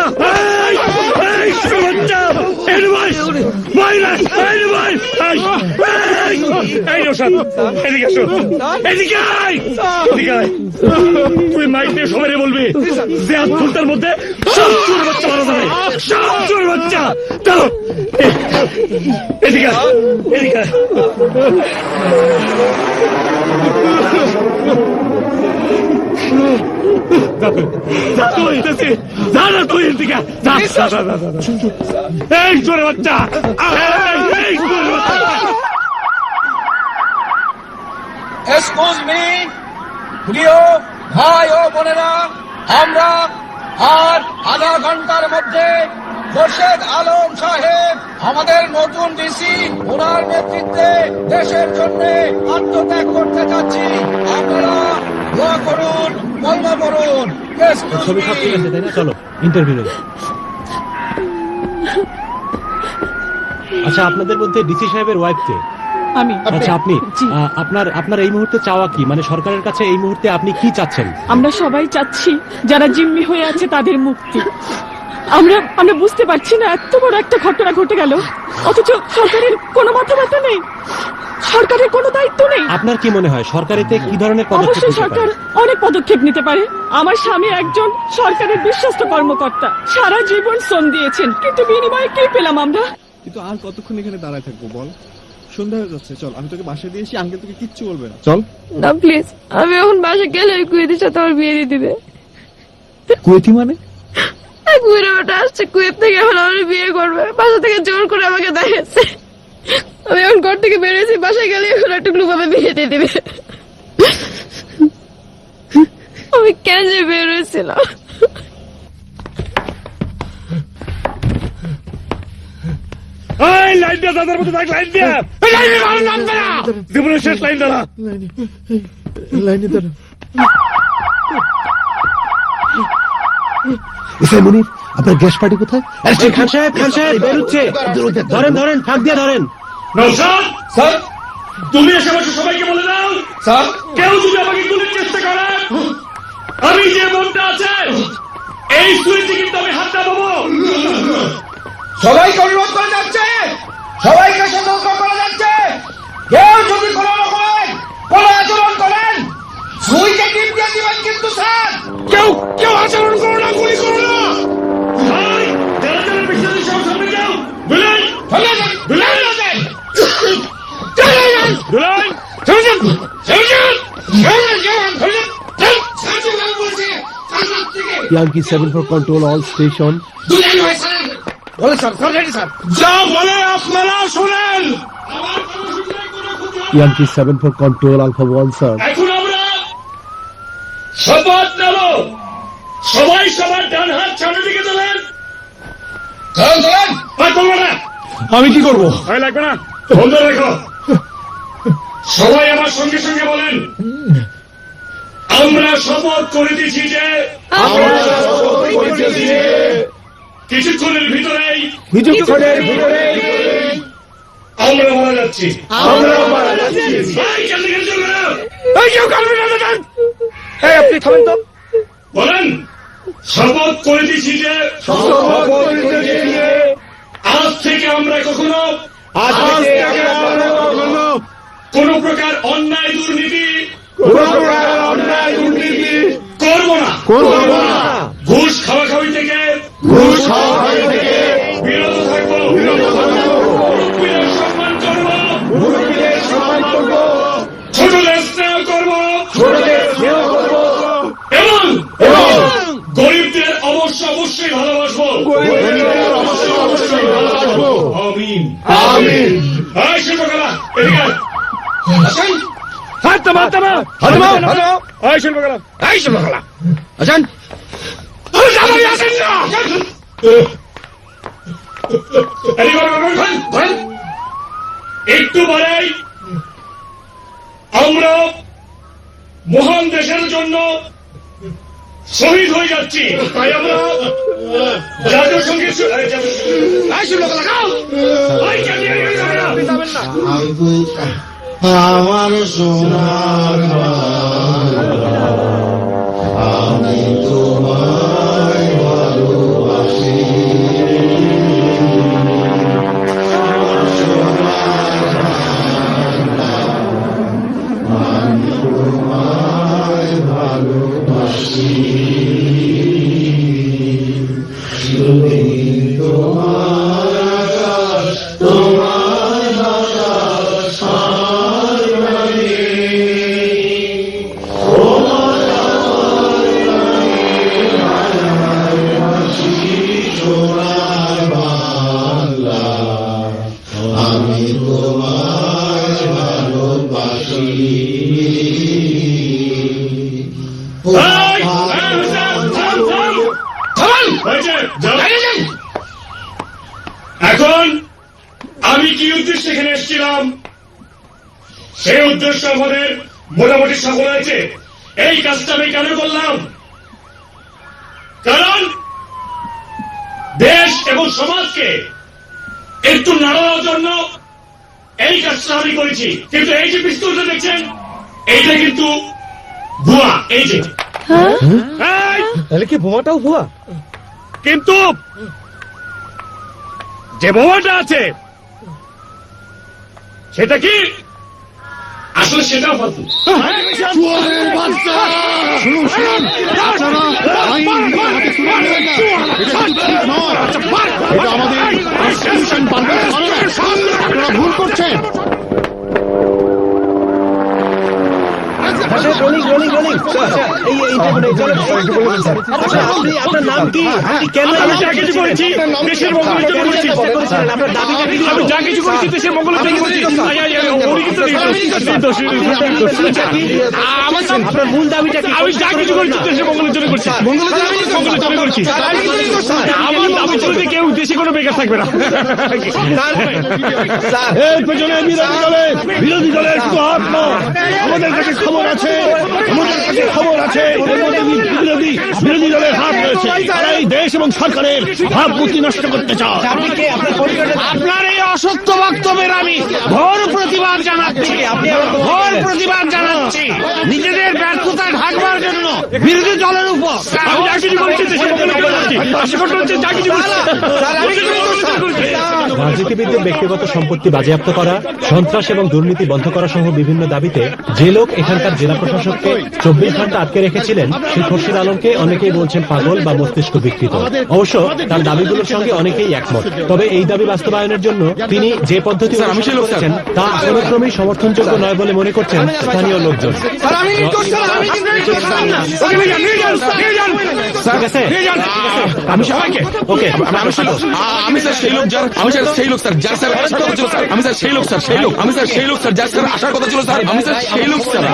এই সুরের বাচ্চা, এই ভাই ভাই না, এই ভাই, এই নৌশাদ, এদিকে আসো, এদিকে আয়, এদিকে আয়। তুই মাইক দিয়ে সবাই বলবি যে আধ ঘন্টার মধ্যে সব চোর বাচ্চা মারা যাবে, সব চোর বাচ্চা। চলো এদিকে এদিকে। এই চোর বাচ্চা, এই চোর বাচ্চা। এক্সকিউজ মি প্রিয় ভাই ও বোনেরা, আমরা আর আধা ঘন্টার মধ্যে মোর্শেদ আলম সাহেব আমাদের নতুন ডিসি, ওনার নেতৃত্বে দেশের জন্য আত্মত্যাগ করতে যাচ্ছি। আপনারা দোয়া করুন, কলমা পড়ুন। ছবি সব ঠিক আছে তাই না? চলো ইন্টারভিউ। আচ্ছা, আপনাদের মধ্যে ডিসি সাহেবের ওয়াইফ কে? আমি। আচ্ছা, আপনি আপনার এই মুহূর্তে চাওয়া কি, মানে সরকারের কাছে এই মুহূর্তে আপনি কি চাচ্ছেন? আমরা সবাই চাচ্ছি যারা জিম্মি হয়ে আছে তাদের মুক্তি। আমরা বুঝতে পারছি না, এত বড় একটা ঘটনা ঘটে গেল, অথচ সরকারের কোনো মাথা ব্যথা নেই, সরকারের কোনো দায়িত্ব নেই। আপনার কি মনে হয় সরকারিতে কি ধরনের পদক্ষেপ অবশ্যই নিতে সরকার পারে? অনেক পদক্ষেপ নিতে পারে। আমার স্বামী একজন সরকারের বিশ্বস্ত কর্মকর্তা, সারা জীবন শ্রম দিয়েছেন, কিন্তু বিনিময়ে কি পেলাম আমরা? কিন্তু আর কতক্ষণ এখানে দাঁড়ায় থাকবো বল? সন্ধ্যা হয়ে যাচ্ছে, চল আমি তোকে বাসায় দিয়ে এসে, আঙ্কেল তোকে কিচ্ছু বলবে না, চল। না প্লিজ, আমি এখন বাসা গেলে ওই কুয়েতের সাথে আমার বিয়ে দিয়ে দিবে। কুয়েতি মানে? কুয়ের ওটা আসছে, কুয়েত থেকে এখন আমার বিয়ে করবে, বাসা থেকে জোর করে আমাকে দেখাচ্ছে। আমি এখন ঘর থেকে বেরিয়েছি, বাসায় গেলে এখন একটা ভাবে বিয়ে দিয়ে দিবে। আমি কেন যে বের হয়েছিলাম? লাইন দিয়া দাদার মতো লাইন দিয়া, জীবনের শেষ লাইন দাঁড়া, লাইনে দাঁড়া। মুনির, আপনার গ্যাস পার্টি কোথায়? খান সাহেব বেরোচ্ছে, ধরেন ফাঁক দিয়ে ধরেন। নৌশাদ স্যার, তুমি এসে বসে সবাইকে বলে দাও স্যার, কেউ যদি আমাকে গুলির চেষ্টা করে, আমি যে মনটা আছে এই সুইচে কিন্তু আমি হাত দেবো। সবাইকে অনুরোধ করা যাচ্ছে, সবাইকে সতর্ক করা যাচ্ছে, কেউ যদি কোনো রকমের কোনো আচরণ করেন সুইচে টিপ দিয়ে দিবেন কিন্তু স্যার। কেউ আচরণ করো না, গুলি করো না। যারা যারা বিশ্বাসী সব সামনে যাও, দুলাই Yankee 7 for control all station. বলে স্যার, রেডি স্যার। যা বলে আপনারা শুনেন। Yankee 7 for control Alpha 1 sir. এখন আমরা শপথ নেব, সবাই সবার ডান হাত সামনের দিকে তোলেন। আমি কি করবো? লাগবে না, বন্ধ রেখো। সবাই আমার সঙ্গে সঙ্গে বলেন, আমরা শপথ করে দিচ্ছি যে কিছুক্ষণের ভিতরেই আমরা মারা যাচ্ছি। কেউ কালবে না, আপনি থামেন তো। বলেন, শপথ করে দিচ্ছি যে আজ থেকে আমরা কখনো কোন প্রকার অন্যায় দুর্নীতি করব না। ঘুষ খাওয়াখাওয়ি থেকে বিরত থাকবো। মুরব্বীদের সম্মান করবো, ছোটদের স্নেহ করবো এবং গরিবদের অবশ্যই ভালোবাসবো। আমিন। এই শিল্পকলা এদিকে আয়। আসেন। হাত থামা, এই শিল্পকলা, আসেন। আসেন না। একটু পরেই আমরা মহান দেশের জন্য শহীদ হয়ে যাচ্ছি। তাই আমরা জাতীয় সঙ্গীত আমার সোনার আমি তোমায় ভালোবাসি। আমি তোমায় ভালোবাসি। যদি তোমার আকাশ তোমার বাতাস আর মানে তোমার আমার ভালোবাসি সোনার বাংলা। আমি তোমায় ভালোবাসি। এখন আমি কি উদ্দেশ্যে এখানে এসেছিলাম সেই উদ্দেশ্য আমাদের মোটামুটি সফল হয়েছে। এই কাজটা আমি কেন করলাম? কারণ দেশ এবং সমাজকে একটু নাড়ানোর জন্য এই কাজটা আমি করেছি। কিন্তু এই যে পিস্তলটা দেখছেন এইটা কিন্তু ভুয়া। এই যে তাহলে কি বোমাটাও ভুয়া? কিন্তু যে বোমাটা আছে সেটা কি আসলে সেটাও ফালতু। আপনারা ভুল করছেন। আপনার নাম কি? আপনি কেন আমি যা কিছু করেছি দেশের মঙ্গলের জন্য করেছি। আমি যা কিছু করেছি দেশের মঙ্গলের জন্য করেছি। আপনার মূল দাবিটা কি? আমি যা কিছু করেছি দেশের মঙ্গলের জন্য করছি। মঙ্গলের জন্য করছি। আমার দাবি ছিল যে কেউ দেশে কোনো বেকার থাকবে না। এর পেছনে বিরোধী দলের একটু হাত না। আমাদের কাছে খবর আছে, বিরোধী দলের হাত রয়েছে। তারা এই দেশ এবং সরকারের ভাবমূর্তি নষ্ট করতে চায়। আপনার এই অসত্য বক্তব্যের আমি ঘোর প্রতিবাদ জানাচ্ছি। নিজেদের ব্যর্থতা ঢাকবার জন্য বিরোধী দলের উপর আমি যা কিছু করেছি দেশের মঙ্গলের জন্য করছি। আশীর্বাদ হচ্ছে যা কিছু করেছি। রাজনীতিবিদদের ব্যক্তিগত সম্পত্তি বাজেয়াপ্ত করা, সন্ত্রাস এবং দুর্নীতি বন্ধ করা সহ বিভিন্ন দাবিতে যে লোক এখানকার জেলা প্রশাসককে 24 ঘন্টা আটকে রেখেছিলেন সেই খোরশেদ আলমকে অনেকেই বলছেন পাগল বা মস্তিষ্ক বিকৃত। অবশ্য তার দাবিগুলোর সঙ্গে অনেকেই একমত। তবে এই দাবি বাস্তবায়নের জন্য তিনি যে পদ্ধতি অনুসরণ করেছেন তা কোনোক্রমেই সমর্থনযোগ্য নয় বলে মনে করছেন স্থানীয় লোকজন। আমি সবাইকে ওকে আমি স্যার সেই লোক যার আমি স্যার সেই লোক স্যার যার স্যার আসার কথা ছিল স্যার। আমি স্যার সেই লোক স্যার আমি স্যার সেই লোক স্যার যার স্যার আসার কথা ছিল স্যার। আমি স্যার সেই লোক স্যার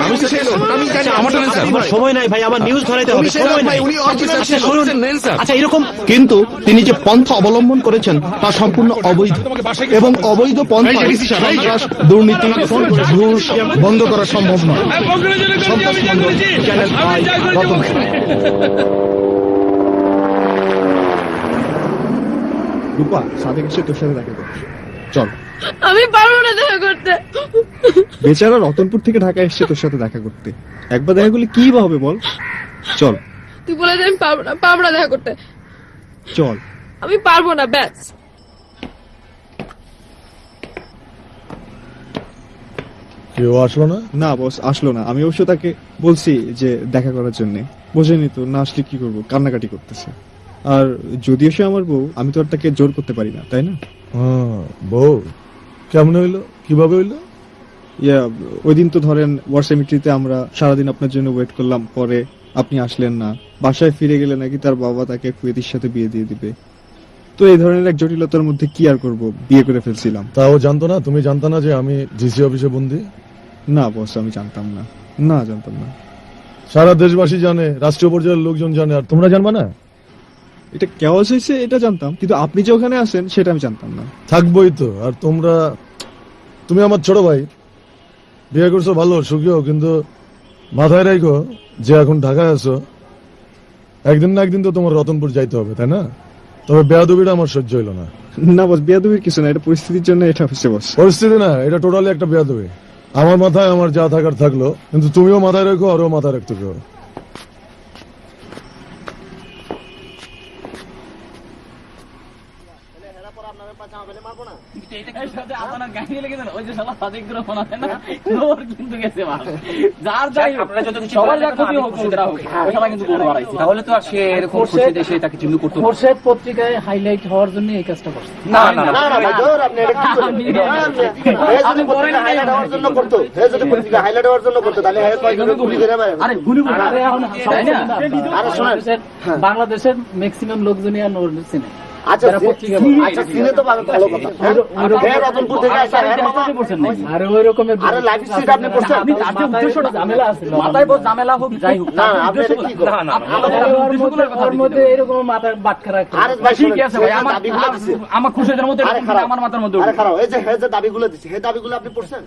আমি জানি আমার স্যার আমার সময় নাই ভাই, আমার নিউজ ধরাইতে হবে, সময় নাই। আচ্ছা এরকম কিন্তু তিনি যে পন্থা অবলম্বন করেছেন তা সম্পূর্ণ অবৈধ এবং অবৈধ পন্থা সন্ত্রাস, দুর্নীতি, ঘুষ বন্ধ করা সম্ভব নয়। সন্তোষ মণ্ডল, চ্যানেল আই, রতনপুর। রূপা সাদেক এসে তোর সাথে দেখা করবে। চল। আমি পারবো না দেখা করতে। বেচারা রতনপুর থেকে ঢাকা এসছে তোর সাথে দেখা করতে, একবার দেখা করলে কি বা হবে বল? চল তুই বলে যে আমি পারবো না দেখা করতে। চল। আমি পারবো না, ব্যাস। কেউ আসলো না? না বস, আসলো না। আমি অবশ্য তাকে বলছি যে দেখা করার জন্য, বোঝেনি তো, না আসলে কি করবো, কান্নাকাটি করতেছে। আর যদিও সে আমার বউ, আমি তো আর তাকে জোর করতে পারি না, তাই না? বউ কেমন হইলো, কিভাবে হইলো? ওই দিন তো ধরেন ওয়ার সেমিট্রিতে আমরা সারাদিন আপনার জন্য ওয়েট করলাম, পরে আপনি আসলেন না, বাসায় ফিরে গেলে নাকি তার বাবা তাকে কুয়েতির সাথে বিয়ে দিয়ে দিবে। তো এই ধরনের এক জটিলতার মধ্যে কি আর করব, বিয়ে করে ফেলছিলাম। তাও জানতো না? তুমি জানতো না যে আমি ডিসি অফিসে বন্দি? না বস, আমি জানতাম না। না, জানতাম না। সারা দেশবাসী জানে, রাষ্ট্রীয় পর্যায়ের লোকজন জানে, আর তোমরা জানবা না? এটা কেওয়াস হয়েছে এটা জানতাম, কিন্তু আপনি যে ওখানে আছেন সেটা আমি জানতাম না। থাকবোই তো। আর তুমি আমার ছোট ভাই, বিয়ে করছো ভালো, সুখীও, কিন্তু মাথায় রাখো যে এখন ঢাকায় আছো, একদিন না একদিন তো তোমার রতনপুর যাইতে হবে, তাই না? তবে বেয়াদবিটা আমার সহ্য হইলো না। না বস, বেয়াদবির কিছু না, এটা পরিস্থিতির জন্য এটা হচ্ছে বস। পরিস্থিতি না, এটা টোটালি একটা বেয়াদবি। আমার মাথায় আমার যা থাকার থাকলো, কিন্তু তুমিও মাথায় রাখো, আরও মাথায় রাখতে হবে। তাহলে তো আর সে এরকম দেশে তাকে চিহ্ন করতে খোরশেদ পত্রিকায় হাইলাইট হওয়ার জন্য এই কাজটা করছে। না না না, বাংলাদেশের ম্যাক্সিমাম লোকজনই আর নোর চিনে। আচ্ছা সিনে তো ভালো কথা। রতনপুর থেকে আসা আর ওই রকমের লাইভ স্ট্রিট আপনি করছেন, ঝামেলা আছে, মাথায় বস ঝামেলা হোক যাই হোক, না আপনি এটা কি করেন? ওর মধ্যে এরকম মাথার বাটখা রাখে। আরে ভাই ঠিক আছে ভাই, আমার খুশিদের মধ্যে আমার মাথার মধ্যে আরে খারাপ, এই যে দাবিগুলো দিচ্ছে, সেই দাবিগুলো আপনি পড়ছেন?